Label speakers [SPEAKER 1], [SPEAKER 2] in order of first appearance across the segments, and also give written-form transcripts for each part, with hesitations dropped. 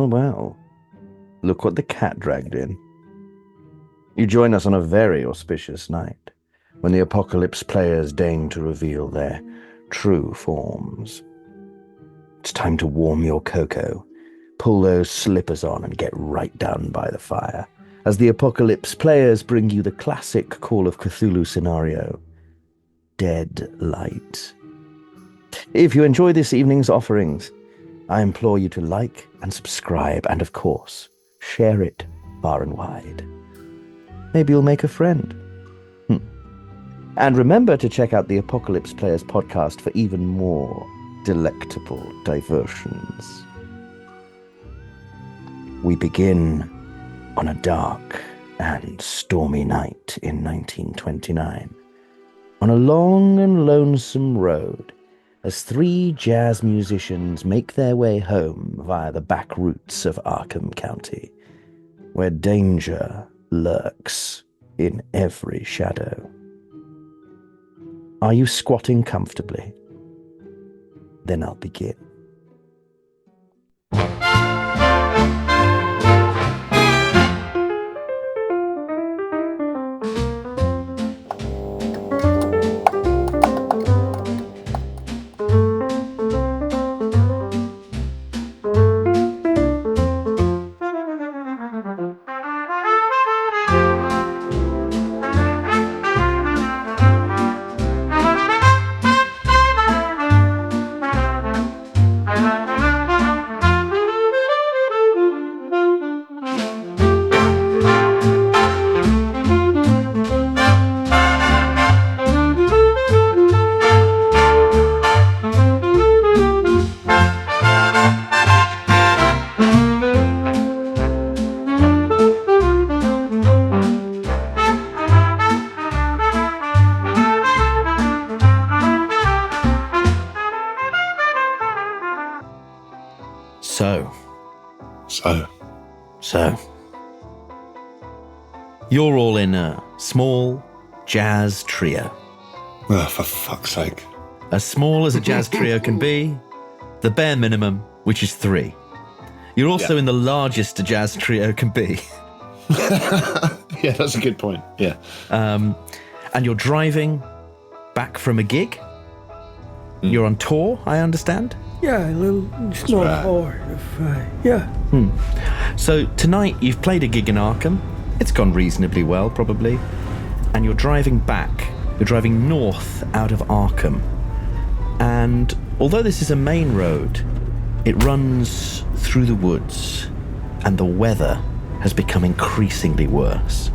[SPEAKER 1] Well, well. Look what the cat dragged in. You join us on a very auspicious night, when the Apocalypse players deign to reveal their true forms. It's time to warm your cocoa, pull those slippers on, and get right down by the fire, as the Apocalypse players bring you the classic Call of Cthulhu scenario, Dead Light. If you enjoy this evening's offerings, I implore you to like and subscribe, and of course, share it far and wide. Maybe you'll make a friend. And remember to check out the Apocalypse Players podcast for even more delectable diversions. We begin on a dark and stormy night in 1929, on a long and lonesome road, as three jazz musicians make their way home via the back routes of Arkham County, where danger lurks in every shadow. Are you squatting comfortably? Then I'll begin. So, you're all in a small jazz trio.
[SPEAKER 2] Oh, for fuck's sake.
[SPEAKER 1] As small as a jazz trio can be, the bare minimum, which is 3. You're also in the largest a jazz trio can be.
[SPEAKER 2] Yeah, that's a good point, yeah.
[SPEAKER 1] And you're driving back from a gig. You're on tour, I understand?
[SPEAKER 3] Yeah, a little small tour.
[SPEAKER 1] So tonight you've played a gig in Arkham. It's gone reasonably well, probably. And you're driving back. You're driving north out of Arkham. And although this is a main road, it runs through the woods. And the weather has become increasingly worse.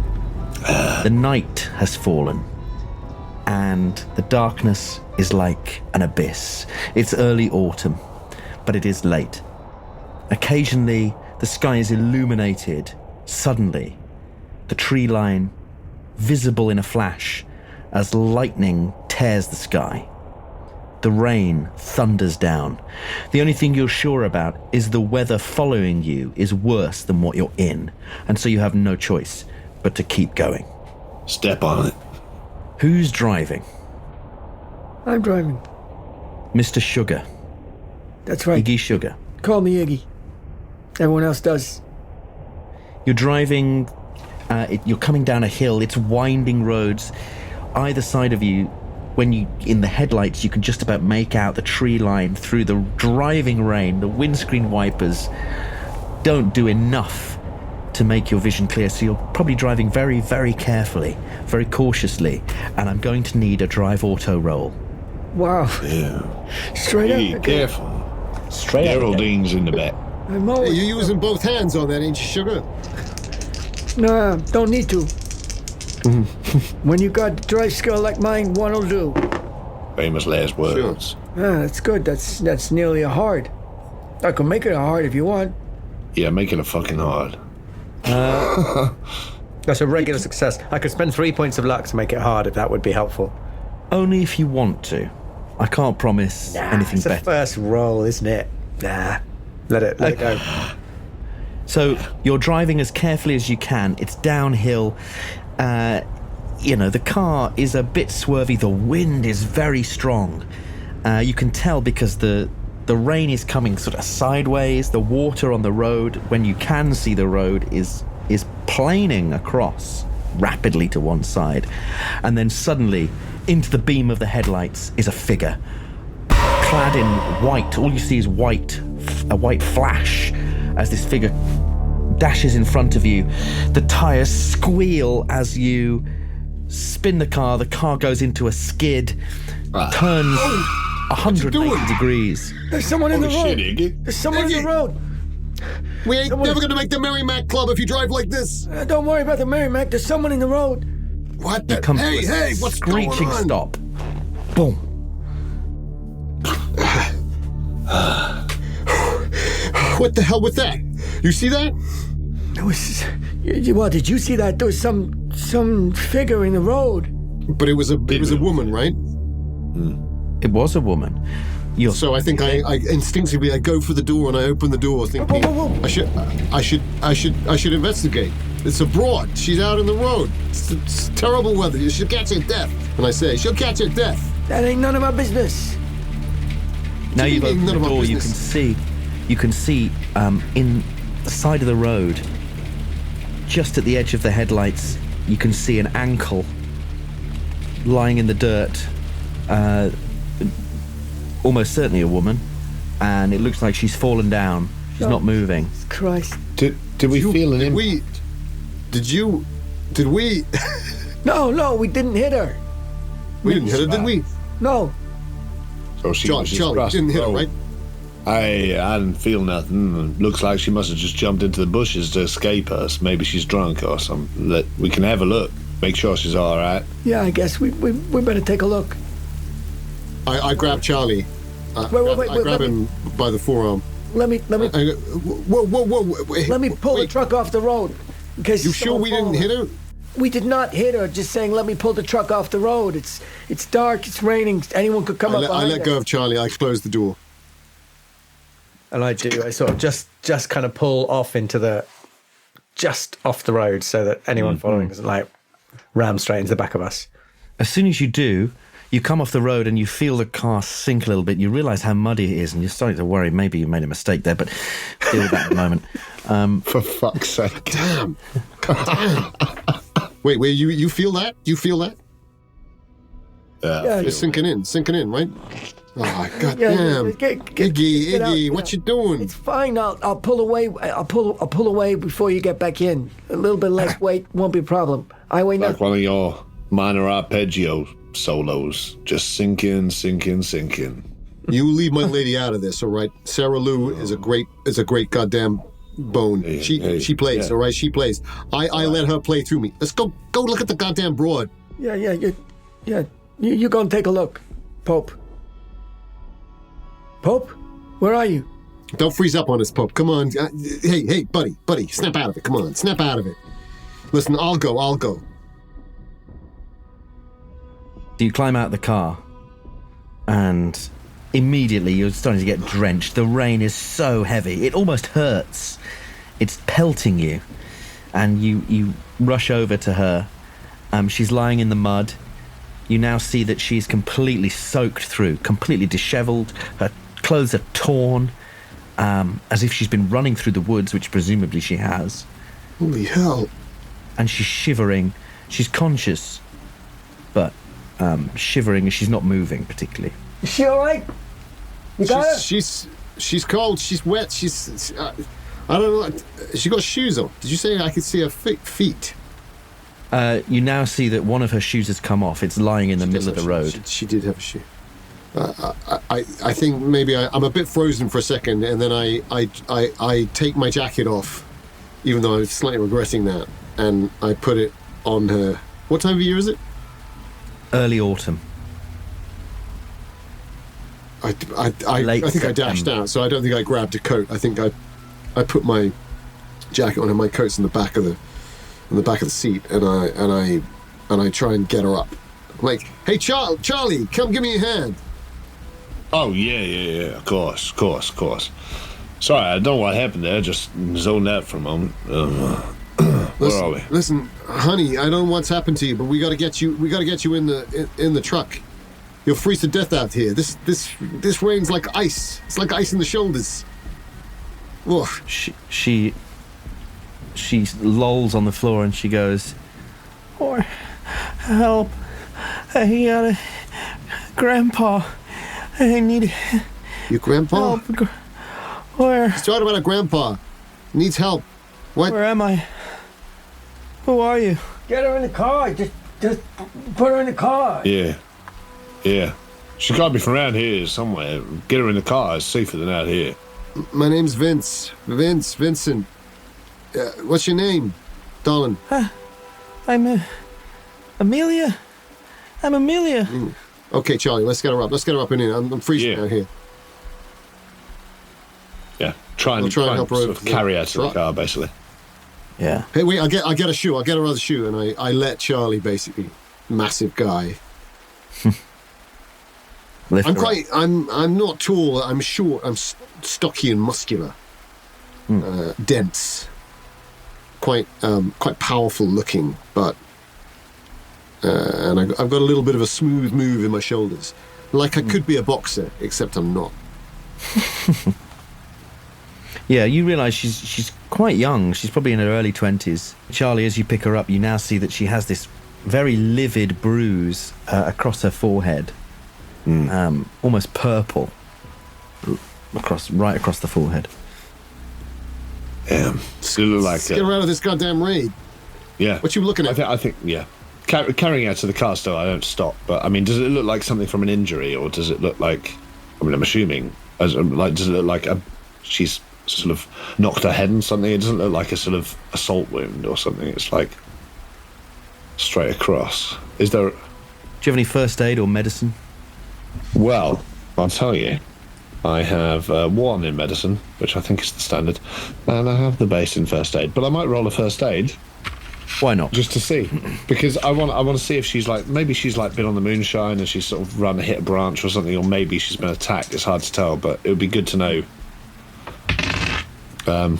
[SPEAKER 1] The night has fallen. And the darkness is like an abyss. It's early autumn, but it is late. Occasionally, the sky is illuminated. Suddenly, the tree line, visible in a flash, as lightning tears the sky. The rain thunders down. The only thing you're sure about is the weather following you is worse than what you're in, and so you have no choice but to keep going.
[SPEAKER 2] Step on it.
[SPEAKER 1] Who's driving?
[SPEAKER 3] I'm driving.
[SPEAKER 1] Mr. Sugar.
[SPEAKER 3] That's right.
[SPEAKER 1] Iggy Sugar.
[SPEAKER 3] Call me Iggy. Everyone else does.
[SPEAKER 1] You're driving, you're coming down a hill. It's winding roads. Either side of you, when you in the headlights, you can just about make out the tree line through the driving rain. The windscreen wipers don't do enough to make your vision clear, so you're probably driving very, very carefully, very cautiously, and I'm going to need a drive auto roll.
[SPEAKER 3] Wow.
[SPEAKER 2] Yeah.
[SPEAKER 3] Straight
[SPEAKER 2] Hey,
[SPEAKER 3] up.
[SPEAKER 2] careful.
[SPEAKER 4] Straight up.
[SPEAKER 2] Geraldine's in the back.
[SPEAKER 3] I'm always...
[SPEAKER 5] Hey, you're using both hands on that, ain't you, Sugar?
[SPEAKER 3] No, don't need to. When you got drive skill like mine, one'll do.
[SPEAKER 2] Famous last words.
[SPEAKER 3] Ah, that's good. That's nearly a hard. I can make it a hard if you want.
[SPEAKER 2] Yeah, make it a fucking hard.
[SPEAKER 4] That's a regular success. I could spend 3 points of luck to make it hard if that would be helpful.
[SPEAKER 1] Only if you want to. I can't promise anything
[SPEAKER 4] It's the
[SPEAKER 1] better.
[SPEAKER 4] first roll, isn't it? Nah. Let it go.
[SPEAKER 1] So you're driving as carefully as you can. It's downhill. The car is a bit swervy. The wind is very strong. You can tell because the The rain is coming sort of sideways. The water on the road, when you can see the road, is planing across rapidly to one side. And then suddenly, into the beam of the headlights is a figure. Clad in white. All you see is white. A white flash as this figure dashes in front of you. The tires squeal as you spin the car. The car goes into a skid, turns 180 degrees.
[SPEAKER 3] There's someone in the road.
[SPEAKER 2] Shit, Iggy.
[SPEAKER 3] There's someone in the road.
[SPEAKER 5] We ain't never gonna make the Merrimack Club if you drive like this.
[SPEAKER 3] Don't worry about the Merrimack. There's someone in the road.
[SPEAKER 5] What?
[SPEAKER 1] You come
[SPEAKER 5] Hey,
[SPEAKER 1] to a
[SPEAKER 5] hey, what's going
[SPEAKER 1] screeching
[SPEAKER 5] on?
[SPEAKER 1] stop. Boom.
[SPEAKER 5] What the hell was that? You see that?
[SPEAKER 3] There was. What did you see that? There was some figure in the road.
[SPEAKER 5] But it was a woman, right?
[SPEAKER 1] It was a woman.
[SPEAKER 5] So I think I instinctively I go for the door and I open the door thinking
[SPEAKER 3] Whoa.
[SPEAKER 5] I should investigate. It's a broad. She's out in the road. It's terrible weather. You should catch her death. And I say, she'll catch her death.
[SPEAKER 3] That ain't none of our business.
[SPEAKER 1] Now you've
[SPEAKER 5] None
[SPEAKER 1] opened the
[SPEAKER 5] of our
[SPEAKER 1] door, you
[SPEAKER 5] business.
[SPEAKER 1] can see in the side of the road, just at the edge of the headlights, you can see an ankle lying in the dirt. Almost certainly a woman, and it looks like she's fallen down. She's not moving.
[SPEAKER 3] Christ.
[SPEAKER 2] Did we feel an impact?
[SPEAKER 5] Did we?
[SPEAKER 3] No, we didn't hit her.
[SPEAKER 5] We didn't hit her, did we?
[SPEAKER 3] No.
[SPEAKER 2] So she
[SPEAKER 5] Charlie,
[SPEAKER 2] was just across
[SPEAKER 5] didn't
[SPEAKER 2] the
[SPEAKER 5] hit her,
[SPEAKER 2] road.
[SPEAKER 5] right?
[SPEAKER 2] I didn't feel nothing. Looks like she must have just jumped into the bushes to escape us. Maybe she's drunk or something. We can have a look. Make sure she's all right.
[SPEAKER 3] Yeah, I guess we better take a look.
[SPEAKER 5] I grab Charlie.
[SPEAKER 3] Wait,
[SPEAKER 5] I grab him by the forearm.
[SPEAKER 3] Let me
[SPEAKER 5] I go, whoa, wait,
[SPEAKER 3] let me pull the
[SPEAKER 5] wait.
[SPEAKER 3] truck off the road. In case
[SPEAKER 5] You sure we didn't hit her?
[SPEAKER 3] We did not hit her. Just saying, let me pull the truck off the road. It's dark. It's raining. Anyone could come up
[SPEAKER 5] I
[SPEAKER 3] behind
[SPEAKER 5] let
[SPEAKER 3] us.
[SPEAKER 5] go of Charlie. I close the door.
[SPEAKER 4] And I do. I sort of just kind of pull off into just off the road so that anyone following doesn't like ram straight into the back of us.
[SPEAKER 1] As soon as you do, you come off the road and you feel the car sink a little bit. You realise how muddy it is, and you're starting to worry maybe you made a mistake there, but deal with that at the moment.
[SPEAKER 2] For fuck's sake.
[SPEAKER 5] Damn. Wait, you feel that? You feel that?
[SPEAKER 3] Yeah,
[SPEAKER 5] It's sinking in, right? Oh, God
[SPEAKER 3] Yeah,
[SPEAKER 5] damn.
[SPEAKER 3] get
[SPEAKER 5] Iggy,
[SPEAKER 3] out,
[SPEAKER 5] what you doing?
[SPEAKER 3] It's fine. I'll pull away. I'll pull away before you get back in. A little bit less weight won't be a problem. I weigh
[SPEAKER 2] Like
[SPEAKER 3] nothing.
[SPEAKER 2] one of your minor arpeggio solos. Just sinking.
[SPEAKER 5] You leave my lady out of this, all right? Sarah Lou is a great goddamn bone. She plays,
[SPEAKER 2] yeah.
[SPEAKER 5] all right? She plays. I let her play through me. Let's go look at the goddamn broad.
[SPEAKER 3] Yeah. You go and take a look, Pope. Pope, where are you?
[SPEAKER 5] Don't freeze up on us, Pope. Come on. Hey, buddy, snap out of it. Come on, snap out of it. Listen, I'll go.
[SPEAKER 1] You climb out the car, and immediately you're starting to get drenched. The rain is so heavy, it almost hurts. It's pelting you, and you rush over to her. She's lying in the mud. You now see that she's completely soaked through, completely disheveled. Her clothes are torn, as if she's been running through the woods, which presumably she has.
[SPEAKER 5] Holy hell.
[SPEAKER 1] And she's shivering. She's conscious, but shivering, and she's not moving particularly.
[SPEAKER 3] Is she all right? You got her?
[SPEAKER 5] She's cold. She's wet. I don't know. She got shoes on. Did you say I could see her feet?
[SPEAKER 1] You now see that one of her shoes has come off. It's lying in the middle of the road.
[SPEAKER 5] She did have a shoe. I think maybe I'm a bit frozen for a second, and then I take my jacket off, even though I'm slightly regretting that, and I put it on her. What time of year is it?
[SPEAKER 1] Early autumn.
[SPEAKER 5] I
[SPEAKER 1] Late
[SPEAKER 5] think I dashed
[SPEAKER 1] September.
[SPEAKER 5] out, so I don't think I grabbed a coat. I think I put my jacket on, and my coat's in the back of the seat, and I try and get her up. I'm like, hey, Charlie, come give me a hand.
[SPEAKER 2] Oh, yeah, of course. Sorry, I don't know what happened there. Just zoned out for a moment. Where are we?
[SPEAKER 5] Listen, honey, I don't know what's happened to you, but we got to get you in the truck. You'll freeze to death out here. This rain's like ice. It's like ice in the shoulders. Ugh.
[SPEAKER 1] She lolls on the floor and she goes, "Or help! Grandpa, I need
[SPEAKER 5] Your grandpa?
[SPEAKER 1] help. Where
[SPEAKER 5] He's talking about a grandpa. Needs help. What?
[SPEAKER 1] where am I? Who are you?"
[SPEAKER 3] Get her in the car. Just put her in the car.
[SPEAKER 2] Yeah. Yeah. She's got to be from around here somewhere. Get her in the car. It's safer than out here.
[SPEAKER 5] My name's Vince. Vincent. What's your name, darling?
[SPEAKER 1] I'm Amelia. I'm Amelia.
[SPEAKER 5] Okay, Charlie, let's get her up. Let's get her up in here. I'm freezing
[SPEAKER 2] Yeah.
[SPEAKER 5] out here.
[SPEAKER 2] Yeah. Try and
[SPEAKER 5] I'll try and help her
[SPEAKER 2] sort
[SPEAKER 5] over
[SPEAKER 2] of
[SPEAKER 5] the
[SPEAKER 2] carry her to the
[SPEAKER 5] truck.
[SPEAKER 2] car, basically.
[SPEAKER 1] Yeah.
[SPEAKER 5] Hey, wait, I'll get a shoe. I'll get her other shoe, and I let Charlie, basically, massive guy.
[SPEAKER 1] Lift her up.
[SPEAKER 5] I'm not tall. I'm short. I'm stocky and muscular. Dense. Quite powerful looking, but and I've got a little bit of a smooth move in my shoulders, like I could be a boxer, except I'm not.
[SPEAKER 1] Yeah, you realise she's quite young. She's probably in her early 20s. Charlie, as you pick her up, you now see that she has this very livid bruise across her forehead, almost purple, right across the forehead.
[SPEAKER 2] Yeah. It look like
[SPEAKER 5] Let's get her out of this goddamn raid.
[SPEAKER 2] Yeah.
[SPEAKER 5] What you looking at?
[SPEAKER 2] I think yeah. Carrying her to the car still, I don't stop. But I mean, does it look like something from an injury, or does it look like? I mean, I'm assuming. Does it look like she's sort of knocked her head on something? It doesn't look like a sort of assault wound or something. It's like straight across. Is there?
[SPEAKER 1] Do you have any first aid or medicine?
[SPEAKER 2] Well, I'll tell you. I have 1 in medicine, which I think is the standard, and I have the base in first aid. But I might roll a first aid.
[SPEAKER 1] Why not?
[SPEAKER 2] Just to see, because I want to see if she's like, maybe she's like been on the moonshine and she's sort of hit a branch or something, or maybe she's been attacked. It's hard to tell, but it would be good to know. Well,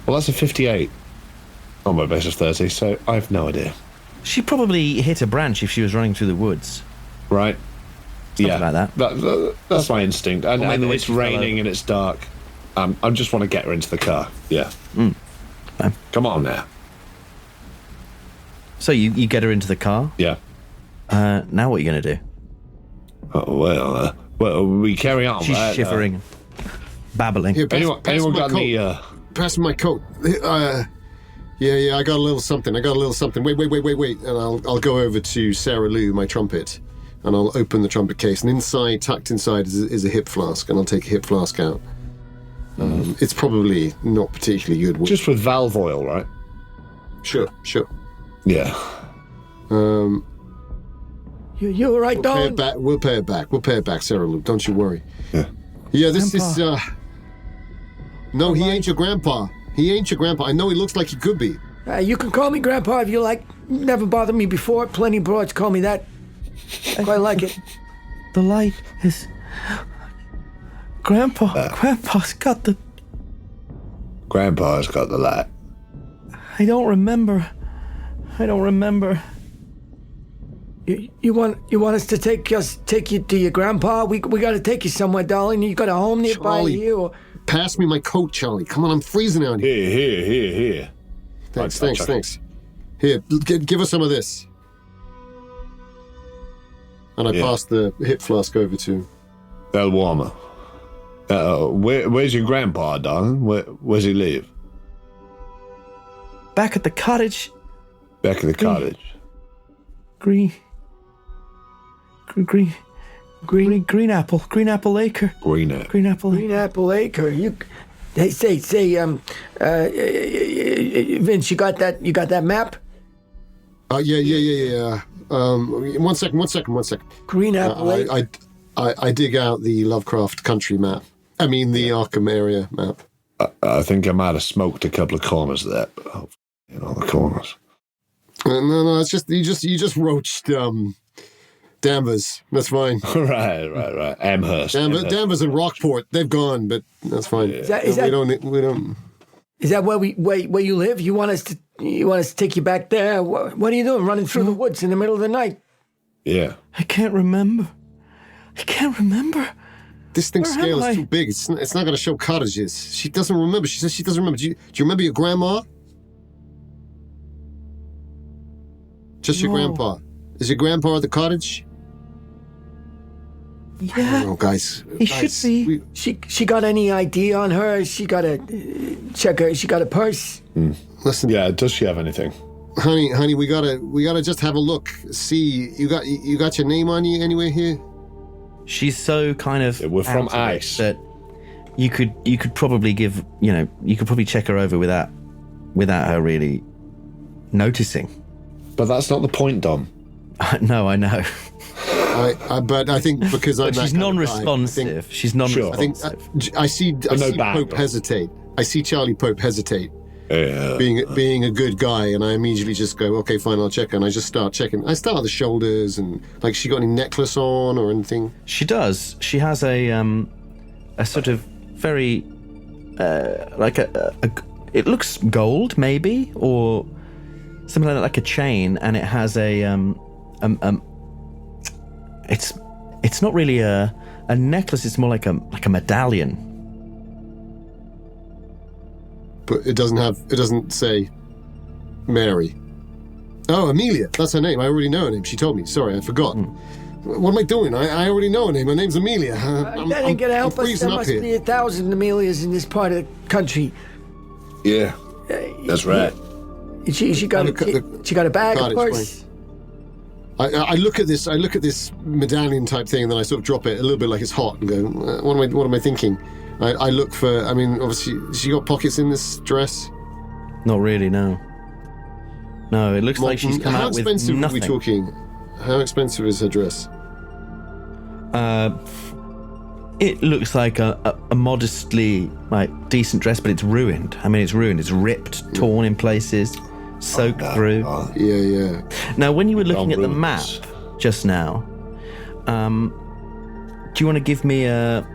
[SPEAKER 2] that's a 58 on my base of 30, so I have no idea.
[SPEAKER 1] She probably hit a branch if she was running through the woods.
[SPEAKER 2] Right?
[SPEAKER 1] Something like that.
[SPEAKER 2] That's my instinct. And,
[SPEAKER 1] Or maybe
[SPEAKER 2] and
[SPEAKER 1] when
[SPEAKER 2] it's
[SPEAKER 1] she fell
[SPEAKER 2] raining
[SPEAKER 1] over.
[SPEAKER 2] and it's dark. I just want to get her into the car. Yeah. Come on now.
[SPEAKER 1] So you get her into the car.
[SPEAKER 2] Yeah.
[SPEAKER 1] Now what are you going to do?
[SPEAKER 2] Oh, well, we carry on.
[SPEAKER 1] She's
[SPEAKER 2] right?
[SPEAKER 1] shivering, babbling.
[SPEAKER 5] Here,
[SPEAKER 2] Anyone
[SPEAKER 5] my
[SPEAKER 2] got
[SPEAKER 5] coat.
[SPEAKER 2] any?
[SPEAKER 5] Pass me my coat. Yeah, I got a little something. Wait. And I'll go over to Sarah Lou, my trumpet, and I'll open the trumpet case. And inside, tucked inside, is a hip flask, and I'll take a hip flask out. It's probably not particularly good.
[SPEAKER 2] Just with valve oil, right?
[SPEAKER 5] Sure.
[SPEAKER 2] Yeah.
[SPEAKER 3] You all right,
[SPEAKER 5] We'll pay
[SPEAKER 3] dog?
[SPEAKER 5] it back. We'll pay it back, Sarah Lou. Don't you worry.
[SPEAKER 2] Yeah.
[SPEAKER 5] This is. No, he ain't your grandpa. I know he looks like he could be.
[SPEAKER 3] You can call me Grandpa if you like. Never bothered me before. Plenty of broads call me that. Quite like it.
[SPEAKER 1] The light is. Grandpa's got the.
[SPEAKER 2] Grandpa's got the light.
[SPEAKER 1] I don't remember.
[SPEAKER 3] You want us to take you to your grandpa? We got to take you somewhere, darling. You got a home nearby
[SPEAKER 5] Charlie.
[SPEAKER 3] here? Or...
[SPEAKER 5] Pass me my coat, Charlie. Come on, I'm freezing out here.
[SPEAKER 2] Here.
[SPEAKER 5] Thanks. Here, give us some of this. And I pass the hip flask over to.
[SPEAKER 2] They'll warm her. Where's your grandpa, darling? Where's he live?
[SPEAKER 1] Back at the cottage.
[SPEAKER 2] Back in the cottage.
[SPEAKER 1] Green apple acre.
[SPEAKER 2] Greener.
[SPEAKER 1] Green apple.
[SPEAKER 3] Green Apple Acre. They say, Vince, you got that map?
[SPEAKER 5] Yeah. One second.
[SPEAKER 3] Green Apple Acre.
[SPEAKER 5] I dig out the Lovecraft country map. I mean the Arkham area map.
[SPEAKER 2] I think I might have smoked a couple of corners of that, but in all the corners.
[SPEAKER 5] No, it's just you just roached Danvers. That's fine.
[SPEAKER 2] Right. Amherst.
[SPEAKER 5] Danvers and Rockport, they've gone, but that's fine.
[SPEAKER 3] Is that-
[SPEAKER 5] We don't.
[SPEAKER 3] Is that where you live? You want us to take you back there? What are you doing, running through the woods in the middle of the night?
[SPEAKER 2] Yeah.
[SPEAKER 1] I can't remember. I can't remember.
[SPEAKER 5] This thing's
[SPEAKER 1] Where
[SPEAKER 5] scale
[SPEAKER 1] am I?
[SPEAKER 5] is too big. It's not going to show cottages. She doesn't remember. She says she doesn't remember. Do you remember your grandma? Just your
[SPEAKER 1] No.
[SPEAKER 5] grandpa. Is your grandpa at the cottage?
[SPEAKER 1] Yeah.
[SPEAKER 5] Oh, guys.
[SPEAKER 1] He should be.
[SPEAKER 3] She got any ID on her? She got a check her. She got a purse.
[SPEAKER 5] Listen,
[SPEAKER 2] Yeah, does she have anything?
[SPEAKER 5] honey, we gotta just have a look. See, you got your name on you anywhere here?
[SPEAKER 1] She's so kind of.
[SPEAKER 2] Yeah, we're from
[SPEAKER 1] out of it
[SPEAKER 2] ice.
[SPEAKER 1] that you could probably give. You could probably check her over without her really noticing.
[SPEAKER 2] But that's not the point, Dom.
[SPEAKER 1] No, I know.
[SPEAKER 5] But I think because I'm
[SPEAKER 1] But she's
[SPEAKER 5] that kind of guy,
[SPEAKER 1] non-responsive. She's
[SPEAKER 5] I think
[SPEAKER 1] non-responsive.
[SPEAKER 5] I see
[SPEAKER 2] no bag,
[SPEAKER 5] Pope
[SPEAKER 2] though.
[SPEAKER 5] hesitate. I see Charlie Pope hesitate.
[SPEAKER 2] Yeah.
[SPEAKER 5] Being a good guy, and I immediately just go, okay, fine, I'll check her. And I just start checking. I start at the shoulders, and like, she got any necklace on or anything?
[SPEAKER 1] She does. She has a sort of very like a it looks gold maybe, or something like that, like a chain, and it has it's not really a necklace. It's more like a medallion.
[SPEAKER 5] But it doesn't say Mary. Oh, Amelia. That's her name. I already know her name. She told me. Sorry, I forgot. What am I doing? I already know her name. Her name's Amelia.
[SPEAKER 3] That ain't gonna help us.
[SPEAKER 5] freezing
[SPEAKER 3] There
[SPEAKER 5] up
[SPEAKER 3] must
[SPEAKER 5] here.
[SPEAKER 3] be 1,000 Amelias in this part of the country.
[SPEAKER 2] Yeah. That's right.
[SPEAKER 3] She got
[SPEAKER 5] look at
[SPEAKER 3] she got a bag, of
[SPEAKER 5] cottage,
[SPEAKER 3] course.
[SPEAKER 5] I look at this medallion type thing, and then I sort of drop it a little bit like it's hot, and go, what am I thinking? I look for. I mean, obviously, she got pockets in this dress.
[SPEAKER 1] Not really. No. No, it looks like she's come
[SPEAKER 5] How
[SPEAKER 1] out with
[SPEAKER 5] expensive are we
[SPEAKER 1] nothing.
[SPEAKER 5] talking? How expensive is her dress?
[SPEAKER 1] It looks like a modestly decent dress, but it's ruined. I mean, it's ruined. It's ripped, torn in places, soaked through.
[SPEAKER 5] Yeah.
[SPEAKER 1] Now, when you were looking at the
[SPEAKER 2] ruins.
[SPEAKER 1] map just now, do you want to give me a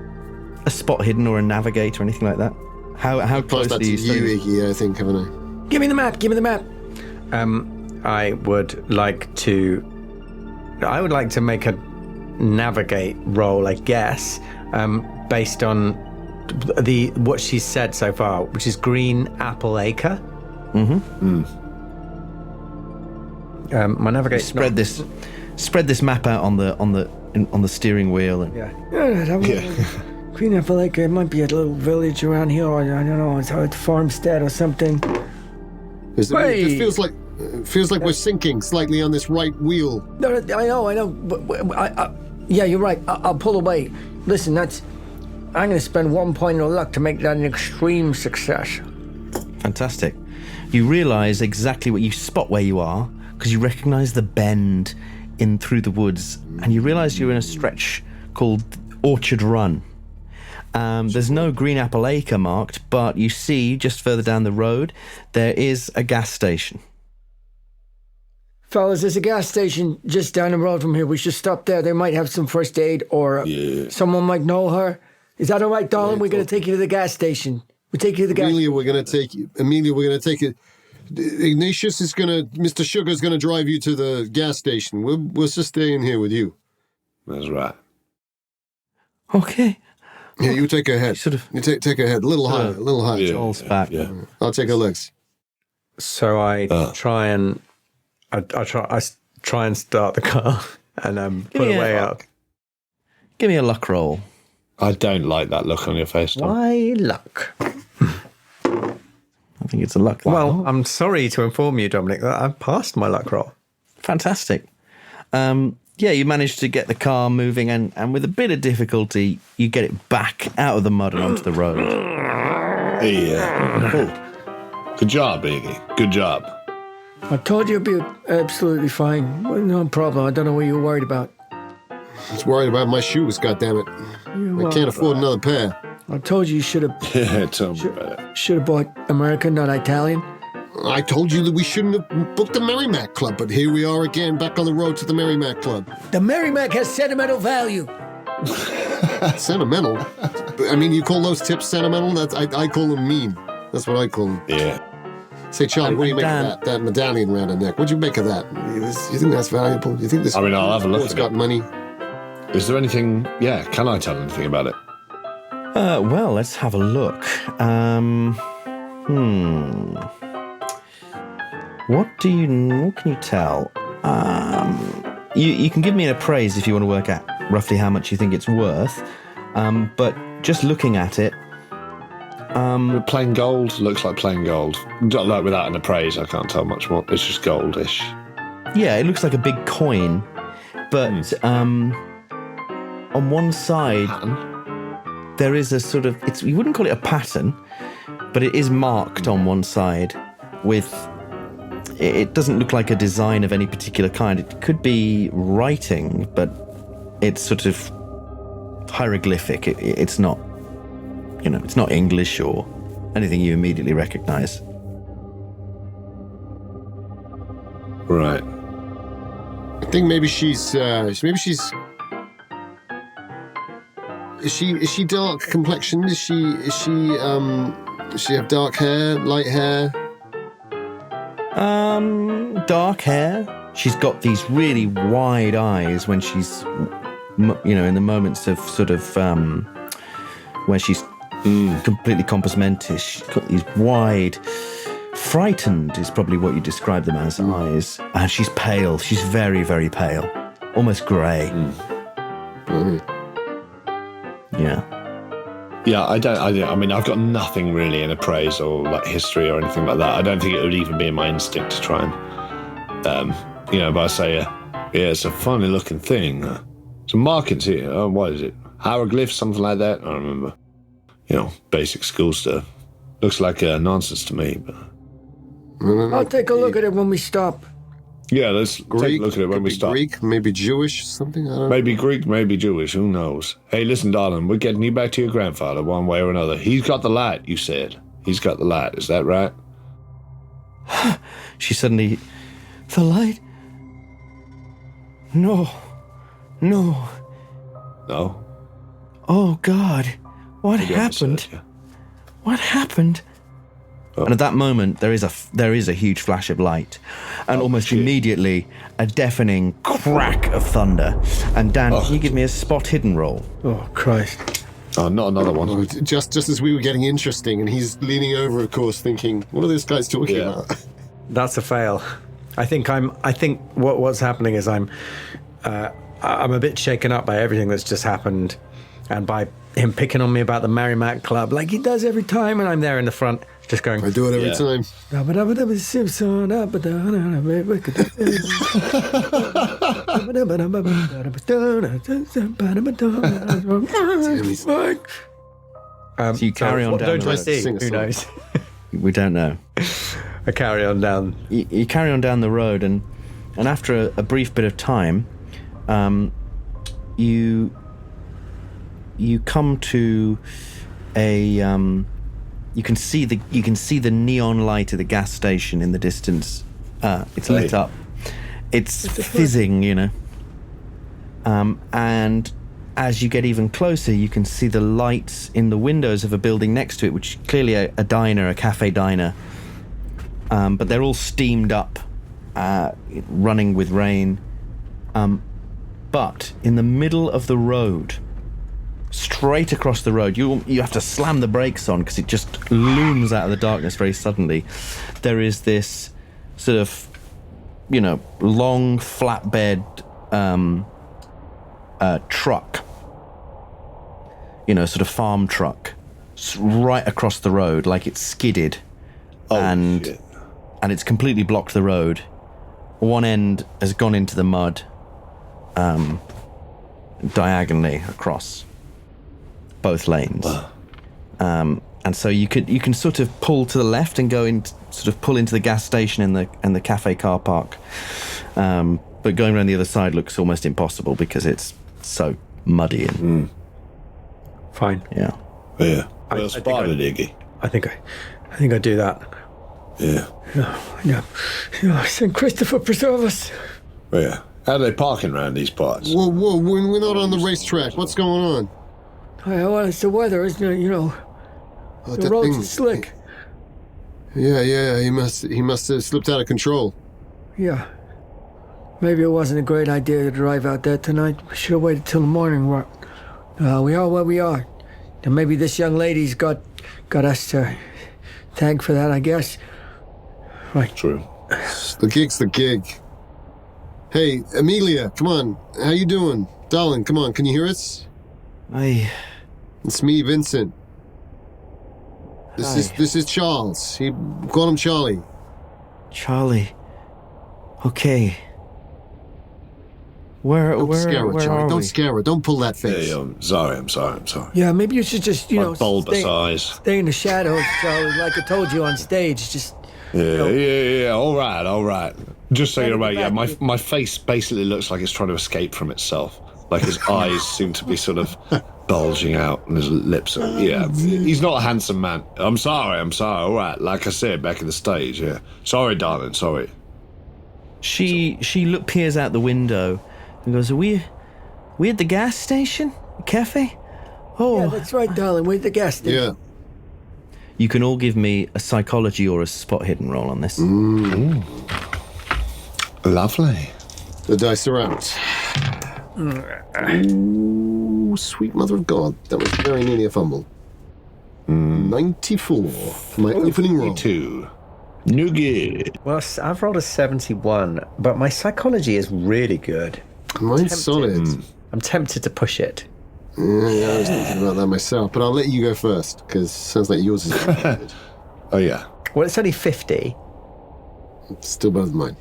[SPEAKER 1] spot hidden or a navigate or anything like that? How
[SPEAKER 5] Pass
[SPEAKER 1] close
[SPEAKER 5] that
[SPEAKER 1] are
[SPEAKER 5] to
[SPEAKER 1] you?
[SPEAKER 5] you, Iggy, I think, haven't I?
[SPEAKER 3] Give me the map. Give me the map.
[SPEAKER 4] I would like to make a navigate roll, I guess, based on what she's said so far, which is Green Apple Acre. My navigate
[SPEAKER 1] Spread this map out on the steering wheel. And
[SPEAKER 3] Green Apple Lake, it might be a little village around here, or I don't know, it's a farmstead or something.
[SPEAKER 5] It feels like we're sinking slightly on this right wheel.
[SPEAKER 3] No, I know. But yeah, you're right. I'll pull away. Listen, I'm going to spend 1 point of luck to make that an extreme success.
[SPEAKER 1] Fantastic. You realise exactly what you spot where you are because you recognise the bend in through the woods, and you realise you're in a stretch called Orchard Run. There's no Green Apple Acre marked, but you see just further down the road there is a gas station.
[SPEAKER 3] Fellas, there's a gas station just down the road from here. We should stop there. They might have some first aid, or someone might know her. Is that all right, darling? We're going to take you to the gas station. We take you to the gas.
[SPEAKER 5] Amelia, we're going to take you. Ignatius is going to. Mr. Sugar's going to drive you to the gas station. We'll just stay in here with you.
[SPEAKER 2] That's right.
[SPEAKER 1] Okay.
[SPEAKER 5] Yeah, you take her head.
[SPEAKER 1] Sort of
[SPEAKER 5] You take her head a little higher, a little higher.
[SPEAKER 2] Yeah.
[SPEAKER 1] rolls back.
[SPEAKER 2] Yeah.
[SPEAKER 5] I'll take her legs.
[SPEAKER 4] So I try and start the car and pull
[SPEAKER 1] me a-
[SPEAKER 4] away out.
[SPEAKER 1] Give me a luck roll.
[SPEAKER 2] I don't like that look on your face, Dom.
[SPEAKER 4] Why luck?
[SPEAKER 1] I think it's a luck roll.
[SPEAKER 4] Well, I'm sorry to inform you, Dominic, that I've passed my luck roll.
[SPEAKER 1] Fantastic. Yeah, you managed to get the car moving, and with a bit of difficulty, you get it back out of the mud and onto the road.
[SPEAKER 2] Yeah. Cool. Good job, Iggy. Good job.
[SPEAKER 3] I told you it'd be absolutely fine. Well, no problem. I don't know what you were worried about.
[SPEAKER 5] I was worried about my shoes, goddammit. I can't afford another pair.
[SPEAKER 3] I told you should have
[SPEAKER 2] Yeah, tell me about it.
[SPEAKER 3] bought American, not Italian.
[SPEAKER 5] I told you that we shouldn't have booked the Merrimack Club, but here we are again, back on the road to the Merrimack Club.
[SPEAKER 3] The Merrimack has sentimental value.
[SPEAKER 5] Sentimental? I mean, you call those tips sentimental? I call them mean. That's what I call them.
[SPEAKER 2] Yeah.
[SPEAKER 5] Say, Charlie, what do you make
[SPEAKER 1] Dan-
[SPEAKER 5] of that medallion around her neck? What'd you make of that? You think that's valuable? You think this?
[SPEAKER 2] I mean, I'll have a look
[SPEAKER 5] It's
[SPEAKER 2] at
[SPEAKER 5] got
[SPEAKER 2] it.
[SPEAKER 5] money.
[SPEAKER 2] Is there anything? Yeah, can I tell anything about it?
[SPEAKER 1] Well, let's have a look. What can you tell? You can give me an appraise if you want to work out roughly how much you think it's worth. But just looking at it,
[SPEAKER 2] Plain gold looks like plain gold. Like without an appraise, I can't tell much more. It's just goldish.
[SPEAKER 1] yeah, it looks like a big coin, but on one side there is a sort of you wouldn't call it a pattern, but it is marked on one side with. It doesn't look like a design of any particular kind. It could be writing, but it's sort of hieroglyphic. It's not, it's not English or anything you immediately recognize.
[SPEAKER 2] Right.
[SPEAKER 5] I think maybe she's. Is she dark complexion? Does she have dark hair, light hair?
[SPEAKER 1] Dark hair. She's got these really wide eyes when she's, in the moments of sort of where she's completely compass mentis. She's got these wide, frightened is probably what you describe them as, eyes. And she's pale. She's very, very pale, almost grey. Yeah.
[SPEAKER 2] Yeah, I mean, I've got nothing really in appraise or like history or anything like that. I don't think it would even be in my instinct to try and, but I say, yeah, it's a funny looking thing. Some markings here. Oh, what is it? Hieroglyphs, something like that? I don't remember. Basic school stuff. Looks like nonsense to me, but.
[SPEAKER 3] I'll take a look at it when we stop.
[SPEAKER 2] Yeah, let's take a look at it when we stop.
[SPEAKER 5] Greek, maybe Jewish, something. I don't know.
[SPEAKER 2] Maybe Greek, maybe Jewish. Who knows? Hey, listen, darling, we're getting you back to your grandfather one way or another. He's got the light, you said. He's got the light. Is that right?
[SPEAKER 1] She suddenly... The light? No.
[SPEAKER 2] No?
[SPEAKER 1] Oh, God. What happened? What happened? Oh. And at that moment, there is a huge flash of light, and almost immediately, a deafening crack of thunder. And Dan, can you give me a spot hidden roll?
[SPEAKER 3] Oh, Christ.
[SPEAKER 2] Oh, not another one.
[SPEAKER 5] Oh, just as we were getting interesting, and he's leaning over, of course, thinking, what are these guys talking about?
[SPEAKER 4] That's a fail. I think what's happening is I'm a bit shaken up by everything that's just happened, and by him picking on me about the Merrimack Club, like he does every time, and I'm there in the front, just going.
[SPEAKER 5] I do it every time.
[SPEAKER 1] So you carry on down.
[SPEAKER 4] Don't I see? Who knows?
[SPEAKER 1] We don't know.
[SPEAKER 4] I carry on down.
[SPEAKER 1] You carry on down the road, and after a brief bit of time, you come to a you can see the neon light of the gas station in the distance. It's lit up. It's fizzing, and as you get even closer, you can see the lights in the windows of a building next to it, which is clearly a diner, a cafe diner. But they're all steamed up, running with rain. But in the middle of the road, straight across the road, you have to slam the brakes on because it just looms out of the darkness very suddenly. There is this sort of, long flatbed truck, sort of farm truck, right across the road, like it's skidded, and it's completely blocked the road. One end has gone into the mud, diagonally across both lanes. And so you can sort of pull to the left and pull into the gas station and the cafe car park. But going around the other side looks almost impossible because it's so muddy and
[SPEAKER 4] fine.
[SPEAKER 1] Yeah.
[SPEAKER 2] Yeah. Well spotted, Iggy.
[SPEAKER 4] I think I do that.
[SPEAKER 2] Yeah.
[SPEAKER 3] Yeah. St. Christopher preserve us.
[SPEAKER 2] Yeah. How are they parking around these parts?
[SPEAKER 5] Whoa, we're not on the racetrack. What's going on?
[SPEAKER 3] Well, it's the weather, isn't it? The roads are slick.
[SPEAKER 5] Yeah. He must have slipped out of control.
[SPEAKER 3] Yeah. Maybe it wasn't a great idea to drive out there tonight. We should have waited till the morning. We are where we are. And maybe this young lady's got us to thank for that, I guess. Right.
[SPEAKER 2] True.
[SPEAKER 5] The gig's the gig. Hey, Amelia, come on. How you doing? Darling, come on. Can you hear us?
[SPEAKER 3] It's
[SPEAKER 5] me, Vincent. This is Charles. Call him Charlie.
[SPEAKER 1] Charlie. Okay. Where
[SPEAKER 5] Don't scare her,
[SPEAKER 1] where
[SPEAKER 5] Charlie.
[SPEAKER 1] are
[SPEAKER 5] Don't
[SPEAKER 1] we?
[SPEAKER 5] scare her. Don't pull that face.
[SPEAKER 2] Yeah, I'm sorry.
[SPEAKER 3] Yeah, maybe you should just,
[SPEAKER 2] My bulbous eyes.
[SPEAKER 3] stay in the shadows, Charlie, like I told you on stage. Just,
[SPEAKER 2] Yeah. All right. Just so you're aware, yeah,
[SPEAKER 3] back.
[SPEAKER 2] my face basically looks like it's trying to escape from itself. Like his eyes seem to be sort of bulging out, and his lips are, yeah. He's not a handsome man. I'm sorry. All right, like I said back in the stage, yeah. Sorry, darling, sorry.
[SPEAKER 1] She peers out the window and goes, Are we at the gas station? Cafe? Oh.
[SPEAKER 3] yeah, that's right, darling. We're at the gas station.
[SPEAKER 5] Yeah.
[SPEAKER 1] You can all give me a psychology or a spot hidden roll on this.
[SPEAKER 2] Lovely.
[SPEAKER 5] The dice are out. Ooh, sweet mother of God. That was very nearly a fumble. 94 for my opening roll.
[SPEAKER 2] 2. Nougat.
[SPEAKER 4] Well, I've rolled a 71, but my psychology is really good.
[SPEAKER 5] Mine's solid.
[SPEAKER 4] I'm tempted to push it.
[SPEAKER 5] Yeah, I was thinking about that myself, but I'll let you go first, because it sounds like yours is good.
[SPEAKER 2] Oh, yeah.
[SPEAKER 4] Well, it's only 50.
[SPEAKER 5] It's still better than mine.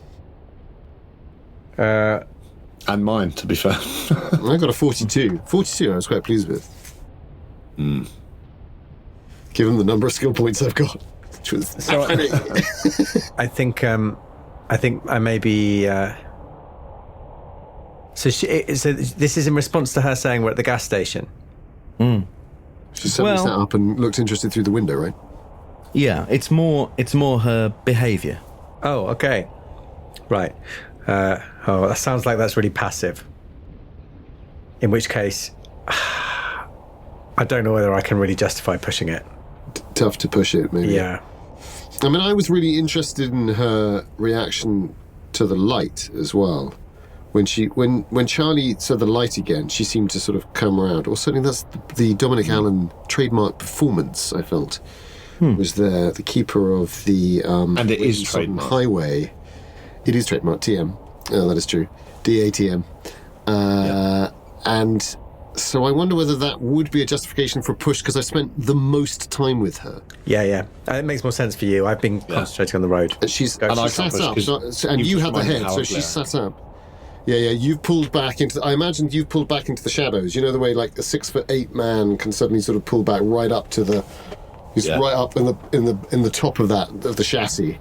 [SPEAKER 2] And mine, to be fair.
[SPEAKER 5] I got a 42. 42 I was quite pleased with. Given the number of skill points I've got. Which was
[SPEAKER 4] I think I may be. So this is in response to her saying we're at the gas station.
[SPEAKER 5] She suddenly sat up and looked interested through the window, right?
[SPEAKER 1] Yeah, it's more her behaviour.
[SPEAKER 4] Oh, okay, right. That sounds like that's really passive. In which case, I don't know whether I can really justify pushing it.
[SPEAKER 5] Tough to push it, maybe.
[SPEAKER 4] Yeah.
[SPEAKER 5] I mean, I was really interested in her reaction to the light as well. When Charlie said the light again, she seemed to sort of come around. Or certainly that's the Dominic Allen trademark performance, I felt. Was there, the keeper of the
[SPEAKER 2] And it is
[SPEAKER 5] Southern
[SPEAKER 2] trademark.
[SPEAKER 5] Highway. It is trademark, TM. Oh, that is true. DATM. And so I wonder whether that would be a justification for a push, because I spent the most time with her.
[SPEAKER 4] Yeah. It makes more sense for you. I've been concentrating on the road.
[SPEAKER 5] And she
[SPEAKER 2] I can't
[SPEAKER 5] sat
[SPEAKER 2] push
[SPEAKER 5] up,
[SPEAKER 2] 'cause
[SPEAKER 5] and
[SPEAKER 2] you've
[SPEAKER 5] you
[SPEAKER 2] just
[SPEAKER 5] had the
[SPEAKER 2] reminded
[SPEAKER 5] head,
[SPEAKER 2] how
[SPEAKER 5] so
[SPEAKER 2] I've
[SPEAKER 5] she
[SPEAKER 2] left.
[SPEAKER 5] sat up. Yeah, you've pulled back into. I imagined you've pulled back into the shadows. You know the way like a 6'8" man can suddenly sort of pull back right up to the. He's right up in the top of the chassis.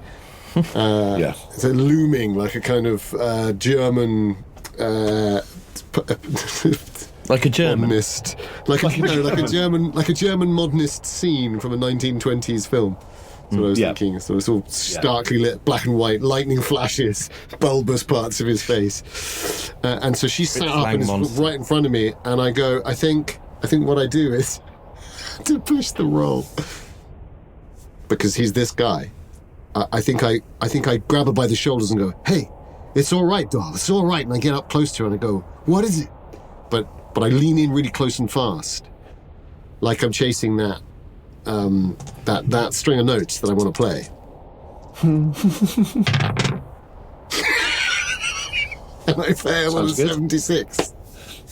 [SPEAKER 5] It's looming like a kind of German.
[SPEAKER 1] Like a German.
[SPEAKER 5] Modernist, like a German modernist scene from a 1920s film. That's what I was thinking. So it's all starkly lit, black and white, lightning flashes, bulbous parts of his face. And so she sat up and is right in front of me, and I go, I think what I do is to push the roll. Because he's this guy. I think I grab her by the shoulders and go, hey, it's all right, doll, it's all right. And I get up close to her and I go, what is it? But I lean in really close and fast, like I'm chasing that string of notes that I want to play. And I fail on a 76.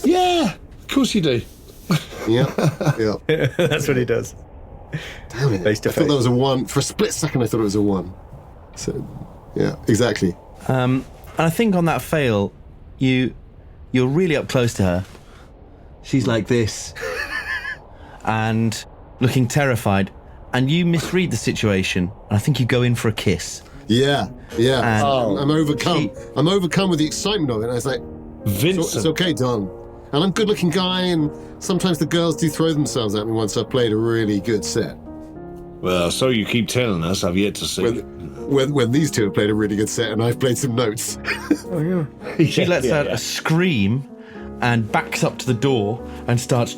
[SPEAKER 2] Yeah, of course you do.
[SPEAKER 5] Yeah.
[SPEAKER 4] That's what he does.
[SPEAKER 5] Damn it.
[SPEAKER 4] Face to
[SPEAKER 5] I thought
[SPEAKER 4] face.
[SPEAKER 5] that was a 1. For a split second, I thought it was a 1. So, yeah, exactly.
[SPEAKER 1] And I think on that fail, you're really up close to her. She's like this, and looking terrified, and you misread the situation, and I think you go in for a kiss.
[SPEAKER 5] Yeah.
[SPEAKER 1] And
[SPEAKER 5] I'm overcome.
[SPEAKER 1] she-
[SPEAKER 5] I'm overcome with the excitement of it. And I was like,
[SPEAKER 2] Vincent.
[SPEAKER 5] it's okay, Don. And I'm a good-looking guy, and sometimes the girls do throw themselves at me once I've played a really good set.
[SPEAKER 2] Well, so you keep telling us. I've yet to see.
[SPEAKER 5] When these two have played a really good set, and I've played some notes.
[SPEAKER 1] She lets out a scream and backs up to the door and starts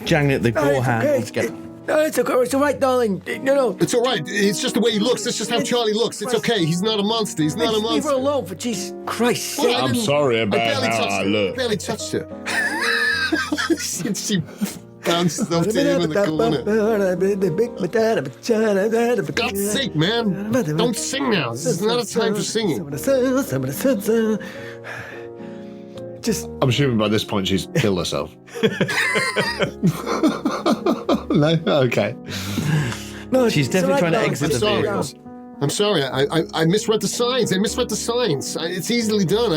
[SPEAKER 1] jangling at the door handle to get.
[SPEAKER 3] No, it's okay. It's all right, darling. No.
[SPEAKER 5] It's all right. It's just the way he looks. That's just how Charlie looks. It's okay. He's not a monster. He's not a
[SPEAKER 3] Leave her
[SPEAKER 5] monster.
[SPEAKER 3] alone, for Jesus Christ.
[SPEAKER 5] Well, I
[SPEAKER 2] I'm
[SPEAKER 5] didn't-
[SPEAKER 2] sorry
[SPEAKER 5] I
[SPEAKER 2] about
[SPEAKER 5] barely
[SPEAKER 2] how
[SPEAKER 5] touched
[SPEAKER 2] I
[SPEAKER 5] her.
[SPEAKER 2] look.
[SPEAKER 5] Barely touched her. she bounced off to him in the corner. For God's sake, man. Don't sing now. This is not a time for singing.
[SPEAKER 3] Just
[SPEAKER 2] I'm assuming by this point she's killed herself. No? Okay.
[SPEAKER 3] no.
[SPEAKER 1] She's
[SPEAKER 3] it's
[SPEAKER 1] definitely
[SPEAKER 3] all
[SPEAKER 1] trying to
[SPEAKER 3] darling.
[SPEAKER 1] exit
[SPEAKER 5] I'm
[SPEAKER 1] the
[SPEAKER 5] sorry.
[SPEAKER 1] vehicle.
[SPEAKER 5] I'm sorry. I misread the signs. It's easily done.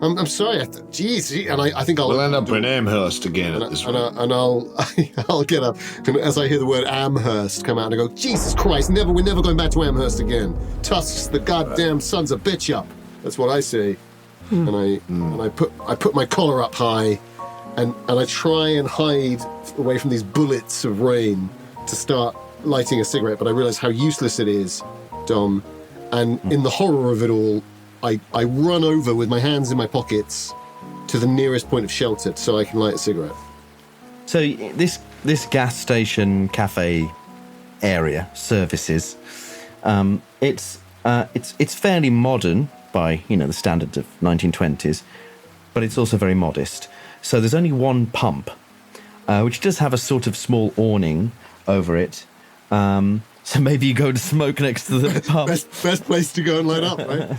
[SPEAKER 5] I'm sorry. Jeez. And I think I'll
[SPEAKER 2] We'll end up in Amherst again at this rate.
[SPEAKER 5] and I'll get up, and as I hear the word Amherst come out, and I go, Jesus Christ! We're never going back to Amherst again. Tusks the goddamn sons of bitch up. That's what I say. And I put my collar up high, and I try and hide away from these bullets of rain to start lighting a cigarette. But I realize how useless it is, Dom. And in the horror of it all, I run over with my hands in my pockets to the nearest point of shelter so I can light a cigarette.
[SPEAKER 1] So this gas station cafe area services, it's fairly modern by the standards of 1920s, but it's also very modest. So there's only one pump, which does have a sort of small awning over it. So maybe you go to smoke next to the pump.
[SPEAKER 5] Best place to go and light up, right?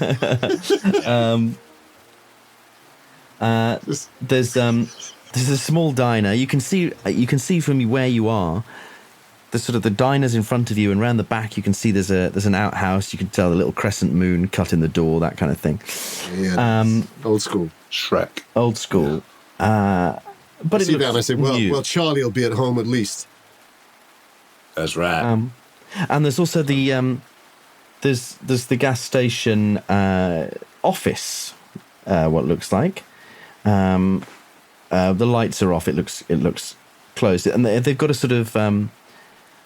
[SPEAKER 1] There's a small diner. You can see from where you are. The diners in front of you, and around the back you can see there's an outhouse. You can tell the little crescent moon cut in the door, that kind of thing.
[SPEAKER 5] Yeah, old school.
[SPEAKER 2] Shrek.
[SPEAKER 1] Old school. But
[SPEAKER 5] I see
[SPEAKER 1] it
[SPEAKER 5] that and I
[SPEAKER 1] looks
[SPEAKER 5] say,
[SPEAKER 1] new.
[SPEAKER 5] well, Charlie will be at home at least.
[SPEAKER 2] That's right.
[SPEAKER 1] And there's also the there's the gas station office. What it looks like. The lights are off. It looks closed, and they've got a sort of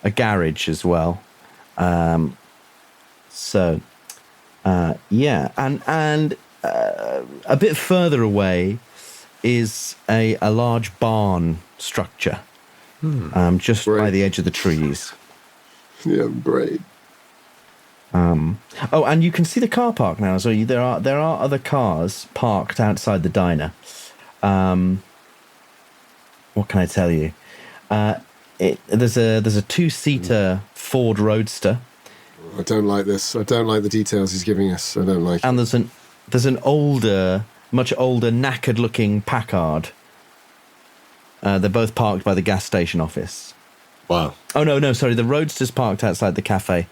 [SPEAKER 1] a garage as well. Yeah, and a bit further away is a large barn structure, just by
[SPEAKER 5] Right.
[SPEAKER 1] the edge of the trees.
[SPEAKER 5] Yeah, great.
[SPEAKER 1] Oh, and you can see the car park now. So there are other cars parked outside the diner. What can I tell you? There's a 2-seater Ford Roadster,
[SPEAKER 5] I don't like this. I don't like the details he's giving us. I don't like it.
[SPEAKER 1] and there's an much older, knackered-looking Packard. They're both parked by the gas station office.
[SPEAKER 2] Wow.
[SPEAKER 1] Oh no, sorry. The Roadster's parked outside the cafe.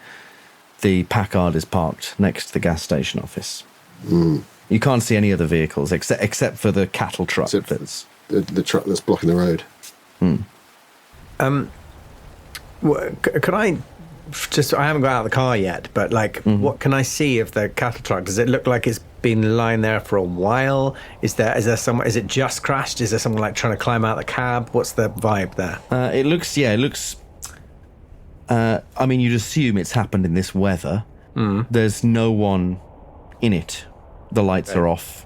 [SPEAKER 1] The Packard is parked next to the gas station office. You can't see any other vehicles except for the cattle truck.
[SPEAKER 5] Except
[SPEAKER 1] That's
[SPEAKER 5] the truck that's blocking the road.
[SPEAKER 4] Could I just? I haven't got out of the car yet, but what can I see of the cattle truck? Does it look like it's been lying there for a while? Is there someone? Is it just crashed? Is there someone trying to climb out the cab? What's the vibe there?
[SPEAKER 1] It looks. I mean, you'd assume it's happened in this weather. There's no one in it. The lights are off.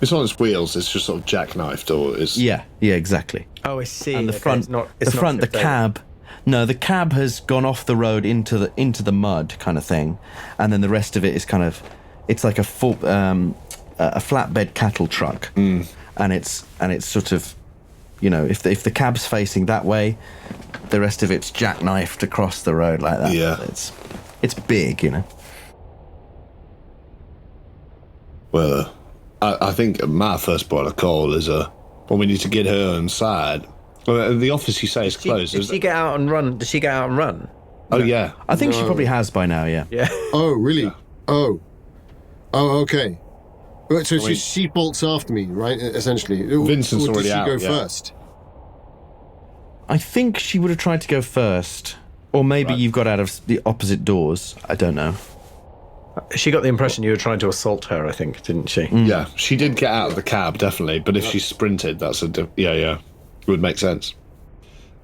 [SPEAKER 2] It's on its wheels. It's just sort of jackknifed, or is
[SPEAKER 1] Yeah, exactly.
[SPEAKER 4] Oh, I see.
[SPEAKER 1] And the
[SPEAKER 4] Okay,
[SPEAKER 1] front,
[SPEAKER 4] it's not
[SPEAKER 1] the
[SPEAKER 4] flipped over.
[SPEAKER 1] cab. No, the cab has gone off the road into the mud, kind of thing, and then the rest of it is kind of, it's like a flatbed cattle truck, and it's sort of, if the cab's facing that way, the rest of it's jackknifed across the road like that.
[SPEAKER 2] Yeah.
[SPEAKER 1] It's big,
[SPEAKER 2] Well, I think my first port of call is we need to get her inside. Well, the office you say is closed.
[SPEAKER 4] Did she get out and run? Did she get out and run?
[SPEAKER 2] Oh yeah.
[SPEAKER 1] I think she probably has by now. Yeah.
[SPEAKER 4] Yeah.
[SPEAKER 5] Oh, really?
[SPEAKER 2] Yeah.
[SPEAKER 5] Oh, okay. Right, so she bolts after me, right? Essentially,
[SPEAKER 2] Vincent's
[SPEAKER 5] or
[SPEAKER 2] already
[SPEAKER 5] does she
[SPEAKER 2] out,
[SPEAKER 5] go
[SPEAKER 2] yeah.
[SPEAKER 5] first?
[SPEAKER 1] I think she would have tried to go first, or maybe you've got out of the opposite doors. I don't know.
[SPEAKER 4] She got the impression you were trying to assault her, I think, didn't she?
[SPEAKER 2] Yeah, she did get out of the cab, definitely. But if she sprinted, that's it would make sense.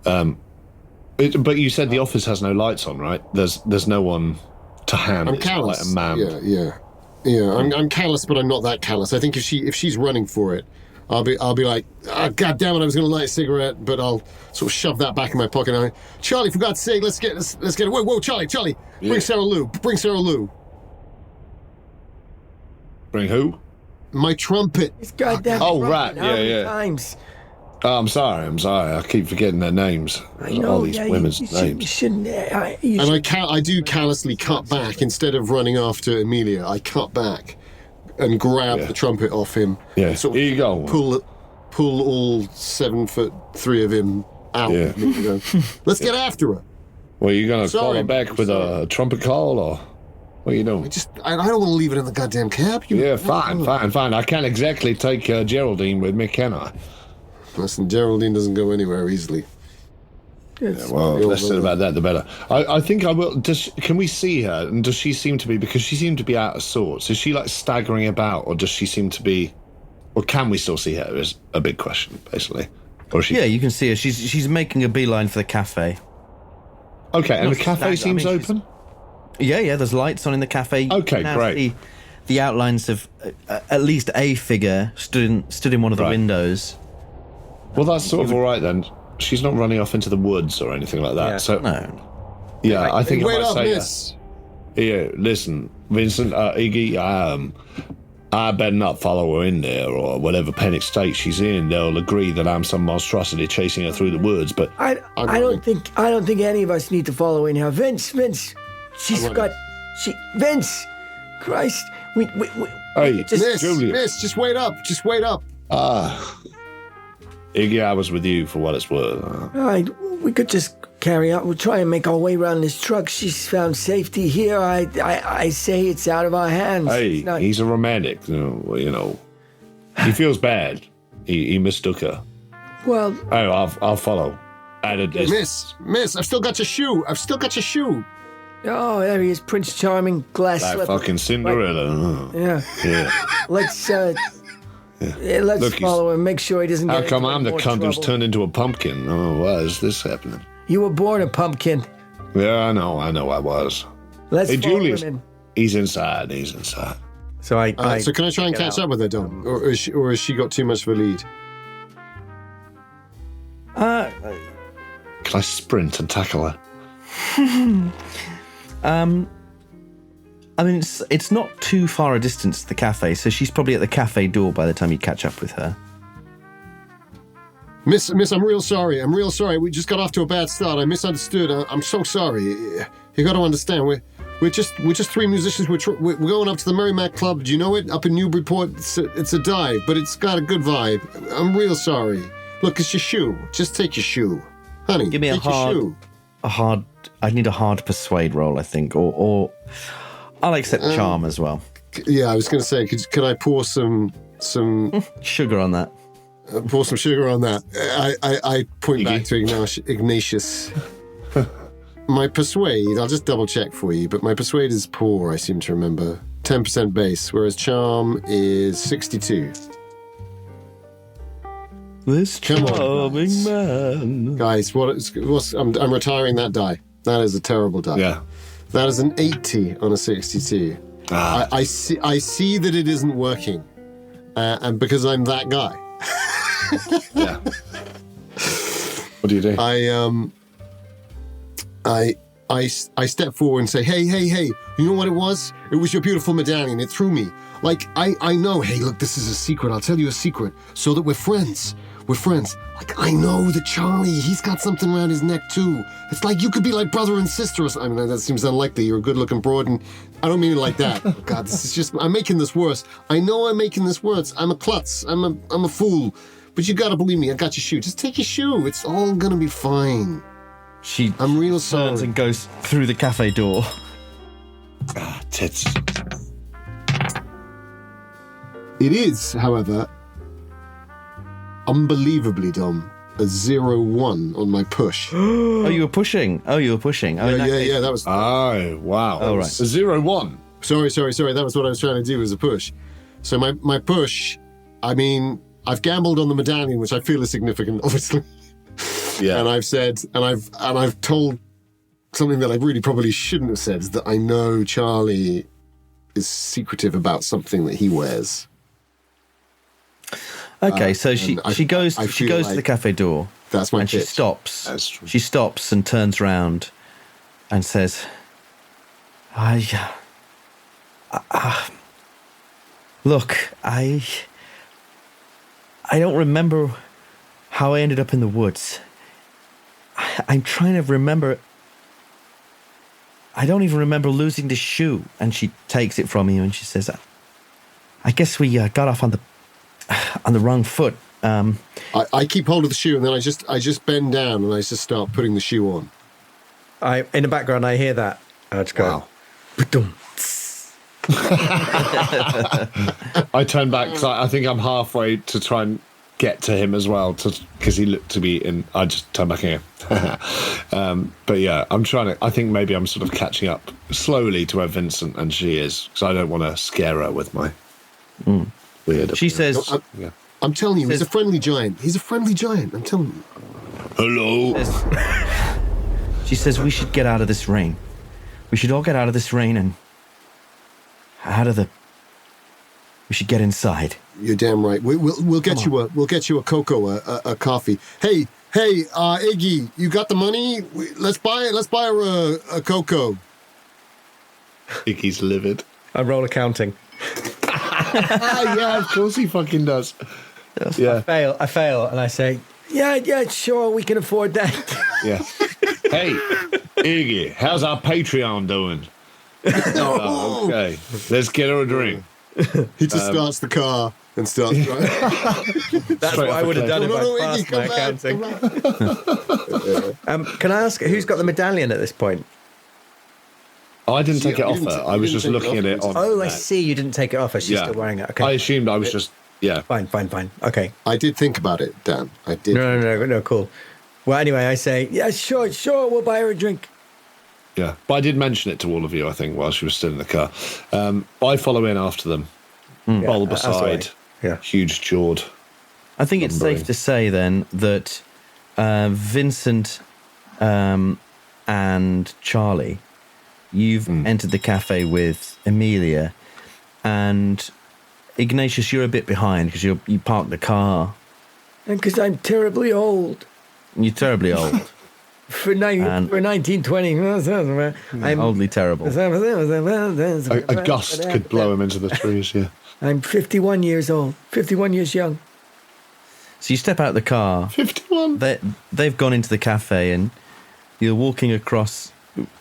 [SPEAKER 2] But you said the office has no lights on, right? There's no one to hand.
[SPEAKER 5] I'm
[SPEAKER 2] It's not
[SPEAKER 5] callous.
[SPEAKER 2] like a man.
[SPEAKER 5] Yeah. I'm callous, but I'm not that callous. I think if she's running for it, I'll be like, God damn it, I was going to light a cigarette, but I'll sort of shove that back in my pocket. And Charlie, for God's sake, let's get it. Whoa, Charlie, bring Sarah Lou.
[SPEAKER 2] Bring who?
[SPEAKER 5] My trumpet.
[SPEAKER 3] It's goddamn.
[SPEAKER 2] Oh,
[SPEAKER 3] trumpet.
[SPEAKER 2] right.
[SPEAKER 3] How many
[SPEAKER 2] Yeah.
[SPEAKER 3] times?
[SPEAKER 2] Oh, I'm sorry. I keep forgetting their names.
[SPEAKER 3] I know.
[SPEAKER 2] All these women's
[SPEAKER 3] you
[SPEAKER 2] names.
[SPEAKER 3] shouldn't.
[SPEAKER 5] I do callously cut back instead of running after Amelia. I cut back and grab the trumpet off him.
[SPEAKER 2] Yeah,
[SPEAKER 5] and sort of
[SPEAKER 2] here you go.
[SPEAKER 5] Pull all 7'3" of him out.
[SPEAKER 2] Yeah.
[SPEAKER 5] You know. Let's get after her.
[SPEAKER 2] Well, you going to call
[SPEAKER 5] Sorry,
[SPEAKER 2] her back with a trumpet call, or what are you doing?
[SPEAKER 5] I don't want to leave it in the goddamn cab.
[SPEAKER 2] Yeah, fine. I can't exactly take Geraldine with me, can I?
[SPEAKER 5] Listen, Geraldine doesn't go anywhere easily.
[SPEAKER 2] Well, the less said about that, the better. I think I will. Can we see her? And does she seem to be? Because she seemed to be out of sorts. Is she like staggering about, or does she seem to be? Or can we still see her? Is a big question, basically. Or is she?
[SPEAKER 1] Yeah, you can see her. She's making a beeline for the cafe.
[SPEAKER 2] Okay, and
[SPEAKER 1] Not
[SPEAKER 2] the cafe
[SPEAKER 1] stagger,
[SPEAKER 2] seems open.
[SPEAKER 1] Yeah. There's lights on in the cafe. You
[SPEAKER 2] Okay,
[SPEAKER 1] can now
[SPEAKER 2] great.
[SPEAKER 1] see the outlines of at least a figure stood in one of the
[SPEAKER 2] Right.
[SPEAKER 1] windows.
[SPEAKER 2] Well, that's sort of all right then. She's not running off into the woods or anything like that.
[SPEAKER 4] Yeah.
[SPEAKER 2] So
[SPEAKER 1] No.
[SPEAKER 2] yeah, I think
[SPEAKER 5] Wait
[SPEAKER 2] I might
[SPEAKER 5] up,
[SPEAKER 2] say
[SPEAKER 5] miss.
[SPEAKER 2] Yeah, listen, Vincent, Iggy, I better not follow her in there or whatever panic state she's in. They'll agree that I'm some monstrosity chasing her through the woods, but
[SPEAKER 3] I don't think any of us need to follow in here. Vince, Vince, Vince, Christ, we
[SPEAKER 2] hey,
[SPEAKER 3] just
[SPEAKER 2] Julia.
[SPEAKER 5] Miss, just wait up.
[SPEAKER 2] Iggy, I was with you for what it's worth.
[SPEAKER 3] all right, we could just carry on. We'll try and make our way around this truck. She's found safety here. I say it's out of our hands.
[SPEAKER 2] Hey,
[SPEAKER 3] It's not-
[SPEAKER 2] he's a romantic, you know. He feels bad. He mistook her.
[SPEAKER 3] well,
[SPEAKER 2] Oh, I'll follow. At a distance.
[SPEAKER 5] Miss, I've still got your shoe.
[SPEAKER 3] oh, there he is, Prince Charming, glass
[SPEAKER 2] Like
[SPEAKER 3] slipper.
[SPEAKER 2] fucking Cinderella.
[SPEAKER 3] Yeah,
[SPEAKER 2] Yeah.
[SPEAKER 3] let's
[SPEAKER 2] Look,
[SPEAKER 3] follow him. Make sure he doesn't
[SPEAKER 2] How
[SPEAKER 3] get
[SPEAKER 2] come
[SPEAKER 3] into
[SPEAKER 2] I'm the
[SPEAKER 3] more
[SPEAKER 2] cunt who's
[SPEAKER 3] trouble.
[SPEAKER 2] turned into a pumpkin? Oh, why is this happening?
[SPEAKER 3] You were born a pumpkin.
[SPEAKER 2] Yeah, I know I was.
[SPEAKER 3] Let's
[SPEAKER 2] Hey,
[SPEAKER 3] follow
[SPEAKER 2] Julius.
[SPEAKER 3] him in.
[SPEAKER 2] He's inside.
[SPEAKER 4] So
[SPEAKER 5] So can I try and catch up with her, Dom? Or has she got too much of a lead?
[SPEAKER 2] Can I sprint and tackle her?
[SPEAKER 1] I mean, it's not too far a distance to the cafe, so she's probably at the cafe door by the time you catch up with her.
[SPEAKER 5] Miss, I'm real sorry. We just got off to a bad start. I misunderstood. I'm so sorry. You got to understand. We're just three musicians. We're going up to the Merrimack Club. Do you know it? Up in Newburyport. It's a dive, but it's got a good vibe. I'm real sorry. Look, it's your shoe. Just take your shoe, honey.
[SPEAKER 1] Give me
[SPEAKER 5] take your shoe.
[SPEAKER 1] I need a hard persuade roll, I think, or I'll accept charm as well.
[SPEAKER 5] Yeah, I was going to say, could I pour some
[SPEAKER 1] Sugar on that.
[SPEAKER 5] pour some sugar on that? I point back to Ignatius. My persuade, I'll just double check for you, but my persuade is poor, I seem to remember. 10% base, whereas charm is 62.
[SPEAKER 1] This
[SPEAKER 5] Come on,
[SPEAKER 1] charming
[SPEAKER 5] guys.
[SPEAKER 1] man.
[SPEAKER 5] Guys, I'm retiring that die. That is a terrible die.
[SPEAKER 2] Yeah.
[SPEAKER 5] That is an 80 on a 62. I see that it isn't working, and because I'm that guy,
[SPEAKER 2] Yeah. What do you do?
[SPEAKER 5] I step forward and say, hey, you know what it was? It was your beautiful medallion. It threw me. Like, I know, hey, look, this is a secret. I'll tell you a secret so that we're friends. We're friends. Like, I know that Charlie, he's got something around his neck, too. It's like you could be like brother and sister or something. I mean, that seems unlikely. You're a good-looking broad, and I don't mean it like that. Oh, God, this is just, I'm making this worse. I know I'm making this worse. I'm a klutz. I'm a fool. But you gotta believe me. I got your shoe. Just take your shoe. It's all gonna be fine. I'm real
[SPEAKER 1] turns
[SPEAKER 5] sorry.
[SPEAKER 1] and goes through the cafe door.
[SPEAKER 2] Tits.
[SPEAKER 5] It is, however, unbelievably, Dom, a 0-1 on my push.
[SPEAKER 1] Oh, you were pushing. Oh, in that case-
[SPEAKER 5] Yeah, that was...
[SPEAKER 2] Oh, wow.
[SPEAKER 1] Oh, right.
[SPEAKER 2] 0-1.
[SPEAKER 5] Sorry, that was what I was trying to do, was a push. So my push, I mean, I've gambled on the medallion, which I feel is significant, obviously.
[SPEAKER 2] Yeah.
[SPEAKER 5] And I've said, and I've told something that I really probably shouldn't have said, is that I know Charlie is secretive about something that he wears.
[SPEAKER 1] Okay, so she goes
[SPEAKER 5] I
[SPEAKER 1] she
[SPEAKER 5] feel
[SPEAKER 1] goes to the
[SPEAKER 5] like
[SPEAKER 1] cafe door.
[SPEAKER 5] that's my
[SPEAKER 1] and she
[SPEAKER 5] pitch.
[SPEAKER 1] stops.
[SPEAKER 2] That's true.
[SPEAKER 1] She stops and turns round and says, look, I don't remember how I ended up in the woods. I'm trying to remember. I don't even remember losing the shoe. And she takes it from you and she says, I guess we got off on the wrong foot.
[SPEAKER 5] I keep hold of the shoe and then I just bend down and I just start putting the shoe on.
[SPEAKER 4] In the background, I hear that. I just go,
[SPEAKER 5] Wow.
[SPEAKER 4] "Ba-dum."
[SPEAKER 2] I turn back because I think I'm halfway to try and get to him as well, because he looked to be in. I just turn back here. But yeah, I'm trying to. I think maybe I'm sort of catching up slowly to where Vincent and she is, because I don't want to scare her with my weird.
[SPEAKER 1] She says,
[SPEAKER 2] Yeah.
[SPEAKER 5] I'm telling you, he's
[SPEAKER 1] Says-
[SPEAKER 5] a friendly giant. He's a friendly giant. I'm telling you.
[SPEAKER 2] Hello.
[SPEAKER 1] she says, we should get out of this rain. We should all get out of this rain and we should get inside.
[SPEAKER 5] You're damn right. We'll get you a cocoa, a coffee. Hey, Iggy, you got the money? Let's buy her a cocoa.
[SPEAKER 2] Iggy's livid.
[SPEAKER 4] I roll accounting.
[SPEAKER 2] Yeah, of course he fucking does. Yeah,
[SPEAKER 4] I fail, and I say,
[SPEAKER 3] Yeah, sure, we can afford that.
[SPEAKER 2] yeah. Hey, Iggy, how's our Patreon doing? Oh, okay, let's get her a drink.
[SPEAKER 5] He just starts the car and starts driving.
[SPEAKER 4] that's
[SPEAKER 2] Straight
[SPEAKER 4] what I
[SPEAKER 2] off
[SPEAKER 4] would
[SPEAKER 2] a
[SPEAKER 4] have done
[SPEAKER 2] cliff.
[SPEAKER 4] if I passed my accounting. Can I ask, who's got the medallion at this point?
[SPEAKER 2] I didn't take it
[SPEAKER 5] we
[SPEAKER 2] off
[SPEAKER 5] didn't
[SPEAKER 2] her.
[SPEAKER 5] take-
[SPEAKER 2] I
[SPEAKER 5] we
[SPEAKER 2] was
[SPEAKER 5] didn't
[SPEAKER 2] just
[SPEAKER 5] take it
[SPEAKER 2] looking at
[SPEAKER 5] off.
[SPEAKER 2] it on.
[SPEAKER 4] Oh, I
[SPEAKER 2] net.
[SPEAKER 4] see. You didn't take it off. She's still wearing it. Okay.
[SPEAKER 2] I assumed I was just. Yeah.
[SPEAKER 4] Fine.
[SPEAKER 5] I did think about it, Dan. I did.
[SPEAKER 4] No, cool. Well, anyway, I say,
[SPEAKER 3] Yeah, sure, we'll buy her a drink.
[SPEAKER 2] Yeah, but I did mention it to all of you, I think, while she was still in the car. I follow in after them, bulb
[SPEAKER 4] that's all
[SPEAKER 2] aside,
[SPEAKER 4] right. Yeah.
[SPEAKER 2] huge jawed.
[SPEAKER 1] I think it's
[SPEAKER 2] Lumbering.
[SPEAKER 1] safe to say then that Vincent and Charlie, you've entered the cafe with Amelia, and Ignatius, you're a bit behind because you parked the car.
[SPEAKER 3] And because I'm terribly old.
[SPEAKER 1] You're terribly old,
[SPEAKER 3] For 1920. I'm
[SPEAKER 1] oldly terrible.
[SPEAKER 2] A gust could blow him into the trees, yeah.
[SPEAKER 3] I'm 51 years old. 51 years young.
[SPEAKER 1] So you step out of the car.
[SPEAKER 2] 51.
[SPEAKER 1] They've gone into the cafe, and you're walking across,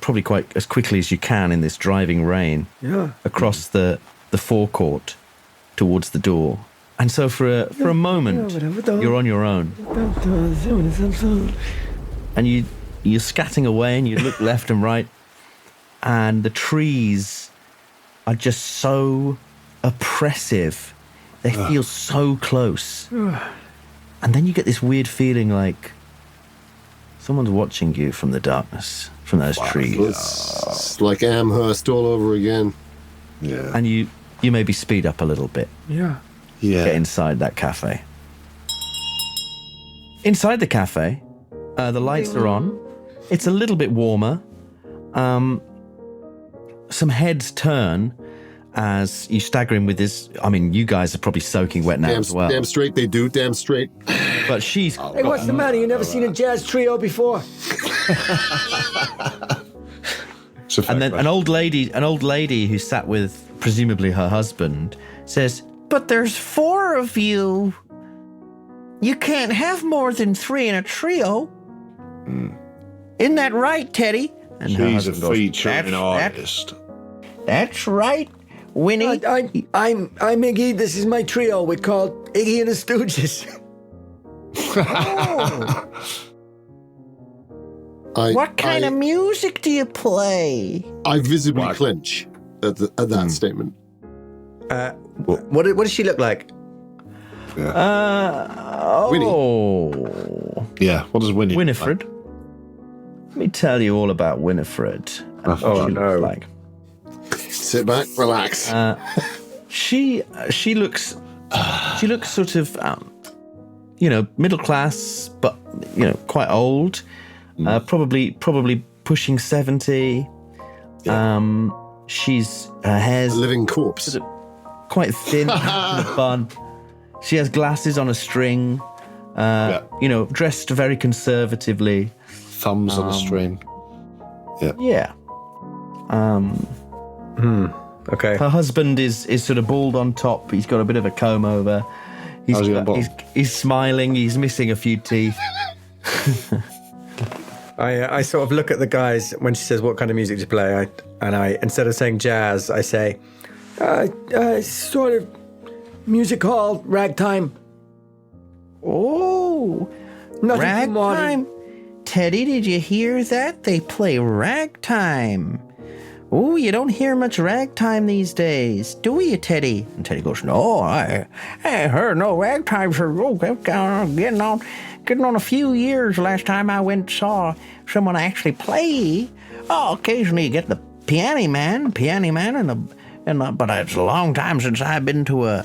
[SPEAKER 1] probably quite as quickly as you can in this driving rain,
[SPEAKER 3] Yeah.
[SPEAKER 1] across the forecourt towards the door. And so for a moment, you're on your own, and you're scatting away, and you look left and right, and the trees are just so oppressive. They feel so close. And then you get this weird feeling like someone's watching you from the darkness, from those trees.
[SPEAKER 5] It's like Amherst all over again.
[SPEAKER 2] Yeah.
[SPEAKER 1] And you maybe speed up a little bit,
[SPEAKER 3] Yeah.
[SPEAKER 2] Yeah.
[SPEAKER 1] get inside that cafe. Inside the cafe, the lights are on. It's a little bit warmer. Some heads turn as you stagger in with this. I mean, you guys are probably soaking wet now as well.
[SPEAKER 5] Damn straight they do. Damn straight.
[SPEAKER 1] But she's
[SPEAKER 3] Hey, what's the matter? You never seen a jazz trio before?
[SPEAKER 2] It's a fair
[SPEAKER 1] and then
[SPEAKER 2] question.
[SPEAKER 1] an old lady who sat with presumably her husband says, "But there's 4 of you. You can't have more than 3 in a trio. Isn't that right, Teddy?" And her
[SPEAKER 2] She's a
[SPEAKER 1] husband goes,
[SPEAKER 2] featuring
[SPEAKER 1] "That's-
[SPEAKER 2] artist.
[SPEAKER 1] That's right, Winnie."
[SPEAKER 3] I'm Iggy. This is my trio. We call Iggy and the Stooges.
[SPEAKER 1] What kind of music do you play?
[SPEAKER 5] I visibly
[SPEAKER 2] What?
[SPEAKER 5] clench at that statement.
[SPEAKER 4] what does she look like?
[SPEAKER 1] Oh,
[SPEAKER 2] Yeah. What does Winnie look
[SPEAKER 1] Winifred. Let me tell you all about Winifred. And
[SPEAKER 2] Oh,
[SPEAKER 1] what she
[SPEAKER 4] no.
[SPEAKER 1] looks like.
[SPEAKER 5] Sit back, relax.
[SPEAKER 1] She looks sort of middle class, but quite old. Probably pushing 70. She's her hair's
[SPEAKER 5] A living corpse.
[SPEAKER 1] quite thin, in a bun. She has glasses on a string. Dressed very conservatively.
[SPEAKER 2] Thumbs on a string.
[SPEAKER 1] Yeah.
[SPEAKER 4] Okay.
[SPEAKER 1] Her husband is sort of bald on top. He's got a bit of a comb over. He's smiling. He's missing a few teeth.
[SPEAKER 4] I sort of look at the guys when she says, "What kind of music do you play?" I instead of saying jazz, I say,
[SPEAKER 3] Sort of music hall, ragtime.
[SPEAKER 1] Oh,
[SPEAKER 3] Nothing too modern.
[SPEAKER 1] ragtime. Teddy, did you hear that? They play ragtime. Oh, you don't hear much ragtime these days, do you, Teddy? And Teddy goes, no, I ain't heard no ragtime for getting on a few years. Last time I went and saw someone actually play. Oh, occasionally you get the piano man, but it's a long time since I've been to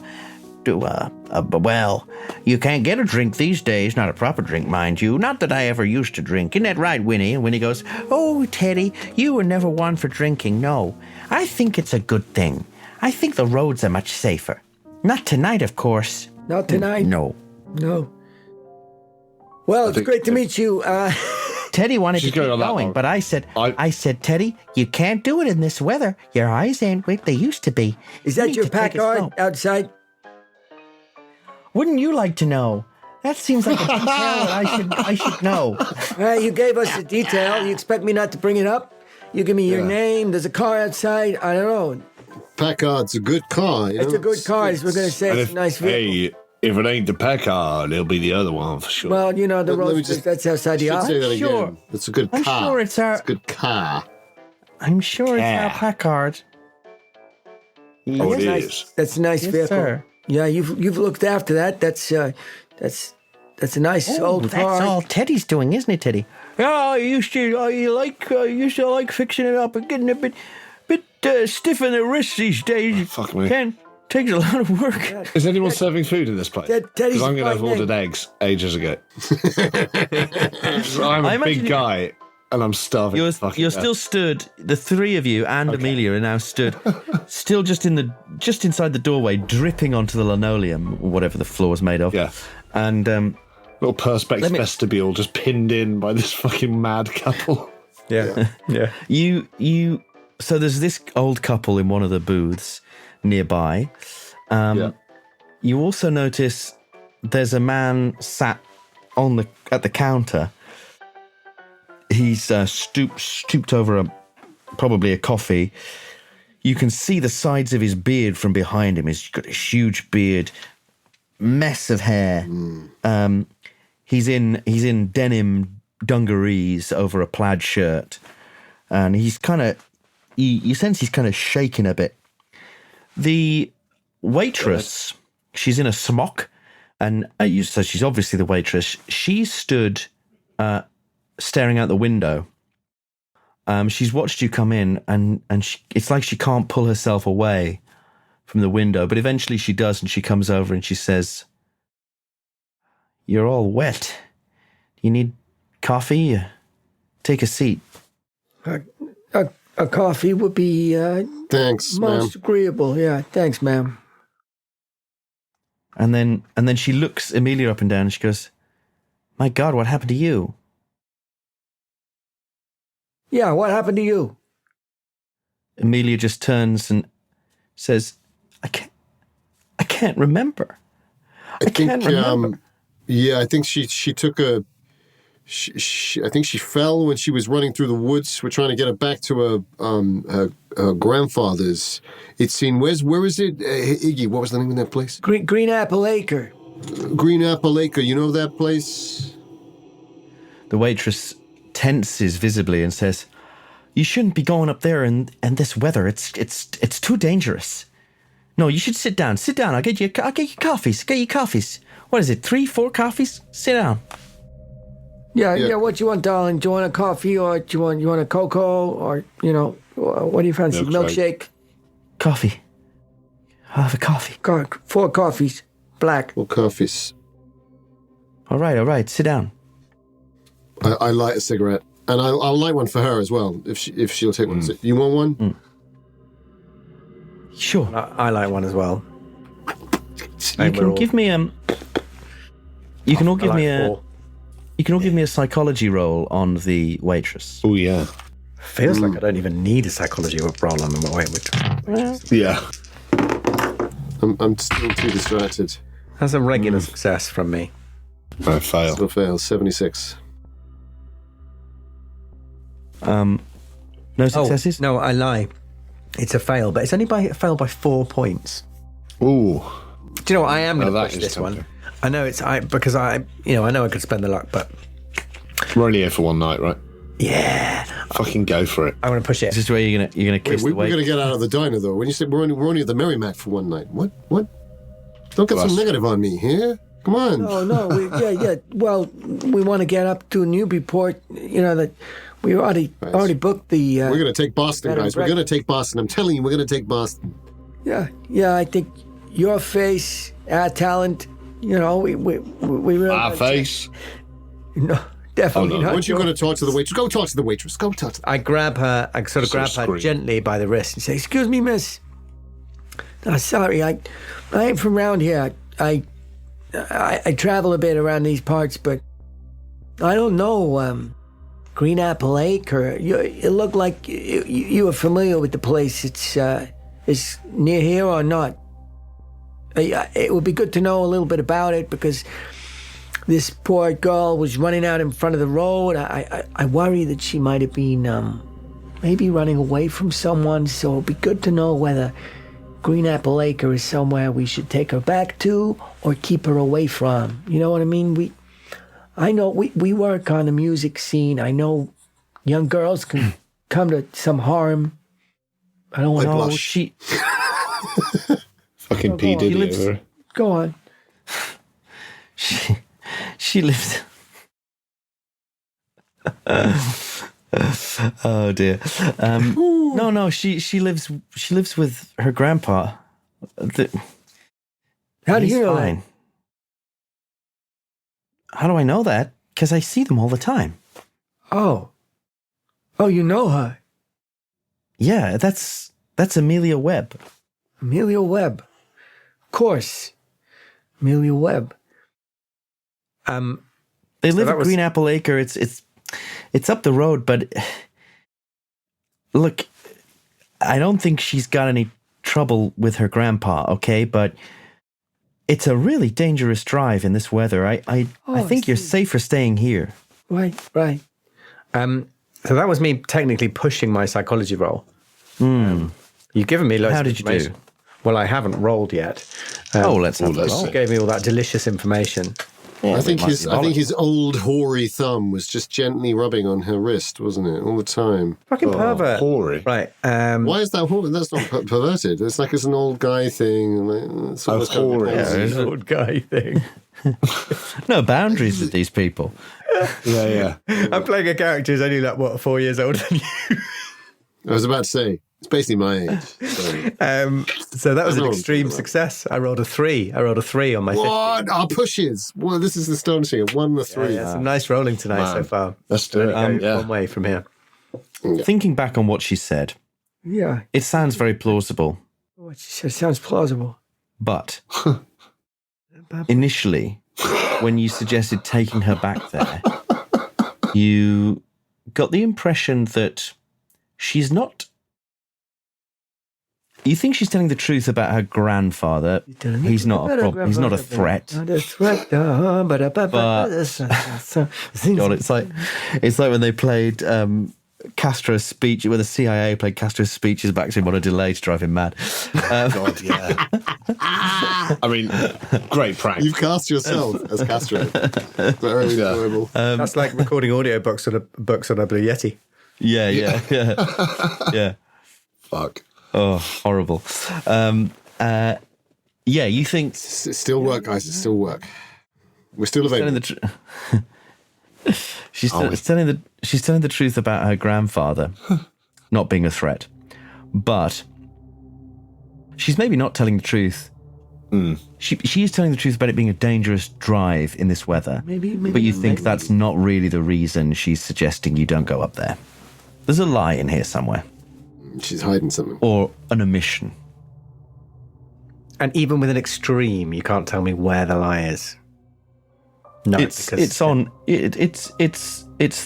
[SPEAKER 1] well, you can't get a drink these days, not a proper drink, mind you. Not that I ever used to drink. Isn't that right, Winnie? And Winnie goes, oh, Teddy, you were never one for drinking, no. I think it's a good thing. I think the roads are much safer. Not tonight, of course.
[SPEAKER 3] Not tonight?
[SPEAKER 1] No.
[SPEAKER 3] Well, it's great to meet you.
[SPEAKER 1] Teddy wanted to
[SPEAKER 2] She's
[SPEAKER 1] keep
[SPEAKER 2] going on that
[SPEAKER 1] going,
[SPEAKER 2] long.
[SPEAKER 1] but I said, Teddy, you can't do it in this weather. Your eyes ain't what they used to be.
[SPEAKER 3] Is
[SPEAKER 1] You
[SPEAKER 3] that
[SPEAKER 1] need
[SPEAKER 3] your
[SPEAKER 1] to take it
[SPEAKER 3] Packard
[SPEAKER 1] slow.
[SPEAKER 3] outside?
[SPEAKER 1] Wouldn't you like to know? That seems like a detail that I should know.
[SPEAKER 3] You gave us a detail. You expect me not to bring it up? You give me your name. There's a car outside. I don't know.
[SPEAKER 5] Packard's a good car.
[SPEAKER 3] It's a good car. As we're going to say,
[SPEAKER 2] And
[SPEAKER 3] it's a nice vehicle.
[SPEAKER 2] if it ain't the Packard, it'll be the other one for sure.
[SPEAKER 3] Well, the
[SPEAKER 5] Let me
[SPEAKER 3] roadsters,
[SPEAKER 5] just-
[SPEAKER 3] that's outside the
[SPEAKER 5] Should say
[SPEAKER 3] office.
[SPEAKER 5] that
[SPEAKER 1] Sure.
[SPEAKER 5] again. It's a good
[SPEAKER 1] I'm
[SPEAKER 5] car.
[SPEAKER 1] sure it's our-
[SPEAKER 5] It's a good car.
[SPEAKER 1] I'm sure it's
[SPEAKER 2] Yeah.
[SPEAKER 1] our Packard.
[SPEAKER 2] Oh, it
[SPEAKER 3] Nice.
[SPEAKER 2] is.
[SPEAKER 3] That's a nice
[SPEAKER 1] Yes,
[SPEAKER 3] vehicle.
[SPEAKER 1] sir.
[SPEAKER 3] Yeah, you've looked after that. That's a nice old car.
[SPEAKER 1] That's all Teddy's doing, isn't it, Teddy? Yeah, I used to like fixing it up and getting a bit stiff in the wrists these days.
[SPEAKER 2] Fuck me.
[SPEAKER 1] Takes a lot of work.
[SPEAKER 2] Is anyone serving food in this place?
[SPEAKER 3] Teddy's
[SPEAKER 2] Because I'm going to have
[SPEAKER 3] fine
[SPEAKER 2] ordered
[SPEAKER 3] name.
[SPEAKER 2] eggs ages ago. I'm
[SPEAKER 1] I
[SPEAKER 2] a
[SPEAKER 1] imagine
[SPEAKER 2] big
[SPEAKER 1] you-
[SPEAKER 2] guy, and I'm starving.
[SPEAKER 1] You're
[SPEAKER 2] to fucking
[SPEAKER 1] you're
[SPEAKER 2] death.
[SPEAKER 1] still stood. The three of you and Amelia are now stood, still just inside the doorway, dripping onto the linoleum, or whatever the floor is made of.
[SPEAKER 2] Yeah.
[SPEAKER 1] And
[SPEAKER 2] little perspex
[SPEAKER 1] Let me-
[SPEAKER 2] vestibule just pinned in by this fucking mad couple.
[SPEAKER 4] yeah.
[SPEAKER 1] you. So there's this old couple in one of the booths nearby.
[SPEAKER 2] Yeah.
[SPEAKER 1] You also notice there's a man sat at the counter. He's stooped over probably a coffee. You can see the sides of his beard from behind him. He's got a huge beard, mess of hair. He's in denim dungarees over a plaid shirt, and he's kind of you sense he's kind of shaking a bit. The waitress, she's in a smock, and so she's obviously the waitress. She stood staring out the window. She's watched you come in, and it's like she can't pull herself away from the window, but eventually she does, and she comes over and she says, "You're all wet. You need coffee? Take a seat."
[SPEAKER 3] A coffee would be
[SPEAKER 5] Thanks, ma'am.
[SPEAKER 3] most agreeable. Yeah, thanks, ma'am.
[SPEAKER 1] And then she looks Amelia up and down and she goes, "My God, what happened to you?"
[SPEAKER 3] Yeah, what happened to you?
[SPEAKER 1] Amelia just turns and says, I can't remember. I can't remember.
[SPEAKER 5] Yeah, I think she took a. I think she fell when she was running through the woods. We're trying to get her back to her grandfather's. It's in where is it? Iggy, what was the name of that place?
[SPEAKER 3] Green Apple Acre.
[SPEAKER 5] Green Apple Acre. You know that place?
[SPEAKER 1] The waitress tenses visibly and says, "You shouldn't be going up there in this weather. It's too dangerous. No, you should sit down. Sit down. I'll get you coffees. Get you coffees. What is it? 3, 4 coffees? Sit down."
[SPEAKER 3] Yeah. What you want, darling? Do you want a coffee, or do you want a cocoa, or what do you fancy?
[SPEAKER 2] Milkshake.
[SPEAKER 3] Milkshake.
[SPEAKER 1] Coffee. I'll have a coffee.
[SPEAKER 3] 4 coffees, black.
[SPEAKER 5] Well, coffees.
[SPEAKER 1] All right. Sit down.
[SPEAKER 5] I light a cigarette, and I'll light one for her as well if she'll take one. You want one?
[SPEAKER 1] Sure.
[SPEAKER 4] I like one as well.
[SPEAKER 1] You can give me You can all give me a.
[SPEAKER 4] 4.
[SPEAKER 1] You can all give me a psychology roll on the waitress.
[SPEAKER 2] Oh yeah.
[SPEAKER 4] Feels like I don't even need a psychology roll on the waitress.
[SPEAKER 2] Yeah.
[SPEAKER 5] I'm still too distracted.
[SPEAKER 4] That's a regular success from me.
[SPEAKER 2] I fail.
[SPEAKER 5] Still fails. 76.
[SPEAKER 1] No successes?
[SPEAKER 4] No, I lie. It's a fail, but it's only a fail by 4 points.
[SPEAKER 2] Ooh.
[SPEAKER 4] Do you know what? I am going
[SPEAKER 2] Now
[SPEAKER 4] to
[SPEAKER 2] that
[SPEAKER 4] push
[SPEAKER 2] is
[SPEAKER 4] this
[SPEAKER 2] tempting.
[SPEAKER 4] one. I know because I know I could spend the luck, but
[SPEAKER 2] We're only here for one night, right?
[SPEAKER 4] yeah,
[SPEAKER 2] Fucking go for it.
[SPEAKER 4] I want to push it.
[SPEAKER 1] Is this where you're gonna kiss
[SPEAKER 5] We're
[SPEAKER 1] the
[SPEAKER 5] going
[SPEAKER 1] waitress?
[SPEAKER 5] to get out of the diner, though. When you said we're only at the Merrimack for one night. What? Don't get
[SPEAKER 2] Plus.
[SPEAKER 5] some negative on me here. Come on.
[SPEAKER 3] Oh no, yeah. Well, we want to get up to Newburyport. You know that we already booked the.
[SPEAKER 5] We're going to take Boston,
[SPEAKER 3] Bed and
[SPEAKER 5] guys. We're going to take Boston. I'm telling you, we're going to take Boston.
[SPEAKER 3] Yeah. I think your face, our talent. We really.
[SPEAKER 2] Our face.
[SPEAKER 3] No, definitely
[SPEAKER 2] Oh, no.
[SPEAKER 3] not.
[SPEAKER 5] Once you're going to talk to the waitress, go talk to the waitress. Go talk to.
[SPEAKER 4] I grab her. I sort of grab her
[SPEAKER 2] scream.
[SPEAKER 4] gently by the wrist and say,
[SPEAKER 3] Excuse me, miss. Sorry, I ain't from around here. I travel a bit around these parts, but I don't know Green Apple Lake, or it looked like you were familiar with the place. It's near here or not? It would be good to know a little bit about it, because this poor girl was running out in front of the road. I worry that she might have been maybe running away from someone, so it'd be good to know whether Green Apple Acre is somewhere we should take her back to or keep her away from. You know what I mean? I know we work on the music scene. I know young girls can come to some harm. I don't want
[SPEAKER 5] I
[SPEAKER 3] to.
[SPEAKER 5] blush.
[SPEAKER 1] She
[SPEAKER 2] Fucking P. Diddy
[SPEAKER 1] lives-
[SPEAKER 2] over.
[SPEAKER 3] Go on.
[SPEAKER 1] she lives. Oh dear. No. She lives with her grandpa.
[SPEAKER 3] How do
[SPEAKER 1] He's
[SPEAKER 3] you know
[SPEAKER 1] fine. How do I know that? Because I see them all the time.
[SPEAKER 3] that? Oh, you know her.
[SPEAKER 1] Yeah, that's Amelia Webb.
[SPEAKER 3] Amelia Webb. Of course. Amelia Webb.
[SPEAKER 1] They live
[SPEAKER 4] that
[SPEAKER 1] at
[SPEAKER 4] was-
[SPEAKER 1] Green Apple Acre. It's up the road, but look, I don't think she's got any trouble with her grandpa, okay? But it's a really dangerous drive in this weather. I think you're safer staying here.
[SPEAKER 3] Right.
[SPEAKER 4] So that was me technically pushing my psychology roll. You've given me loads
[SPEAKER 1] How
[SPEAKER 4] of
[SPEAKER 1] did you do?
[SPEAKER 4] information. Well, I haven't rolled yet.
[SPEAKER 1] Let's have a
[SPEAKER 2] let's
[SPEAKER 1] roll.
[SPEAKER 4] You gave me all that delicious information.
[SPEAKER 5] I think
[SPEAKER 1] might be
[SPEAKER 5] his old hoary thumb was just gently rubbing on her wrist, wasn't it, all the time?
[SPEAKER 4] Fucking pervert.
[SPEAKER 2] Hoary.
[SPEAKER 4] Right.
[SPEAKER 5] Why is that hoary? That's not perverted. It's like it's an old guy thing. Like, it's almost kind of
[SPEAKER 2] hoary.
[SPEAKER 5] repulsive.
[SPEAKER 1] Yeah,
[SPEAKER 4] Old guy thing.
[SPEAKER 1] No boundaries with these people.
[SPEAKER 2] Yeah.
[SPEAKER 4] I'm playing a character who's only 4 years older than you.
[SPEAKER 5] I was about to say, it's basically my age.
[SPEAKER 4] So that was an
[SPEAKER 5] know.
[SPEAKER 4] extreme success. I rolled a 3. I rolled a 3 on my 50.
[SPEAKER 5] What? Our pushes. Well, this is astonishing. 1 to 3.
[SPEAKER 4] Yeah, some nice rolling tonight so far.
[SPEAKER 2] Let's do it.
[SPEAKER 4] One way from here.
[SPEAKER 1] Thinking back on what she said,
[SPEAKER 3] Yeah.
[SPEAKER 1] it sounds very plausible.
[SPEAKER 3] What she said sounds plausible.
[SPEAKER 1] But initially, when you suggested taking her back there, you got the impression that she's not. You think she's telling the truth about her grandfather. He's not a problem. He's not a threat.
[SPEAKER 3] Not a threat.
[SPEAKER 1] God, it's like when they played Castro's speech, when the CIA played Castro's speeches back to him on a delay to drive him mad.
[SPEAKER 2] God, yeah. I mean, great prank.
[SPEAKER 5] You've cast yourself as Castro. Very enjoyable.
[SPEAKER 4] That's like recording audio books on a Blue Yeti.
[SPEAKER 1] Yeah.
[SPEAKER 2] Fuck.
[SPEAKER 1] Oh, horrible. You think
[SPEAKER 5] It's still work, guys. It's still work. We're still
[SPEAKER 1] telling
[SPEAKER 5] available.
[SPEAKER 1] the she's telling the truth about her grandfather not being a threat, but she's maybe not telling the truth. She is telling the truth about it being a dangerous drive in this weather.
[SPEAKER 3] Maybe
[SPEAKER 1] But you think that's not really the reason she's suggesting you don't go up there. There's a lie in here somewhere,
[SPEAKER 5] She's hiding something.
[SPEAKER 1] or an omission.
[SPEAKER 4] And even with an extreme, you can't tell me where the lie is. No,
[SPEAKER 1] It's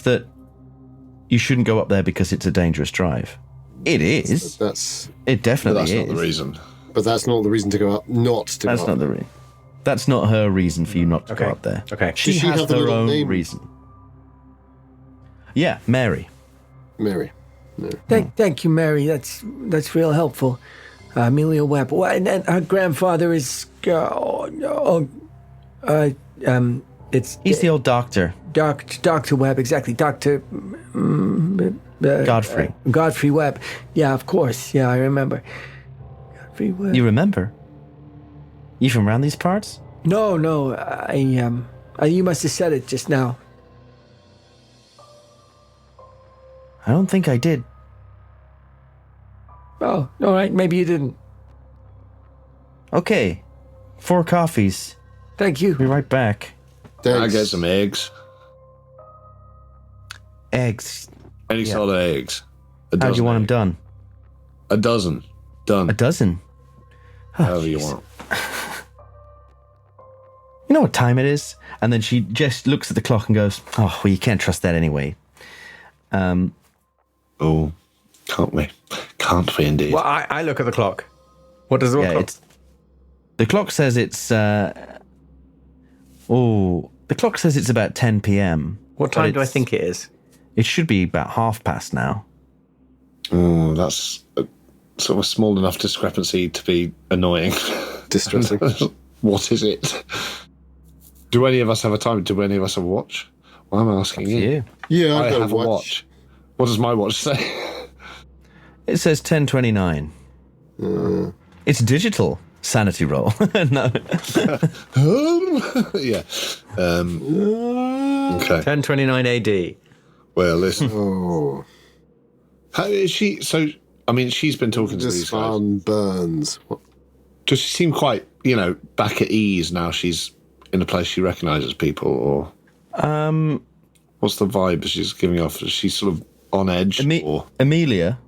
[SPEAKER 1] that you shouldn't go up there because it's a dangerous drive. It is. It definitely
[SPEAKER 2] That's
[SPEAKER 1] is.
[SPEAKER 2] not the reason.
[SPEAKER 5] But that's not the reason to go up.
[SPEAKER 1] That's not the reason. That's not her reason for you not to go up there.
[SPEAKER 4] Okay.
[SPEAKER 1] She
[SPEAKER 5] Does she
[SPEAKER 1] has
[SPEAKER 5] have the
[SPEAKER 1] her
[SPEAKER 5] little
[SPEAKER 1] own
[SPEAKER 5] name?
[SPEAKER 1] reason. Yeah, Mary.
[SPEAKER 5] Mary.
[SPEAKER 3] Thank you, Mary. That's real helpful. Amelia Webb. Well, and her grandfather is. It's
[SPEAKER 1] He's the old doctor.
[SPEAKER 3] Dr. Webb, exactly. Dr.
[SPEAKER 1] Godfrey.
[SPEAKER 3] Godfrey Webb. Yeah, of course. Yeah, I remember. Godfrey Webb.
[SPEAKER 1] You remember? You from around these parts?
[SPEAKER 3] No. You must have said it just now.
[SPEAKER 1] I don't think I did.
[SPEAKER 3] Oh, all right. Maybe you didn't.
[SPEAKER 1] Okay. 4 coffees.
[SPEAKER 3] Thank you.
[SPEAKER 1] Be right back.
[SPEAKER 2] I get some eggs.
[SPEAKER 1] Eggs.
[SPEAKER 2] Any sort of eggs.
[SPEAKER 1] How do you want them
[SPEAKER 2] eggs.
[SPEAKER 1] done?
[SPEAKER 2] A dozen. Done.
[SPEAKER 1] A dozen.
[SPEAKER 2] However you want.
[SPEAKER 1] You know what time it is? And then she just looks at the clock and goes, "Oh, well, you can't trust that anyway."
[SPEAKER 2] Oh, can't we? Can't we indeed?
[SPEAKER 4] Well, I look at the clock. What does the clock?
[SPEAKER 1] The clock says it's. The clock says it's about 10 p.m.
[SPEAKER 4] What time do I think it is?
[SPEAKER 1] It should be about 5:30 now.
[SPEAKER 2] Oh, that's sort of a small enough discrepancy to be annoying.
[SPEAKER 5] Distressing.
[SPEAKER 2] What is it? Do any of us have a time? Do any of us have a watch? Why am I asking you?
[SPEAKER 5] Yeah,
[SPEAKER 2] I
[SPEAKER 5] I've got
[SPEAKER 2] have
[SPEAKER 5] a watch.
[SPEAKER 2] What does my watch say?
[SPEAKER 1] It says 10:29. It's digital. Sanity roll. No.
[SPEAKER 2] Yeah. Okay.
[SPEAKER 4] 1029 AD.
[SPEAKER 2] Well, listen.
[SPEAKER 5] Oh,
[SPEAKER 2] How is she? So, I mean, she's been talking to
[SPEAKER 5] this
[SPEAKER 2] these guys.
[SPEAKER 5] farm burns. What?
[SPEAKER 2] Does she seem quite, back at ease now she's in a place she recognises people, or what's the vibe she's giving off? Is she sort of on edge? Or
[SPEAKER 1] Amelia.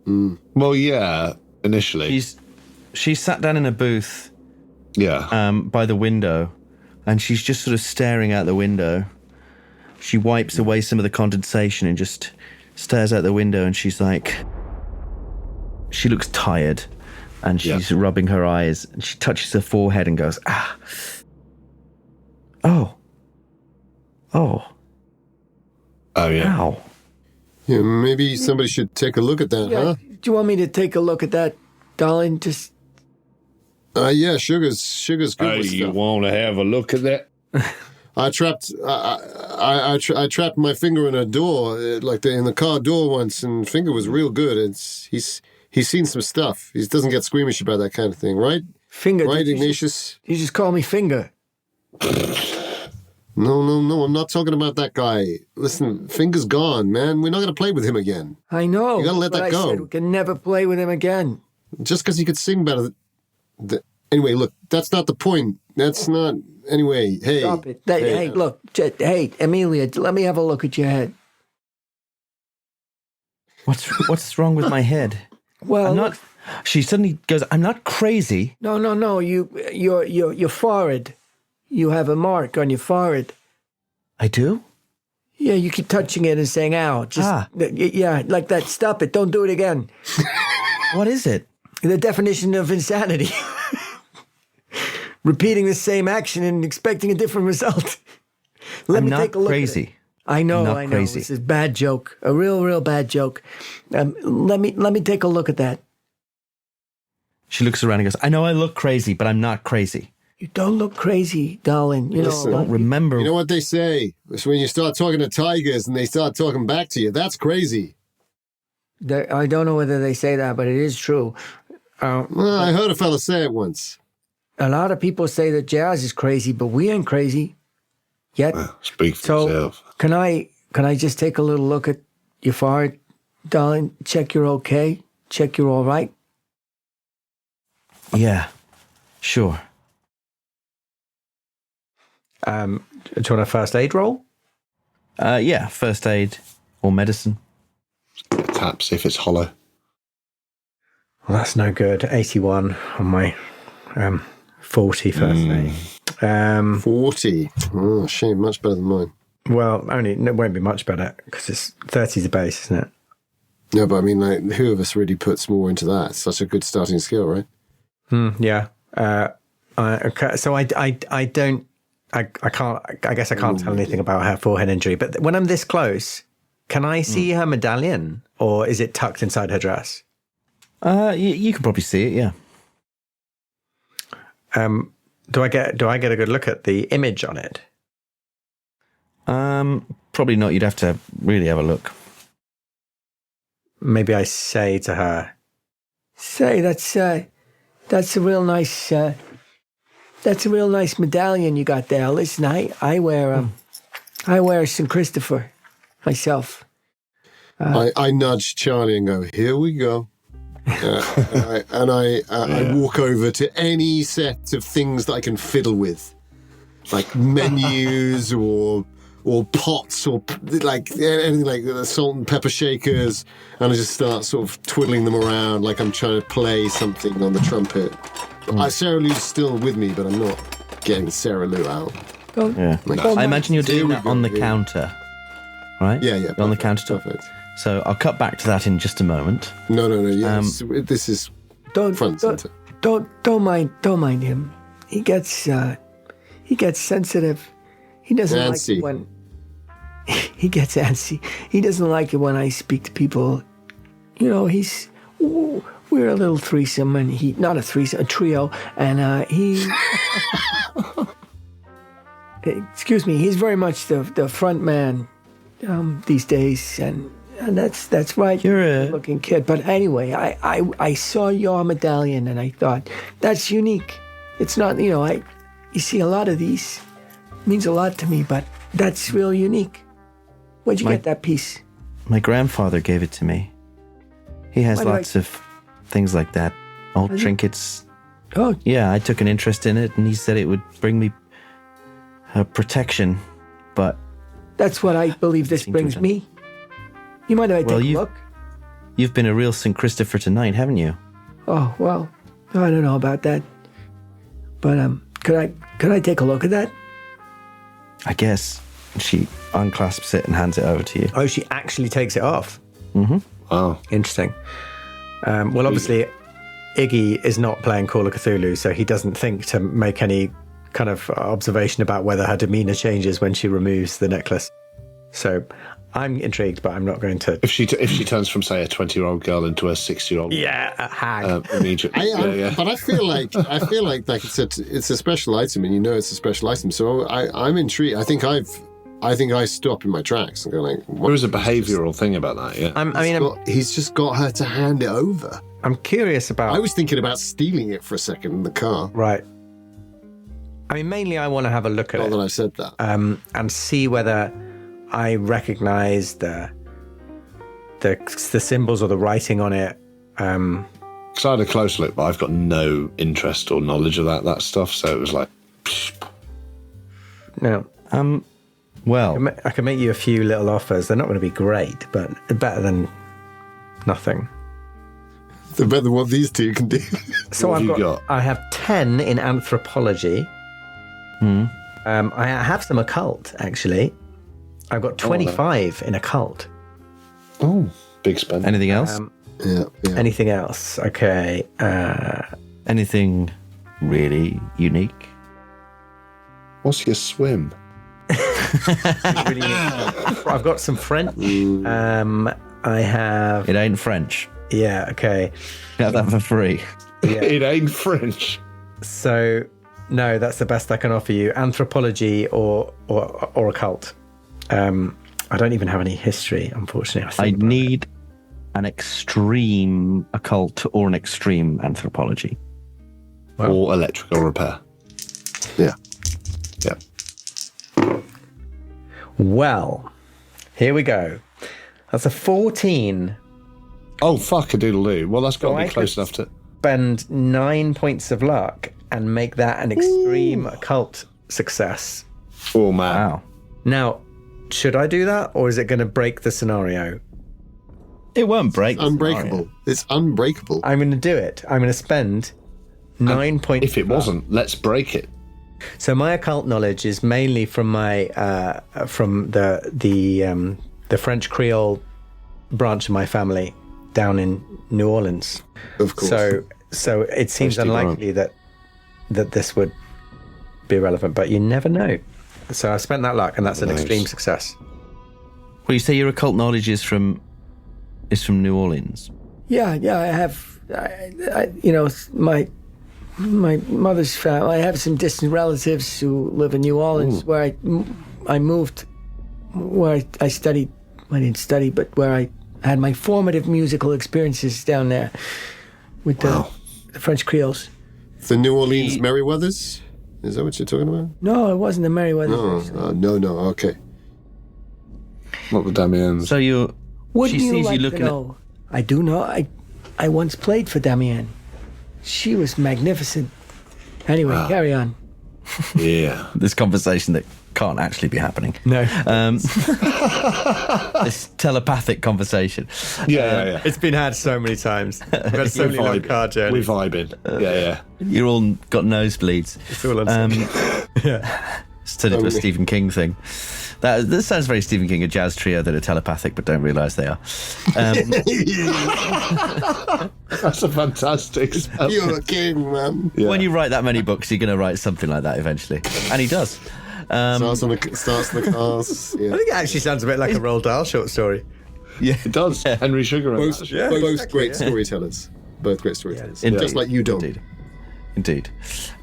[SPEAKER 2] well, yeah, initially,
[SPEAKER 1] She's sat down in a booth
[SPEAKER 2] yeah.
[SPEAKER 1] by the window, and she's just sort of staring out the window. She wipes away some of the condensation and just stares out the window, and she's like, she looks tired, and she's rubbing her eyes, and she touches her forehead and goes, oh
[SPEAKER 2] Yeah.
[SPEAKER 1] ow.
[SPEAKER 5] Yeah, maybe somebody should take a look at that,
[SPEAKER 3] Yeah,
[SPEAKER 5] huh?
[SPEAKER 3] do you want me to take a look at that, darling? Just
[SPEAKER 5] Yeah, Sugar's good with
[SPEAKER 2] You
[SPEAKER 5] stuff.
[SPEAKER 2] want to have a look at that?
[SPEAKER 5] I trapped my finger in a door, in the car door once, and finger was real good. He's seen some stuff. He doesn't get squeamish about that kind of thing, right?
[SPEAKER 3] Finger.
[SPEAKER 5] Right,
[SPEAKER 3] You
[SPEAKER 5] Ignatius?
[SPEAKER 3] just call me Finger.
[SPEAKER 5] No, I'm not talking about that guy. Listen, Finger's gone, man. We're not going to play with him again.
[SPEAKER 3] I know.
[SPEAKER 5] You gotta let
[SPEAKER 3] but
[SPEAKER 5] that
[SPEAKER 3] I
[SPEAKER 5] go.
[SPEAKER 3] said we can never play with him again.
[SPEAKER 5] Just because he could sing better. Anyway, look, that's not the point. That's not... Anyway, hey.
[SPEAKER 3] Stop it. Hey, look. Hey, Amelia, let me have a look at your head.
[SPEAKER 1] What's wrong with my head?
[SPEAKER 3] Well,
[SPEAKER 1] I'm not. She suddenly goes, "I'm not crazy."
[SPEAKER 3] No. Your forehead. You have a mark on your forehead.
[SPEAKER 1] I do.
[SPEAKER 3] Yeah, you keep touching it and saying, "Ow!" Yeah, like that. Stop it! Don't do it again.
[SPEAKER 1] What is it?
[SPEAKER 3] The definition of insanity: repeating the same action and expecting a different result. Let
[SPEAKER 1] I'm
[SPEAKER 3] me
[SPEAKER 1] not
[SPEAKER 3] take a look
[SPEAKER 1] crazy.
[SPEAKER 3] At it. I know.
[SPEAKER 1] Not crazy.
[SPEAKER 3] This is a bad joke. A real bad joke. Let me take a look at that.
[SPEAKER 1] She looks around and goes, "I know I look crazy, but I'm not crazy."
[SPEAKER 3] You don't look crazy, darling. You
[SPEAKER 5] Listen,
[SPEAKER 3] know.
[SPEAKER 1] I don't remember.
[SPEAKER 5] You know what they say? It's when you start talking to tigers and they start talking back to you. That's crazy.
[SPEAKER 3] I don't know whether they say that, but it is true.
[SPEAKER 5] Well, I heard a fella say it once.
[SPEAKER 3] A lot of people say that jazz is crazy, but we ain't crazy yet.
[SPEAKER 2] Speak for
[SPEAKER 3] So
[SPEAKER 2] yourself.
[SPEAKER 3] can I just take a little look at your forehead, darling? Check you're okay. Check you're all right.
[SPEAKER 1] Yeah, sure.
[SPEAKER 4] Do you want a first aid roll?
[SPEAKER 1] Yeah, first aid or medicine.
[SPEAKER 2] Tap, see if it's hollow.
[SPEAKER 4] Well, that's no good. 81 on my 40 firstly.
[SPEAKER 5] 40. Oh, shame. Much better than mine.
[SPEAKER 4] Well, it won't be much better because it's 30's a base, isn't it?
[SPEAKER 5] No, but I mean, like, who of us really puts more into that? It's such a good starting skill, right?
[SPEAKER 4] Yeah. Okay. So I don't. I can't. I guess I can't tell anything about her forehead injury. But when I'm this close, can I see her medallion, or is it tucked inside her dress?
[SPEAKER 1] You can probably see it. Yeah.
[SPEAKER 4] Do I get a good look at the image on it?
[SPEAKER 1] Probably not. You'd have to really have a look.
[SPEAKER 4] Maybe I say to her,
[SPEAKER 3] Say, that's a real nice medallion you got there. Listen, I wear St. Christopher myself.
[SPEAKER 5] I nudge Charlie and go, here we go. I walk over to any set of things that I can fiddle with, like menus or pots or like anything like the salt and pepper shakers, and I just start sort of twiddling them around like I'm trying to play something on the trumpet. Sarah Lou's still with me, but I'm not getting Sarah Lou out.
[SPEAKER 1] I imagine you're doing that on the counter, right?
[SPEAKER 5] Yeah.
[SPEAKER 1] You're on the countertop.
[SPEAKER 5] Perfect.
[SPEAKER 1] So I'll cut back to that in just a moment.
[SPEAKER 5] No. Yes, this is front and center.
[SPEAKER 3] Don't mind him. He gets sensitive. He doesn't like it when he gets antsy. He doesn't like it when I speak to people. You know, we're a little threesome, and not a threesome, a trio, and he. Excuse me. He's very much the front man these days, and that's right. You're a looking kid, but anyway, I saw your medallion, and I thought that's unique. It's not, you see a lot of these. Means a lot to me, but that's real unique. Where'd you get that piece?
[SPEAKER 1] My grandfather gave it to me. He has lots of things like that, old trinkets.
[SPEAKER 3] Oh,
[SPEAKER 1] yeah, I took an interest in it, and he said it would bring me protection, but
[SPEAKER 3] that's what I believe this brings me. You mind if I take a look?
[SPEAKER 1] You've been a real St. Christopher tonight, haven't you?
[SPEAKER 3] Oh, well, I don't know about that, but could I take a look at that?
[SPEAKER 1] I guess. She unclasps it and hands it over to you.
[SPEAKER 4] Oh, she actually takes it off?
[SPEAKER 1] Mm-hmm.
[SPEAKER 5] Oh.
[SPEAKER 4] Interesting. Well, obviously, Iggy is not playing Call of Cthulhu, so he doesn't think to make any kind of observation about whether her demeanor changes when she removes the necklace. So I'm intrigued, but I'm not going to.
[SPEAKER 2] If she turns from, say, a 20-year-old girl into a 60-year-old,
[SPEAKER 4] a hag.
[SPEAKER 2] Immediately.
[SPEAKER 5] But I feel like it's a special item, and it's a special item. So I'm intrigued. I think I stop in my tracks and go like,
[SPEAKER 2] there is a behavioural thing about that. Yeah,
[SPEAKER 5] he's just got her to hand it over.
[SPEAKER 4] I'm curious about.
[SPEAKER 5] I was thinking about stealing it for a second in the car.
[SPEAKER 4] Right. I mean, mainly I want to have a look at it.
[SPEAKER 5] Not that I said that.
[SPEAKER 4] And see whether I recognise the symbols or the writing on it.
[SPEAKER 2] Because I had a close look, but I've got no interest or knowledge of that stuff. So it was like,
[SPEAKER 4] no.
[SPEAKER 1] Well,
[SPEAKER 4] I can make you a few little offers. They're not going to be great, but better than nothing.
[SPEAKER 5] They're better than what these two can do.
[SPEAKER 4] So I have 10 in anthropology. I have some occult, actually. I've got 25 in occult.
[SPEAKER 2] Oh, big spend.
[SPEAKER 1] Anything else?
[SPEAKER 5] Yeah.
[SPEAKER 4] Anything else? Okay.
[SPEAKER 1] Anything really unique?
[SPEAKER 2] What's your swim?
[SPEAKER 4] I've got some French. I have.
[SPEAKER 1] It ain't French.
[SPEAKER 4] Yeah. Okay.
[SPEAKER 1] Got that for free.
[SPEAKER 4] Yeah.
[SPEAKER 2] It ain't French.
[SPEAKER 4] So, no, that's the best I can offer you. Anthropology or occult. I don't even have any history, unfortunately.
[SPEAKER 1] I need an extreme occult or an extreme anthropology.
[SPEAKER 2] Well, or electrical repair.
[SPEAKER 5] Yeah.
[SPEAKER 4] Well, here we go. That's a 14.
[SPEAKER 2] Oh, fuck a doodle-doo. Well, that's got to be close enough to...
[SPEAKER 4] Spend 9 points of luck and make that an extreme occult success.
[SPEAKER 2] Oh, man.
[SPEAKER 1] Wow.
[SPEAKER 4] Now, should I do that, or is it going to break the scenario?
[SPEAKER 1] It won't break.
[SPEAKER 5] It's unbreakable. It's unbreakable.
[SPEAKER 4] I'm going to do it. I'm going to spend 9 point.
[SPEAKER 2] If it wasn't, let's break it.
[SPEAKER 4] So my occult knowledge is mainly from my from the French Creole branch of my family down in New Orleans.
[SPEAKER 5] Of course.
[SPEAKER 4] So it seems
[SPEAKER 2] Steve
[SPEAKER 4] unlikely that this would be relevant, but you never know. So I spent that luck, and that's an
[SPEAKER 2] Nice.
[SPEAKER 4] extreme success.
[SPEAKER 1] Well, you say your occult knowledge is from New Orleans.
[SPEAKER 3] Yeah, I have. You know, my mother's family. I have some distant relatives who live in New Orleans, where I moved, where I studied. I didn't study, but where I had my formative musical experiences down there with the French Creoles.
[SPEAKER 5] The New Orleans Merryweathers? Is that what you're talking about?
[SPEAKER 3] No, it wasn't the Merryweathers.
[SPEAKER 5] No. Okay.
[SPEAKER 2] Not the Damiens.
[SPEAKER 1] So you.
[SPEAKER 3] Wouldn't
[SPEAKER 1] she
[SPEAKER 3] you
[SPEAKER 1] sees
[SPEAKER 3] like
[SPEAKER 1] you
[SPEAKER 3] to
[SPEAKER 1] looking
[SPEAKER 3] know? I do know. I once played for Damiens. She was magnificent. Anyway, carry on.
[SPEAKER 2] Yeah.
[SPEAKER 1] at this conversation that can't actually be happening.
[SPEAKER 4] No.
[SPEAKER 1] This telepathic conversation.
[SPEAKER 2] Yeah.
[SPEAKER 4] It's been had so many times. We've had so many long car
[SPEAKER 2] We're
[SPEAKER 4] journeys.
[SPEAKER 2] vibing. Yeah.
[SPEAKER 1] You're all got nosebleeds.
[SPEAKER 4] It's all on
[SPEAKER 1] It's turned into a Stephen King thing. This sounds very Stephen King, a jazz trio that are telepathic but don't realise they are.
[SPEAKER 2] That's a fantastic spell.
[SPEAKER 5] You're a king, man.
[SPEAKER 2] Yeah.
[SPEAKER 1] When you write that many books, you're going to write something like that eventually. And he does.
[SPEAKER 5] Starts in the cars.
[SPEAKER 4] I
[SPEAKER 5] Yeah.
[SPEAKER 4] think it actually sounds a bit like a Roald Dahl short story.
[SPEAKER 2] It does. Henry Sugar. and
[SPEAKER 5] Both,
[SPEAKER 2] that.
[SPEAKER 5] both great storytellers. Both great storytellers.
[SPEAKER 1] Indeed.
[SPEAKER 5] Just like you don't.
[SPEAKER 1] Indeed.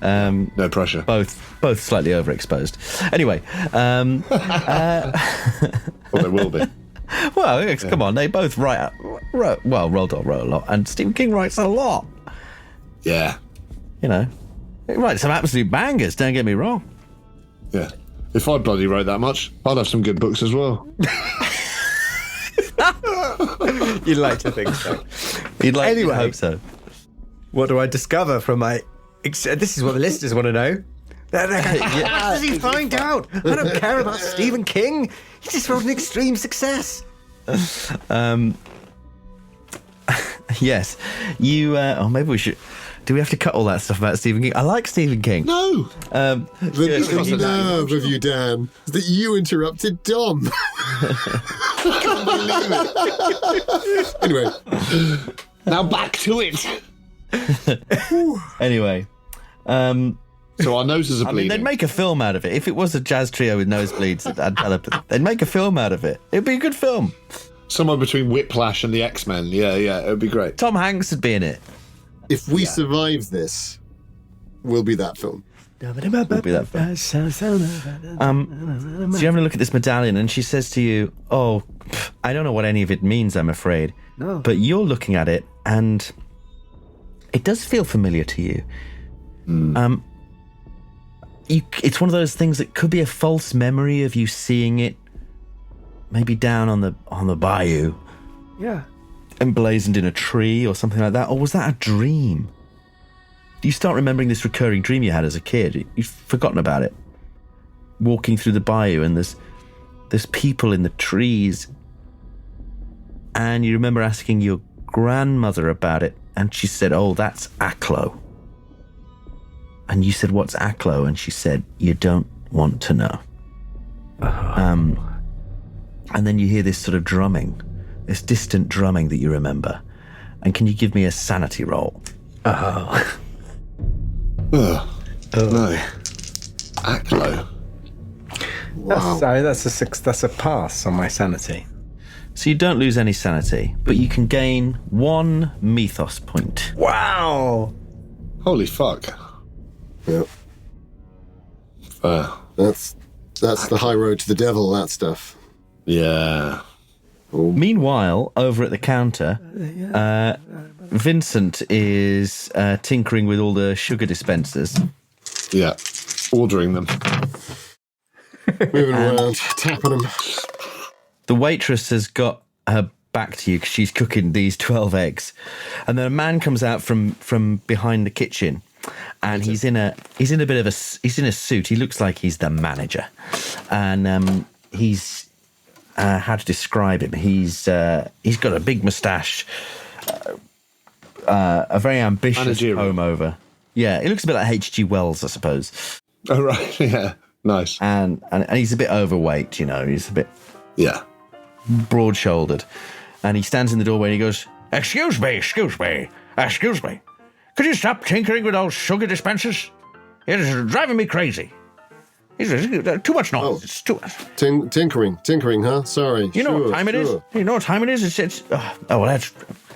[SPEAKER 2] No pressure.
[SPEAKER 1] Both slightly overexposed. Anyway,
[SPEAKER 2] Well, there will be.
[SPEAKER 1] well, come on, they both write. Roald Dahl wrote a lot, and Stephen King writes a lot.
[SPEAKER 2] Yeah.
[SPEAKER 1] You know, he writes some absolute bangers. Don't get me wrong.
[SPEAKER 2] Yeah. If I bloody wrote that much, I'd have some good books as well.
[SPEAKER 4] You'd like to think so.
[SPEAKER 1] You'd like
[SPEAKER 4] Anyway.
[SPEAKER 1] to hope so.
[SPEAKER 4] What do I discover from my... This is what the listeners want to know. What does he find out? I don't care about Stephen King. He just wrote an extreme success.
[SPEAKER 1] Yes, you. Maybe we should. Do we have to cut all that stuff about Stephen King? I like Stephen King.
[SPEAKER 2] No.
[SPEAKER 5] The nerve of you, Dan, is that you interrupted Dom. Can't believe it. Anyway,
[SPEAKER 2] Now back to it.
[SPEAKER 1] Anyway,
[SPEAKER 2] So our noses are
[SPEAKER 1] I mean,
[SPEAKER 2] bleeding.
[SPEAKER 1] they'd make a film out of it if it was a jazz trio with nosebleeds. They'd make a film out of it. It'd be a good film.
[SPEAKER 2] Somewhere between Whiplash and the X-Men. Yeah, it would be great.
[SPEAKER 1] Tom Hanks would be in it.
[SPEAKER 5] if we survive this, we'll be that film.
[SPEAKER 1] Would be that film. So you're having a look at this medallion, and she says to you, "Oh, I don't know what any of it means. I'm afraid."
[SPEAKER 3] No.
[SPEAKER 1] But you're looking at it, and it does feel familiar to you. It's one of those things that could be a false memory of you seeing it, maybe down on the bayou,
[SPEAKER 3] Yeah.
[SPEAKER 1] emblazoned in a tree or something like that. Or was that a dream? Do you start remembering this recurring dream you had as a kid? You've forgotten about it. Walking through the bayou, and there's people in the trees, and you remember asking your grandmother about it, and she said, "Oh, that's Aklo." And you said, "What's Aklo?" And she said, "You don't want to know." And then you hear this sort of drumming, this distant drumming that you remember. And can you give me a sanity roll?
[SPEAKER 2] No. Aklo.
[SPEAKER 4] That's a pass on my sanity.
[SPEAKER 1] So you don't lose any sanity, but you can gain 1 mythos point.
[SPEAKER 4] Wow.
[SPEAKER 2] Holy fuck.
[SPEAKER 5] Yeah, that's the high road to the devil. That stuff.
[SPEAKER 2] Yeah.
[SPEAKER 1] Meanwhile, over at the counter, Vincent is tinkering with all the sugar dispensers.
[SPEAKER 2] Yeah. Ordering them.
[SPEAKER 5] Moving around, tapping them.
[SPEAKER 1] The waitress has got her back to you because she's cooking these 12 eggs. And then a man comes out from behind the kitchen, and he's in a suit. He looks like he's the manager. And he's how to describe him? He's got a big moustache, a very ambitious
[SPEAKER 2] Managerial.
[SPEAKER 1] comb over. Yeah, it looks a bit like H.G. Wells, I suppose.
[SPEAKER 2] Oh, right. Yeah. Nice.
[SPEAKER 1] And he's a bit overweight, you know. He's a bit
[SPEAKER 2] Yeah.
[SPEAKER 1] broad-shouldered. And he stands in the doorway and he goes, Excuse me. Could you stop tinkering with those sugar dispensers? It is driving me crazy. It's too much noise.
[SPEAKER 5] Oh.
[SPEAKER 1] It's too much.
[SPEAKER 5] Tinkering, huh? Sorry.
[SPEAKER 1] You know what time it is? You know what time it is? It's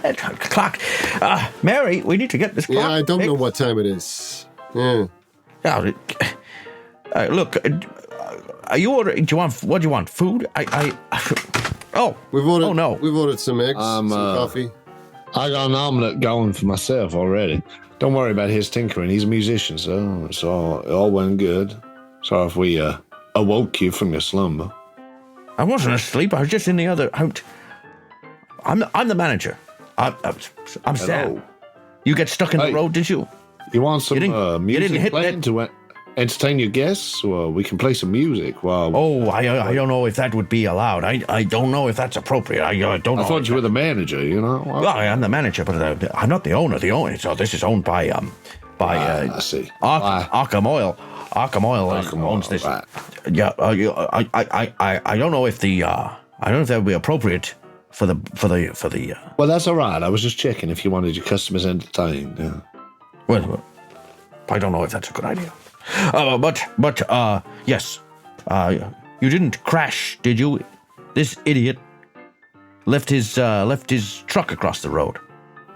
[SPEAKER 1] that's clock. Mary, we need to get this clock.
[SPEAKER 5] Yeah, I don't
[SPEAKER 1] fixed.
[SPEAKER 5] know what time it is. Yeah.
[SPEAKER 1] Look, are you ordering? What do you want? Food?
[SPEAKER 5] We've ordered.
[SPEAKER 1] Oh no.
[SPEAKER 5] We've ordered some eggs, some coffee.
[SPEAKER 2] I got an omelette going for myself already. Don't worry about his tinkering. He's a musician, so it's all went good. Sorry if we awoke you from your slumber.
[SPEAKER 1] I wasn't asleep. I was just in the other. I'm the manager. I'm Sam. You get stuck in the road, did you?
[SPEAKER 2] You want some
[SPEAKER 1] didn't
[SPEAKER 2] music
[SPEAKER 1] hit
[SPEAKER 2] playing to entertain your guests? Well, we can play some music while...
[SPEAKER 1] Oh, I don't know if that would be allowed. I don't know if that's appropriate. I don't know.
[SPEAKER 2] I thought you were the manager, you know?
[SPEAKER 1] Well, I am the manager, but I'm not the owner. So this is owned by
[SPEAKER 2] I see.
[SPEAKER 1] Arkham Oil. Arkham Oil owns this.
[SPEAKER 2] Right.
[SPEAKER 1] Yeah, I don't know if that would be appropriate for the.
[SPEAKER 2] Well, that's all right. I was just checking if you wanted your customers entertained. Yeah.
[SPEAKER 1] Well, I don't know if that's a good idea. But yes, you didn't crash, did you? This idiot left his truck across the road.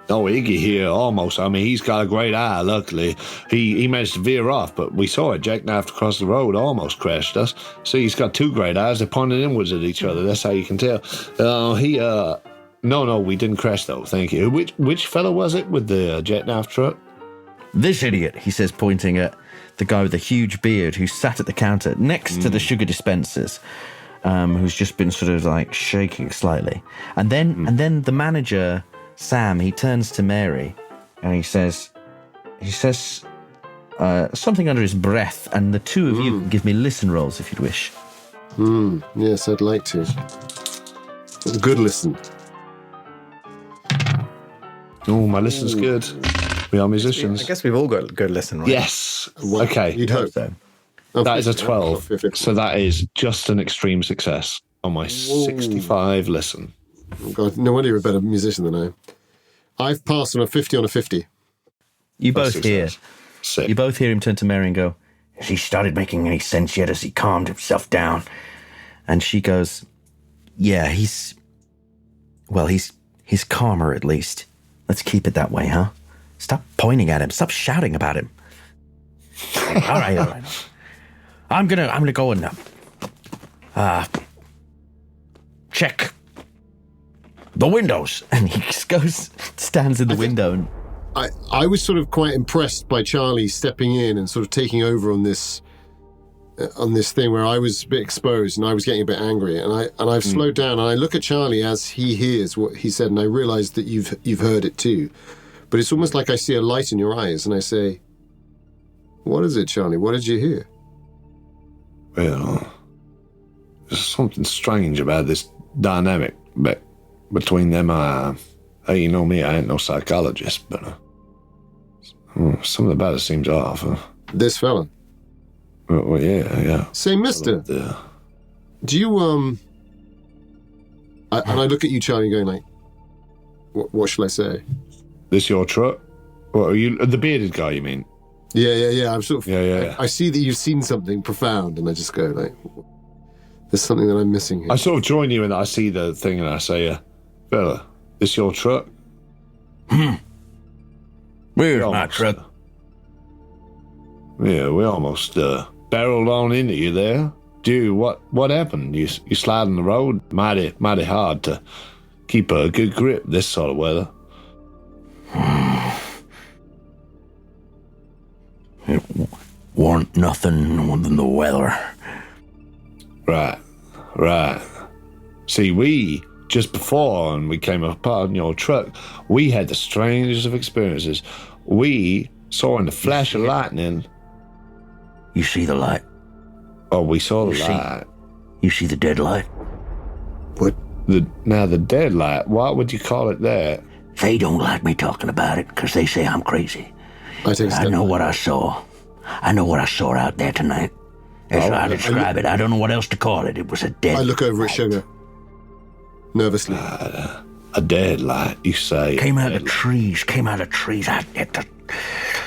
[SPEAKER 2] Oh, Iggy here, almost. I mean, he's got a great eye, luckily. He managed to veer off, but we saw it jackknifed across the road, almost crashed us. See, he's got two great eyes. They're pointed inwards at each other. That's how you can tell. No, we didn't crash, though. Thank you. Which fellow was it with the jackknife truck?
[SPEAKER 1] This idiot, he says, pointing at the guy with the huge beard who sat at the counter next to the sugar dispensers, who's just been sort of like shaking slightly. And then the manager... Sam, he turns to Mary and he says something under his breath, and the two of you can give me listen rolls if you'd wish.
[SPEAKER 5] Yes, I'd like to. Good listen.
[SPEAKER 2] Oh, my listen's good. We are musicians.
[SPEAKER 4] I guess we've all got good listen, right?
[SPEAKER 2] Yes.
[SPEAKER 5] Well,
[SPEAKER 2] Okay.
[SPEAKER 5] You'd hope.
[SPEAKER 1] So,
[SPEAKER 2] That is a
[SPEAKER 5] 50.
[SPEAKER 2] 12.
[SPEAKER 5] 50.
[SPEAKER 2] So that is just an extreme success on my 65 listen.
[SPEAKER 5] Oh, God, no wonder you're a better musician than I am. I've passed on a 50 on a 50.
[SPEAKER 1] you both hear.
[SPEAKER 2] Sick.
[SPEAKER 1] You both hear him turn to Mary and go, "Has he started making any sense yet? Has he calmed himself down?" And she goes, "Yeah, he's calmer at least. Let's keep it that way, huh? Stop pointing at him. Stop shouting about him." All right. I'm gonna go and check the windows. And he just stands in the window and...
[SPEAKER 5] I was sort of quite impressed by Charlie stepping in and sort of taking over on this thing where I was a bit exposed and I was getting a bit angry, and I've slowed down and I look at Charlie as he hears what he said, and I realize that you've heard it too, but it's almost like I see a light in your eyes, and I say, "What is it, Charlie? What did you hear?"
[SPEAKER 2] Well, there's something strange about this dynamic between them. Hey, you know me, I ain't no psychologist, but something about it seems off.
[SPEAKER 5] This fella.
[SPEAKER 2] Well, yeah.
[SPEAKER 5] Say, mister, do you, and I look at you, Charlie, going like, what shall I say?
[SPEAKER 2] This your truck? What are you, the bearded guy, you mean?
[SPEAKER 5] Yeah. I'm sort of,
[SPEAKER 2] Yeah.
[SPEAKER 5] I see that you've seen something profound, and I just go like, there's something that I'm missing here.
[SPEAKER 2] I sort of join you and I see the thing and I say, fella, this your truck?
[SPEAKER 1] Where's my truck?
[SPEAKER 2] Yeah, we almost barreled on into you there. Dude, what happened? You slide on the road? Mighty hard to keep a good grip this sort of weather.
[SPEAKER 1] It warn't nothing more than the weather.
[SPEAKER 2] Right. See, we, just before and we came upon your truck, we had the strangest of experiences. We saw in the flash of lightning...
[SPEAKER 1] You see the light?
[SPEAKER 2] Oh, we saw the
[SPEAKER 1] You see-
[SPEAKER 2] light.
[SPEAKER 1] You see the dead light?
[SPEAKER 5] What?
[SPEAKER 2] The dead light, what would you call it there?
[SPEAKER 1] They don't like me talking about it because they say I'm crazy.
[SPEAKER 5] I take a step
[SPEAKER 6] I know
[SPEAKER 5] back.
[SPEAKER 6] what I saw. I know what I saw out there tonight. That's how I describe it. I don't know what else to call it. It was a dead.
[SPEAKER 5] I look over at Sugar. Nervously.
[SPEAKER 2] A dead light, you say?
[SPEAKER 6] Came out of trees. I had to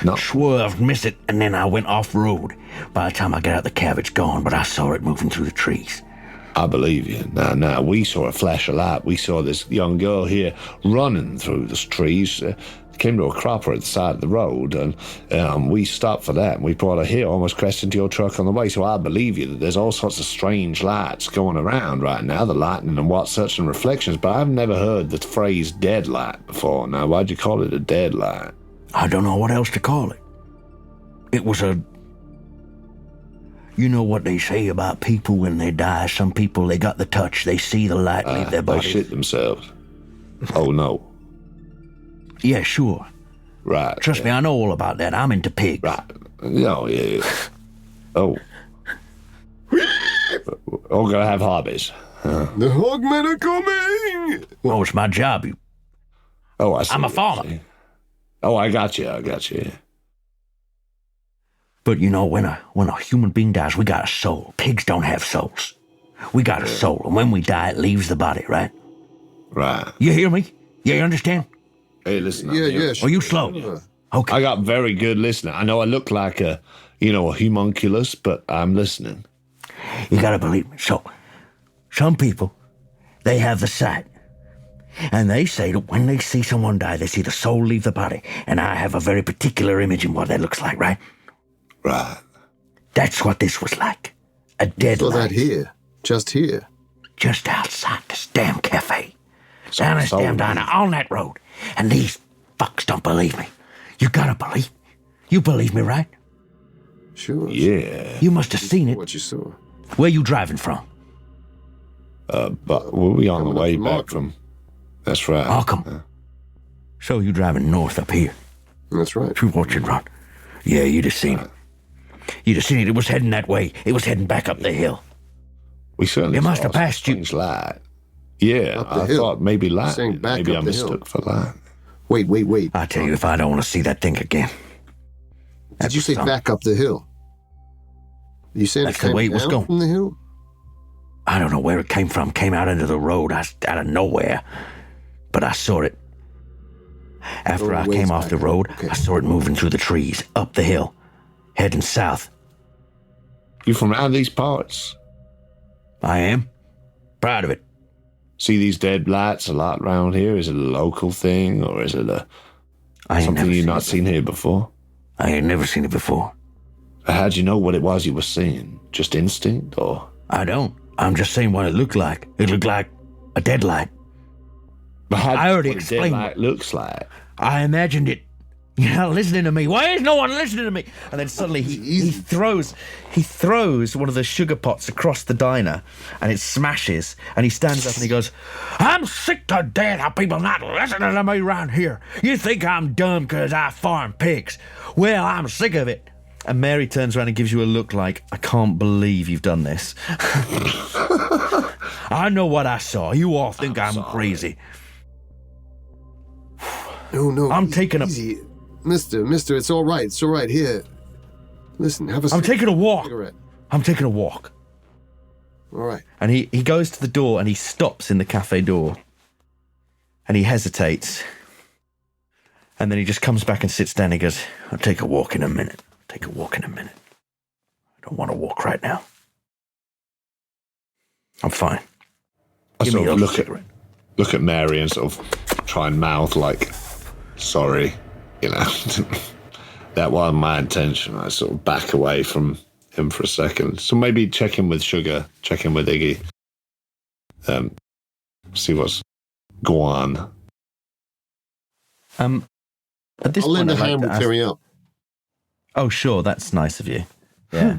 [SPEAKER 2] No.
[SPEAKER 6] swerve, miss it, and then I went off road. By the time I got out the cab, it's gone, but I saw it moving through the trees.
[SPEAKER 2] I believe you. Now, we saw a flash of light. We saw this young girl here running through the trees. Came to a cropper at the side of the road, and we stopped for that, and we brought her here, almost crashed into your truck on the way. So I believe you that there's all sorts of strange lights going around right now, the lightning and what such and reflections, but I've never heard the phrase dead light before. Now, why'd you call it a dead light?
[SPEAKER 6] I don't know what else to call it. It was a... You know what they say about people when they die? Some people, they got the touch. They see the light leave their
[SPEAKER 2] They
[SPEAKER 6] body.
[SPEAKER 2] shit themselves. Oh, no.
[SPEAKER 6] Yeah, sure.
[SPEAKER 2] Right.
[SPEAKER 6] Trust me, I know all about that. I'm into pigs.
[SPEAKER 2] Right. Oh, yeah. Oh. All gonna have hobbies.
[SPEAKER 5] The hogmen are coming!
[SPEAKER 6] Oh, it's my job.
[SPEAKER 2] Oh, I see.
[SPEAKER 6] I'm a
[SPEAKER 2] what
[SPEAKER 6] farmer.
[SPEAKER 2] you're saying. Oh, I got you.
[SPEAKER 6] But you know, when a human being dies, we got a soul. Pigs don't have souls. We got a soul, and when we die, it leaves the body, right?
[SPEAKER 2] Right.
[SPEAKER 6] You hear me? You understand?
[SPEAKER 2] Hey, listen.
[SPEAKER 5] Yeah.
[SPEAKER 6] Are you slow? Okay.
[SPEAKER 2] I got very good listening. I know I look like a homunculus, but I'm listening.
[SPEAKER 6] You gotta believe me. So, some people, they have the sight. And they say that when they see someone die, they see the soul leave the body. And I have a very particular image in what that looks like, right?
[SPEAKER 2] Right.
[SPEAKER 6] That's what this was like. A dead
[SPEAKER 5] Saw that
[SPEAKER 6] light.
[SPEAKER 5] here. Just here.
[SPEAKER 6] Just outside this damn cafe. Down this
[SPEAKER 2] soul
[SPEAKER 6] damn diner, on that road. And these fucks don't believe me. You gotta believe. You believe me, right?
[SPEAKER 5] Sure.
[SPEAKER 2] Yeah.
[SPEAKER 6] You must have seen it.
[SPEAKER 5] What you saw.
[SPEAKER 6] Where you driving from?
[SPEAKER 2] But we'll be on the
[SPEAKER 5] Coming up
[SPEAKER 2] way
[SPEAKER 5] from
[SPEAKER 2] back
[SPEAKER 5] Arkham.
[SPEAKER 2] from... That's right.
[SPEAKER 6] Arkham. So you driving north up here.
[SPEAKER 5] That's right.
[SPEAKER 6] Through Orchard Road. Yeah, you'd have seen it. You'd have seen it. It was heading that way. It was heading back up the hill.
[SPEAKER 2] We certainly
[SPEAKER 6] It must
[SPEAKER 2] saw
[SPEAKER 6] have passed you.
[SPEAKER 2] strange light. Yeah,
[SPEAKER 5] Up the
[SPEAKER 2] I
[SPEAKER 5] hill.
[SPEAKER 2] thought maybe light.
[SPEAKER 5] Saying back
[SPEAKER 2] Maybe
[SPEAKER 5] up
[SPEAKER 2] I
[SPEAKER 5] the hill.
[SPEAKER 2] mistook for light.
[SPEAKER 5] Wait.
[SPEAKER 6] I tell you, if I don't want to see that thing again.
[SPEAKER 5] Did you say
[SPEAKER 6] something.
[SPEAKER 5] back up the hill? You saying
[SPEAKER 6] That's
[SPEAKER 5] it
[SPEAKER 6] the
[SPEAKER 5] came
[SPEAKER 6] way it was
[SPEAKER 5] down
[SPEAKER 6] going.
[SPEAKER 5] from the hill?
[SPEAKER 6] I don't know where it came from. Came out into the road out of nowhere. But I saw it. After
[SPEAKER 5] Oh,
[SPEAKER 6] I
[SPEAKER 5] ways
[SPEAKER 6] came off
[SPEAKER 5] back.
[SPEAKER 6] the road,
[SPEAKER 5] Okay.
[SPEAKER 6] I saw it moving through the trees, up the hill, heading south.
[SPEAKER 2] You from around these parts?
[SPEAKER 6] I am. Proud of it.
[SPEAKER 2] See these dead lights a lot around here? Is it a local thing, or is it
[SPEAKER 6] I ain't
[SPEAKER 2] something
[SPEAKER 6] never
[SPEAKER 2] you've
[SPEAKER 6] seen
[SPEAKER 2] not
[SPEAKER 6] it.
[SPEAKER 2] seen here before?
[SPEAKER 6] I ain't never seen it before.
[SPEAKER 2] How'd you know what it was you were seeing? Just instinct, or?
[SPEAKER 6] I don't. I'm just saying what it looked like. It looked like a dead light.
[SPEAKER 2] But how
[SPEAKER 6] I already
[SPEAKER 2] what a dead
[SPEAKER 6] explained
[SPEAKER 2] light looks like.
[SPEAKER 6] I imagined it. You're not listening to me. Why is no one listening to me? And then suddenly he throws one of the sugar pots across the diner, and it smashes. And he stands up and he goes, "I'm sick to death of people not listening to me around here. You think I'm dumb because I farm pigs? Well, I'm sick of it." And Mary turns around and gives you a look like, "I can't believe you've done this." I know what I saw. You all think I'm crazy.
[SPEAKER 5] No.
[SPEAKER 6] I'm taking a-
[SPEAKER 5] easy. Mister, it's all right. It's all right. Here. Listen, have a
[SPEAKER 6] I'm taking a walk.
[SPEAKER 5] cigarette.
[SPEAKER 6] I'm taking a walk.
[SPEAKER 5] All right.
[SPEAKER 1] And he goes to the door and he stops in the cafe door. And he hesitates. And then he just comes back and sits down and he goes, "I'll take a walk in a minute. I don't want to walk right now. I'm fine.
[SPEAKER 2] I
[SPEAKER 1] Give me
[SPEAKER 2] sort of
[SPEAKER 1] another cigarette."
[SPEAKER 2] look at Mary and sort of try and mouth like, "Sorry, that wasn't my intention." I sort of back away from him for a second. So maybe check in with Sugar, check in with Iggy, see what's going on.
[SPEAKER 1] At this
[SPEAKER 5] I'll lend
[SPEAKER 1] point,
[SPEAKER 5] a
[SPEAKER 1] I'd like
[SPEAKER 5] hand
[SPEAKER 1] to
[SPEAKER 5] with
[SPEAKER 1] ask-
[SPEAKER 5] tearing up.
[SPEAKER 1] Oh, sure, that's nice of you. Yeah.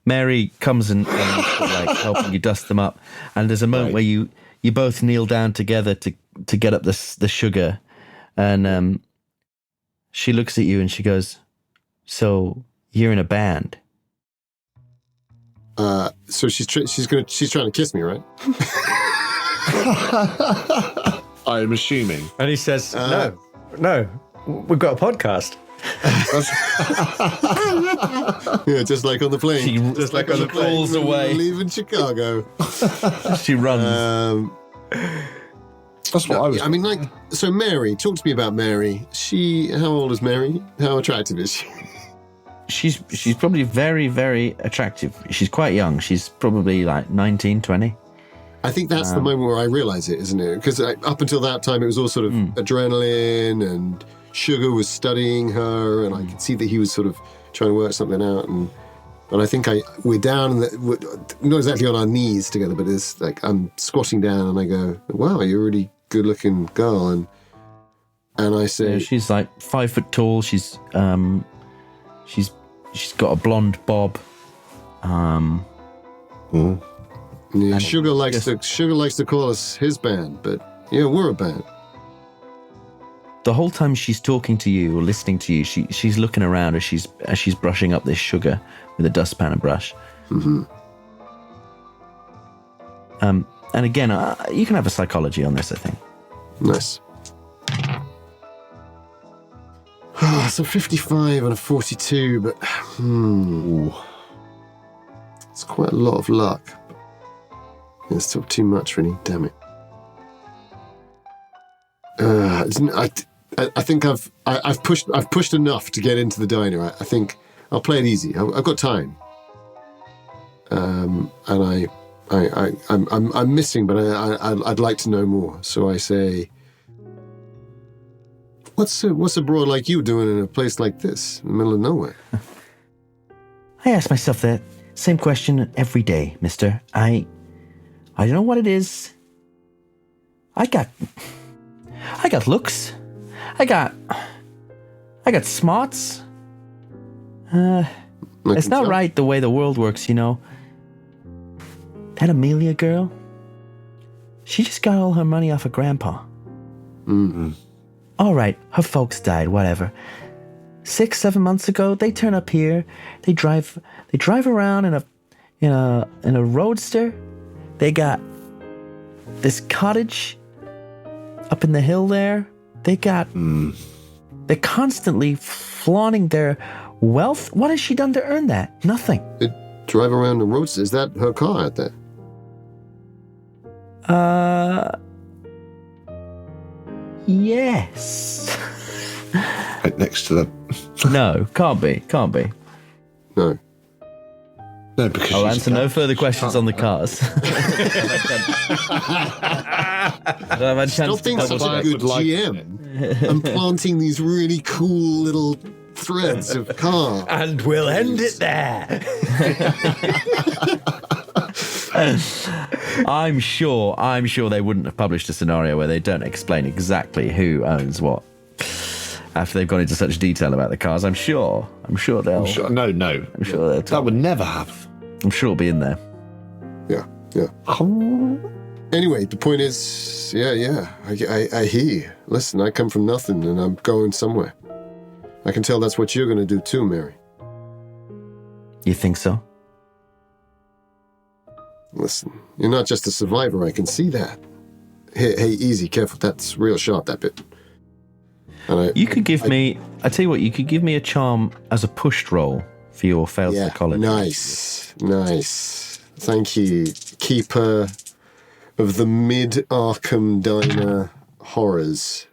[SPEAKER 1] Mary comes and like helping you dust them up, and there's a moment
[SPEAKER 2] Right.
[SPEAKER 1] where you both kneel down together to get up the sugar, and she looks at you and she goes, "So you're in a band?"
[SPEAKER 5] So she's trying to kiss me, right?
[SPEAKER 2] I'm assuming.
[SPEAKER 4] And he says, no. we've got a podcast.
[SPEAKER 5] Yeah, just like on the plane.
[SPEAKER 1] Just like on the plane. Falls away.
[SPEAKER 5] Leaving Chicago.
[SPEAKER 1] She runs.
[SPEAKER 2] That's what I was.
[SPEAKER 5] I mean, like, so Mary, talk to me about Mary. How old is Mary? How attractive is she?
[SPEAKER 1] She's probably very, very attractive. She's quite young. She's probably like 19, 20.
[SPEAKER 5] I think that's the moment where I realise it, isn't it? Because up until that time, it was all sort of adrenaline, and Sugar was studying her, and I could see that he was sort of trying to work something out. And I think we're down, not exactly on our knees together, but it's like I'm squatting down, and I go, "Wow, you're a really good-looking girl." And I say,
[SPEAKER 1] yeah, she's like 5 foot tall. She's got a blonde bob.
[SPEAKER 5] Yeah, Sugar likes to call us his band, but yeah, we're a band.
[SPEAKER 1] The whole time she's talking to you or listening to you, she's looking around as she's brushing up this sugar with a dustpan and brush.
[SPEAKER 5] Mm-hmm.
[SPEAKER 1] And again, you can have a psychology on this, I think.
[SPEAKER 5] Nice. So 55 and a 42, but it's quite a lot of luck. It's still too much, really. Damn it. I think I've pushed enough to get into the diner. I think I'll play it easy. I've got time. And I'm missing, but I'd like to know more. So I say, what's a broad like you doing in a place like this, in the middle of nowhere?
[SPEAKER 1] I ask myself that same question every day, mister. I don't know what it is. I got looks. I got smarts. It's not right the way the world works, you know. That Amelia girl, she just got all her money off of Grandpa.
[SPEAKER 5] Mm-hmm.
[SPEAKER 1] All right, her folks died, whatever. 6-7 months ago, they turn up here. They drive around in a roadster. They got this cottage up in the hill there. They're constantly flaunting their wealth. What has she done to earn that? Nothing.
[SPEAKER 5] They drive around the roadster. Is that her car out there?
[SPEAKER 1] Yes.
[SPEAKER 2] Right next to the.
[SPEAKER 1] No, can't be.
[SPEAKER 5] No.
[SPEAKER 2] No, because
[SPEAKER 1] I'll answer no further questions on the cars. I've had
[SPEAKER 5] Stop being such a good GM and planting these really cool little threads of car.
[SPEAKER 4] And we'll end it there.
[SPEAKER 1] I'm sure they wouldn't have published a scenario where they don't explain exactly who owns what after they've gone into such detail about the cars. I'm sure they'll.
[SPEAKER 2] No.
[SPEAKER 1] I'm sure they'll.
[SPEAKER 2] That would never happen.
[SPEAKER 1] I'm sure it'll be in there.
[SPEAKER 5] Yeah. Anyway, the point is, yeah. I hear you. Listen, I come from nothing and I'm going somewhere. I can tell that's what you're going to do too, Mary.
[SPEAKER 1] You think so?
[SPEAKER 5] Listen, you're not just a survivor, I can see that. Hey, easy, careful, that's real sharp, that bit.
[SPEAKER 1] You could give me, I tell you what, you could give me a charm as a pushed roll for your failed psychology. Nice. Thank you.
[SPEAKER 5] Keeper of the mid-Arkham Diner horrors.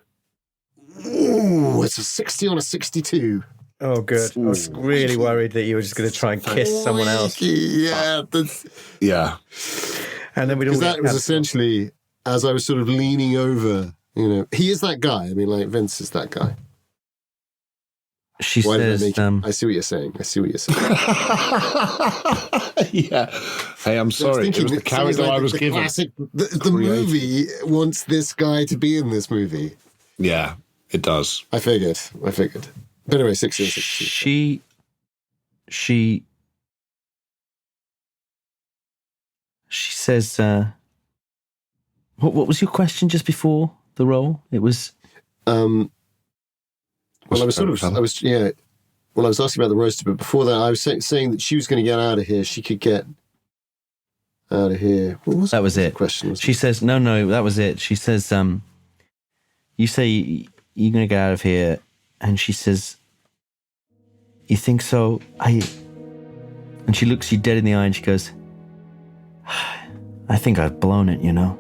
[SPEAKER 5] Ooh, it's a 60 on a 62.
[SPEAKER 4] Oh, good. I was really worried that you were just going to try and kiss someone else.
[SPEAKER 5] Yeah.
[SPEAKER 4] And then we'd all
[SPEAKER 5] that was essentially, as I was sort of leaning over, you know, he is that guy. I mean, like, Vince is that guy.
[SPEAKER 1] She says,
[SPEAKER 5] I see what you're saying.
[SPEAKER 2] Yeah. Hey, I'm sorry. It was the character I was given.
[SPEAKER 5] Classic, the movie wants this guy to be in this movie.
[SPEAKER 2] Yeah, it does.
[SPEAKER 5] I figured. But anyway, 60 and 62.
[SPEAKER 1] She says, what was your question just before the roll? It was...
[SPEAKER 5] Well, I was asking about the roaster, but before that, I was saying that she was going to get out of here. She could get out of here. What was
[SPEAKER 1] that? Was it?
[SPEAKER 5] Question.
[SPEAKER 1] She says, no, that was it. She says, you say you're going to get out of here and she says, "You think so? And she looks you dead in the eye and she goes, "I think I've blown it, you know.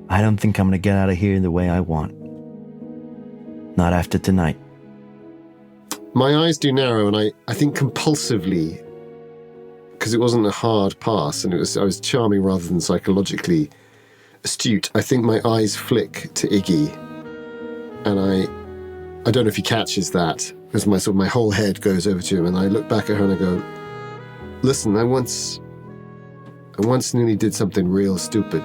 [SPEAKER 1] I don't think I'm going to get out of here the way I want. Not after tonight."
[SPEAKER 5] My eyes do narrow, and I think compulsively, because it wasn't a hard pass, and I was charming rather than psychologically astute. I think my eyes flick to Iggy, and I don't know if he catches that, because my whole head goes over to him, and I look back at her and I go, "Listen, I once nearly did something real stupid.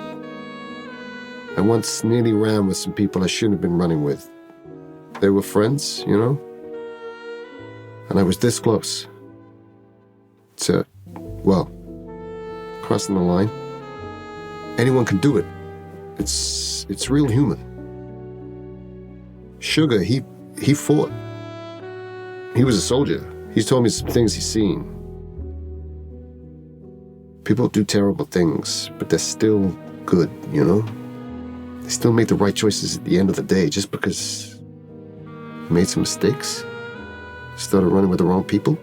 [SPEAKER 5] I once nearly ran with some people I shouldn't have been running with. They were friends, you know? And I was this close to, well, crossing the line. Anyone can do it. It's real human. Sugar, he fought. He was a soldier. He's told me some things he's seen. People do terrible things, but they're still good, you know? They still make the right choices at the end of the day just because you made some mistakes. Started running with the wrong people.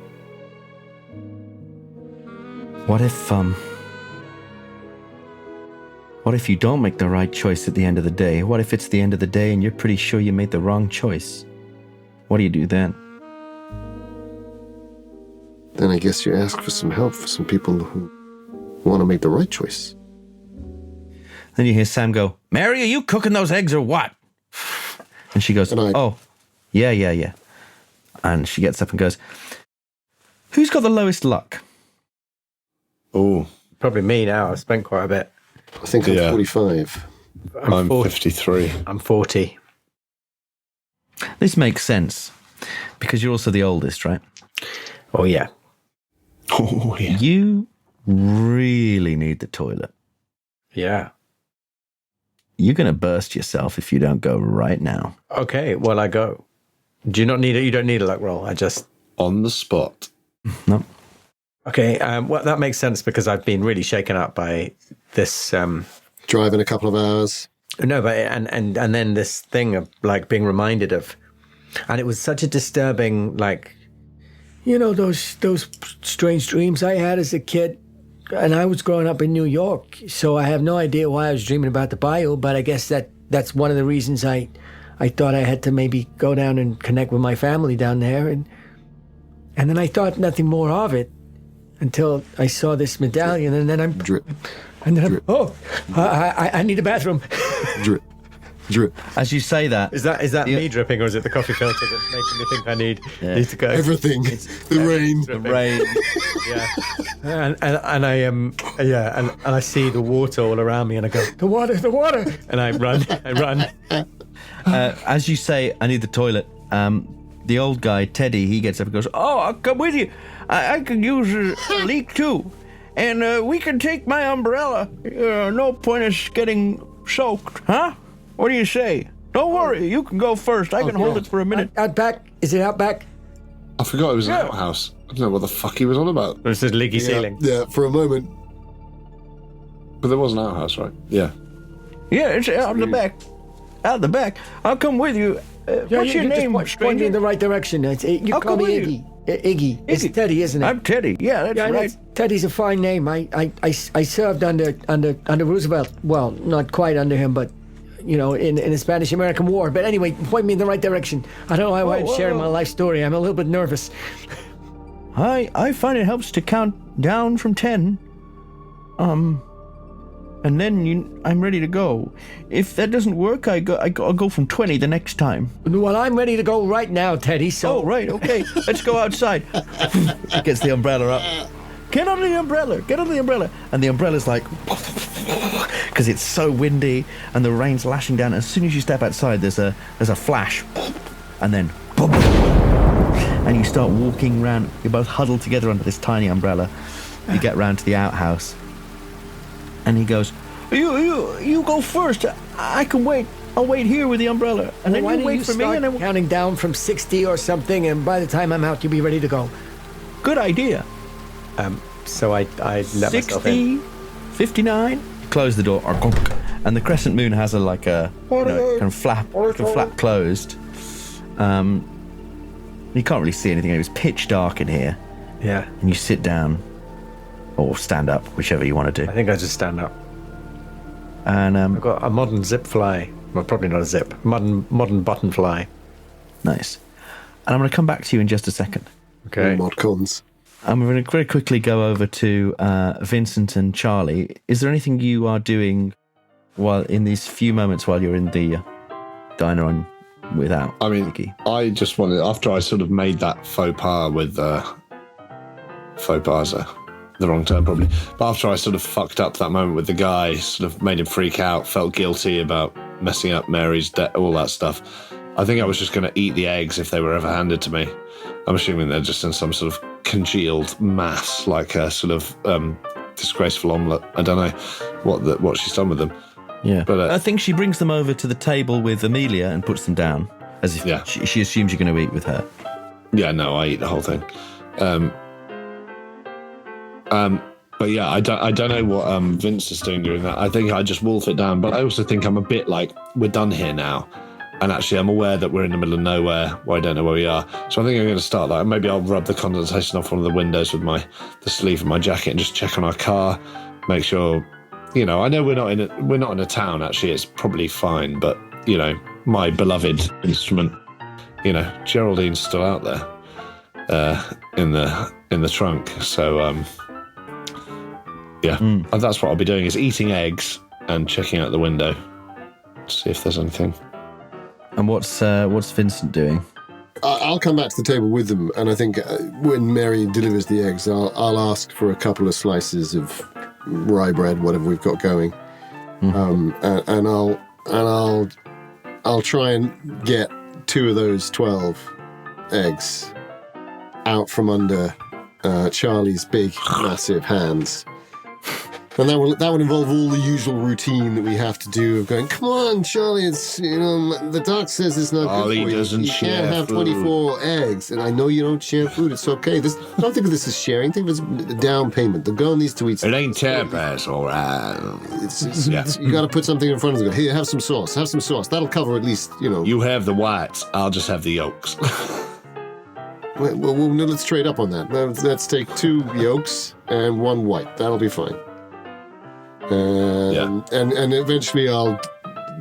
[SPEAKER 1] What if you don't make the right choice at the end of the day? What if it's the end of the day and you're pretty sure you made the wrong choice? What do you do then?
[SPEAKER 5] Then I guess you ask for some help for some people who want to make the right choice.
[SPEAKER 1] Then you hear Sam go, "Mary, are you cooking those eggs or what?" And she goes, "Oh, yeah. And she gets up and goes, "Who's got the lowest luck?"
[SPEAKER 2] Oh,
[SPEAKER 4] Probably me now. I've spent quite a bit.
[SPEAKER 5] I think I'm 45.
[SPEAKER 2] I'm
[SPEAKER 4] 40.
[SPEAKER 2] 53.
[SPEAKER 4] I'm 40.
[SPEAKER 1] This makes sense because you're also the oldest, right?
[SPEAKER 4] Oh, yeah.
[SPEAKER 2] Oh, yeah.
[SPEAKER 1] You really need the toilet.
[SPEAKER 4] Yeah.
[SPEAKER 1] You're going to burst yourself if you don't go right now.
[SPEAKER 4] Okay, well, I go. Do you not need it? You don't need a luck roll. I just...
[SPEAKER 2] On the spot.
[SPEAKER 1] No.
[SPEAKER 4] Okay, well, that makes sense because I've been really shaken up by this...
[SPEAKER 5] Driving a couple of hours.
[SPEAKER 4] No, but and then this thing of like being reminded of... And it was such a disturbing, like...
[SPEAKER 3] You know, those strange dreams I had as a kid, and I was growing up in New York, so I have no idea why I was dreaming about the bayou, but I guess that's one of the reasons I thought I had to maybe go down and connect with my family down there, and then I thought nothing more of it until I saw this medallion, and then I'm...
[SPEAKER 5] Drip.
[SPEAKER 3] And then
[SPEAKER 5] Drip.
[SPEAKER 3] I need a bathroom.
[SPEAKER 5] Drip. Drip.
[SPEAKER 1] As you say that...
[SPEAKER 4] Is that me dripping, or is it the coffee filter that's making me think I need to go?
[SPEAKER 5] Everything. The rain.
[SPEAKER 1] The rain.
[SPEAKER 4] Yeah, and I and I see the water all around me, and I go,
[SPEAKER 3] The water.
[SPEAKER 4] and I run.
[SPEAKER 1] As you say, "I need the toilet," the old guy, Teddy, he gets up and goes, "Oh, I'll come with you. I can use a leak too. And we can take my umbrella. No point us getting soaked, huh? What do you say? Don't worry, you can go first. I can hold it for a minute."
[SPEAKER 3] Out back? Is it out back?
[SPEAKER 2] I forgot it was an outhouse. I don't know what the fuck he was on about.
[SPEAKER 4] It's just leaky ceiling.
[SPEAKER 5] Yeah, for a moment.
[SPEAKER 2] But there was an outhouse, right? Yeah.
[SPEAKER 1] Yeah, it's out the back. Out the back. I'll come with you. What's your name,
[SPEAKER 3] Just point me in the right direction. You
[SPEAKER 1] I'll
[SPEAKER 3] call
[SPEAKER 1] come
[SPEAKER 3] me
[SPEAKER 1] with
[SPEAKER 3] Iggy. Iggy. It's Teddy, isn't it?
[SPEAKER 1] I'm Teddy. Yeah, that's right.
[SPEAKER 3] Teddy's a fine name. I served under Roosevelt. Well, not quite under him, but you know, in the Spanish-American War. But anyway, point me in the right direction. I don't know why I'm sharing my life story. I'm a little bit nervous.
[SPEAKER 1] I find it helps to count down from 10. And then I'm ready to go. If that doesn't work, I'll go from 20 the next time.
[SPEAKER 3] Well, I'm ready to go right now, Teddy. So.
[SPEAKER 1] Oh, right, okay. Let's go outside. Gets the umbrella up. Get under the umbrella. Get under the umbrella. And the umbrella's like... Because it's so windy and the rain's lashing down. As soon as you step outside, there's a flash. And then... And you start walking around. You're both huddled together under this tiny umbrella. You get round to the outhouse. And he goes, you go first. I can wait. I'll wait here with the umbrella. And then you wait for me. And then
[SPEAKER 3] counting down from 60 or something, and by the time I'm out, you'll be ready to go.
[SPEAKER 1] Good idea.
[SPEAKER 4] So I let myself in.
[SPEAKER 1] 60, 59. Close the door. and the crescent moon has kind of flap closed. You can't really see anything. It was pitch dark in here.
[SPEAKER 4] Yeah.
[SPEAKER 1] And you sit down or stand up, whichever you want to do.
[SPEAKER 4] I think I just stand up.
[SPEAKER 1] And
[SPEAKER 4] I've got a modern zip fly. Well, probably not a zip. Modern button fly.
[SPEAKER 1] nice. And I'm going to come back to you in just a second.
[SPEAKER 4] Okay.
[SPEAKER 5] Mod cons.
[SPEAKER 1] I'm going to very quickly go over to Vincent and Charlie. Is there anything you are doing while in these few moments while you're in the diner on without?
[SPEAKER 2] I mean,
[SPEAKER 1] Iggy?
[SPEAKER 2] I just wanted, after I sort of made that faux pas with faux pas is the wrong term probably, but after I sort of fucked up that moment with the guy, sort of made him freak out, felt guilty about messing up Mary's all that stuff, I think I was just going to eat the eggs if they were ever handed to me. I'm assuming they're just in some sort of congealed mass, like a sort of disgraceful omelette. I don't know what she's done with them.
[SPEAKER 1] Yeah,
[SPEAKER 2] but
[SPEAKER 1] I think she brings them over to the table with Amelia and puts them down, as if she assumes you're going to eat with her.
[SPEAKER 2] Yeah, no, I eat the whole thing. But yeah, I don't know what Vince is doing during that. I think I just wolf it down, but I also think I'm a bit like, we're done here now. And actually, I'm aware that we're in the middle of nowhere where I don't know where we are. So I think I'm going to start that. Maybe I'll rub the condensation off one of the windows with the sleeve of my jacket and just check on our car, make sure, I know we're not in a town. Actually, it's probably fine. But my beloved instrument, Geraldine's still out there in the trunk. So that's what I'll be doing, is eating eggs and checking out the window to see if there's anything.
[SPEAKER 1] And what's Vincent doing?
[SPEAKER 5] I'll come back to the table with them, and I think when Mary delivers the eggs, I'll ask for a couple of slices of rye bread, whatever we've got going, and I'll try and get 2 of those 12 eggs out from under Charlie's big, massive hands. And that will involve all the usual routine that we have to do of going, come on, Charlie, it's, the doc says it's not
[SPEAKER 2] Charlie
[SPEAKER 5] good for you.
[SPEAKER 2] doesn't
[SPEAKER 5] You can't
[SPEAKER 2] share
[SPEAKER 5] have
[SPEAKER 2] food.
[SPEAKER 5] 24 eggs. And I know you don't share food. It's okay. Don't think of this as sharing. Think of it as a down payment. The girl needs to eat
[SPEAKER 2] It
[SPEAKER 5] something.
[SPEAKER 2] ain't tapas, all right.
[SPEAKER 5] You got to put something in front of them. Here, have some sauce. Have some sauce. That'll cover at least,
[SPEAKER 2] You have the whites. I'll just have the yolks.
[SPEAKER 5] Well, no, let's trade up on that. Let's take 2 yolks and 1 white. That'll be fine. And eventually I'll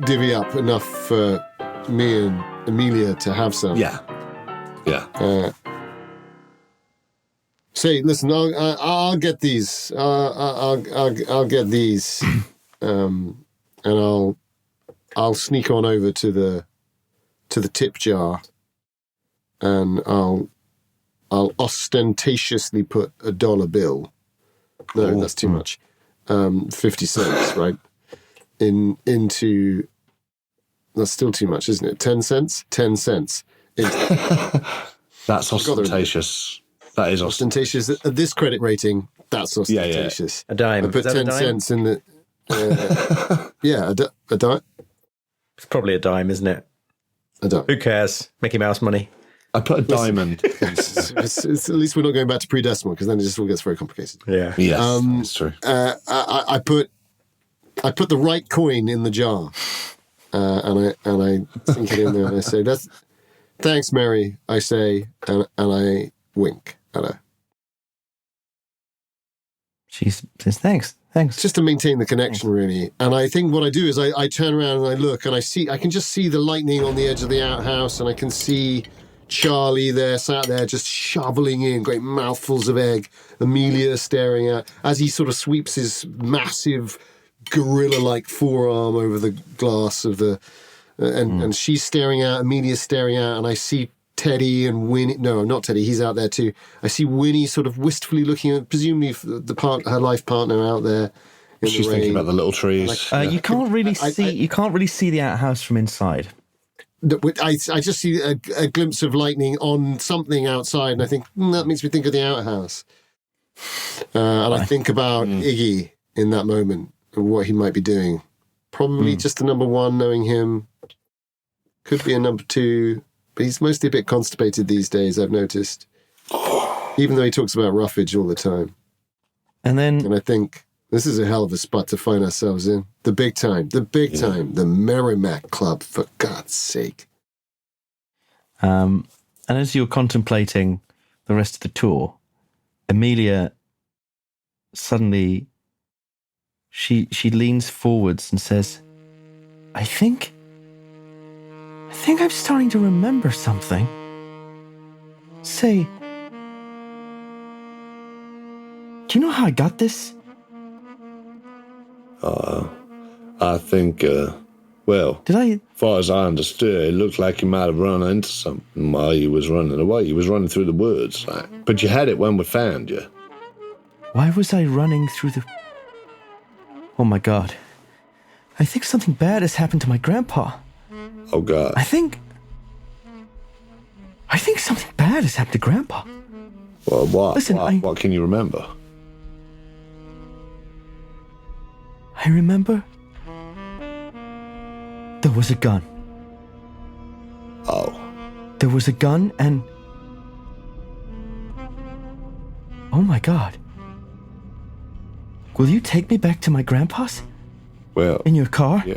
[SPEAKER 5] divvy up enough for me and Amelia to have some.
[SPEAKER 2] Yeah.
[SPEAKER 5] Say, listen, I'll get these. I'll get these, and I'll sneak on over to the tip jar, and I'll ostentatiously put a $1 bill. No, that's too much. 50 cents, right? Into that's still too much, isn't it? 10 cents? 10 cents.
[SPEAKER 2] That's ostentatious. That is ostentatious.
[SPEAKER 5] Ostentatious. At this credit rating, that's ostentatious.
[SPEAKER 4] A dime.
[SPEAKER 5] I put
[SPEAKER 4] Is that
[SPEAKER 5] 10
[SPEAKER 4] a dime?
[SPEAKER 5] cents in the... a dime.
[SPEAKER 4] It's probably a dime, isn't it?
[SPEAKER 5] A dime.
[SPEAKER 4] Who cares? Mickey Mouse money.
[SPEAKER 2] I put a diamond.
[SPEAKER 5] It's, at least we're not going back to pre-decimal, because then it just all gets very complicated.
[SPEAKER 4] Yeah.
[SPEAKER 2] Yes, that's true.
[SPEAKER 5] I put the right coin in the jar, and I sink it in there, and I say, thanks, Mary, I say, and I wink at her.
[SPEAKER 1] She says, thanks.
[SPEAKER 5] Just to maintain the connection, really. And I think what I do is I turn around and I look, and I can just see the lightning on the edge of the outhouse, and I can see Charlie there, sat there, just shoveling in great mouthfuls of egg. Amelia staring at, as he sort of sweeps his massive gorilla-like forearm over the glass of the, and she's staring out, Amelia's staring out, and I see Teddy and Winnie. No, not Teddy. He's out there too. I see Winnie sort of wistfully looking at, presumably her life partner out there.
[SPEAKER 2] She's thinking about the little trees.
[SPEAKER 1] You can't really see. You can't really see the outhouse from inside.
[SPEAKER 5] I just see a glimpse of lightning on something outside, and I think that makes me think of the outhouse. And I think about Iggy in that moment and what he might be doing. Probably just a number 1, knowing him. Could be a number 2, but he's mostly a bit constipated these days, I've noticed. Even though he talks about roughage all the time.
[SPEAKER 1] And then
[SPEAKER 5] And I think This is a hell of a spot to find ourselves in. The big time. The Merrimack Club, for God's sake.
[SPEAKER 1] And as you're contemplating the rest of the tour, Amelia suddenly she leans forwards and says, I think I'm starting to remember something. Say, do you know how I got this?
[SPEAKER 2] I think, well,
[SPEAKER 1] Did I?
[SPEAKER 2] as far as I understood, it looked like you might have run into something while you was running away. You was running through the woods, like, but you had it when we found you.
[SPEAKER 1] Why was I running through the... Oh my God. I think something bad has happened to my grandpa.
[SPEAKER 2] Oh, God.
[SPEAKER 1] I think something bad has happened to Grandpa.
[SPEAKER 2] Well, what?
[SPEAKER 1] Listen,
[SPEAKER 2] What can you remember?
[SPEAKER 1] I remember there was a gun.
[SPEAKER 2] Oh.
[SPEAKER 1] There was a gun and... Oh my God. Will you take me back to my grandpa's?
[SPEAKER 2] Well,
[SPEAKER 1] In your car?
[SPEAKER 2] yeah.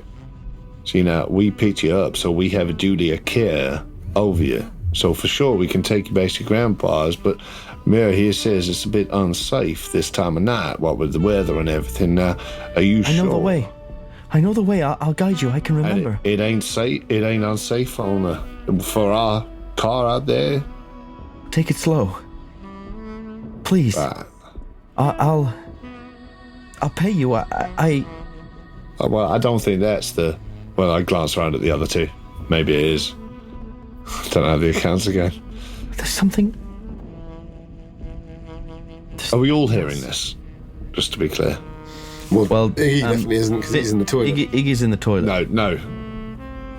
[SPEAKER 2] See, now, we picked you up, so we have a duty of care over you. So for sure, we can take you back to your grandpa's, but Mary here says it's a bit unsafe this time of night, what with the weather and everything. Now, are you sure?
[SPEAKER 1] I know the way. I know the way. I'll guide you. I can
[SPEAKER 2] And
[SPEAKER 1] remember.
[SPEAKER 2] it ain't safe. It ain't unsafe for our car out there.
[SPEAKER 1] Take it slow. Please.
[SPEAKER 2] Right.
[SPEAKER 1] I'll pay you.
[SPEAKER 2] Well, I don't think that's the... Well, I glance around at the other two. Maybe it is. Don't have the accounts again.
[SPEAKER 1] There's something...
[SPEAKER 2] Are we all hearing this? Just to be clear.
[SPEAKER 1] Well,
[SPEAKER 5] He definitely isn't, because he's in the toilet.
[SPEAKER 1] Iggy's in the toilet.
[SPEAKER 2] No.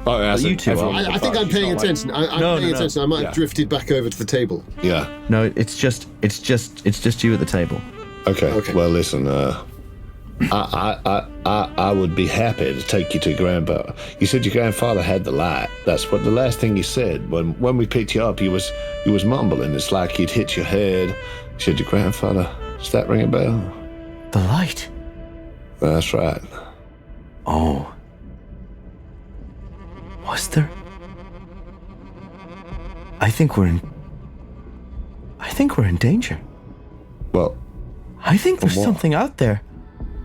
[SPEAKER 2] Oh, that's
[SPEAKER 1] you two
[SPEAKER 2] everyone-
[SPEAKER 1] are.
[SPEAKER 5] I think I'm paying attention. I'm
[SPEAKER 1] No,
[SPEAKER 5] paying
[SPEAKER 1] no.
[SPEAKER 5] attention. I might
[SPEAKER 2] Yeah.
[SPEAKER 5] have drifted back over to the table.
[SPEAKER 2] Yeah.
[SPEAKER 1] No, it's just you at the table.
[SPEAKER 2] Okay. Well, listen. I would be happy to take you to Grandpa. You said your grandfather had the light. That's what the last thing he said when we picked you up. He was mumbling. It's like he'd hit your head. You said your grandfather. Does that ring a bell?
[SPEAKER 1] The light.
[SPEAKER 2] That's right.
[SPEAKER 1] Oh. Was there? I think we're in danger.
[SPEAKER 2] Well,
[SPEAKER 1] I think there's
[SPEAKER 2] what?
[SPEAKER 1] something out there.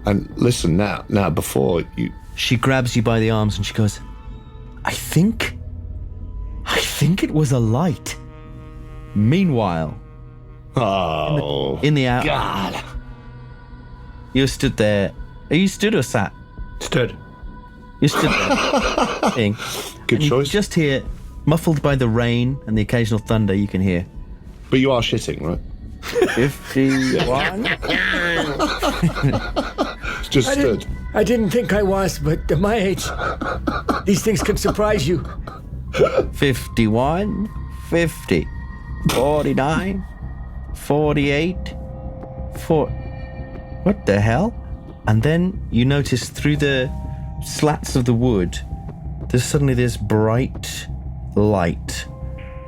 [SPEAKER 2] and listen now. Before you,
[SPEAKER 1] She grabs you by the arms and she goes, I think it was a light. Meanwhile,
[SPEAKER 2] oh
[SPEAKER 1] in the out,
[SPEAKER 2] God,
[SPEAKER 1] you stood there. Are you stood or sat?
[SPEAKER 4] Stood.
[SPEAKER 1] You stood there. Thing.
[SPEAKER 2] good
[SPEAKER 1] And you
[SPEAKER 2] choice.
[SPEAKER 1] just hear, muffled by the rain and the occasional thunder, you can hear,
[SPEAKER 2] But you are shitting, right?
[SPEAKER 1] 51.
[SPEAKER 2] Just stood.
[SPEAKER 3] I didn't think I was, but at my age, these things can surprise you.
[SPEAKER 1] 51, 50, 49, 48, 4. What the hell? And then you notice through the slats of the wood, there's suddenly this bright light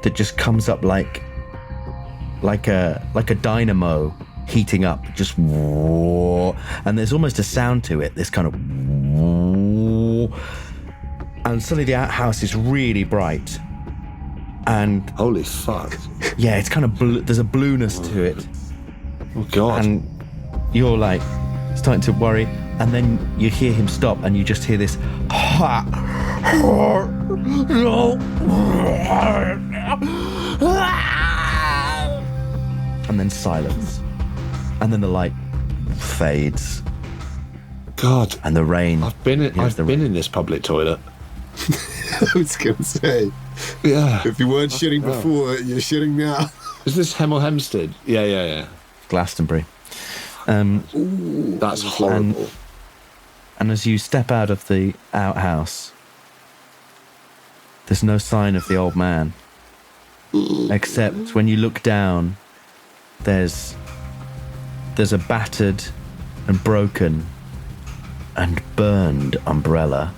[SPEAKER 1] that just comes up like a dynamo heating up, just whoa, and there's almost a sound to it, this kind of whoa, and suddenly the outhouse is really bright, and
[SPEAKER 2] Holy fuck!
[SPEAKER 1] yeah, it's kind of there's a blueness to it,
[SPEAKER 2] Oh God!
[SPEAKER 1] and you're like starting to worry, and then you hear him stop, and you just hear this and then silence, and then the light fades,
[SPEAKER 2] God!
[SPEAKER 1] and the rain.
[SPEAKER 2] I've been in this public toilet.
[SPEAKER 5] I was going to say,
[SPEAKER 2] Yeah.
[SPEAKER 5] if you weren't shitting before, you're shitting now.
[SPEAKER 2] Is this Hemel Hempstead? Yeah.
[SPEAKER 1] Glastonbury.
[SPEAKER 2] That's horrible.
[SPEAKER 1] And as you step out of the outhouse, there's no sign of the old man. Except when you look down, there's a battered and broken and burned umbrella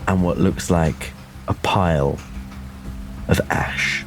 [SPEAKER 1] and what looks like a pile of ash.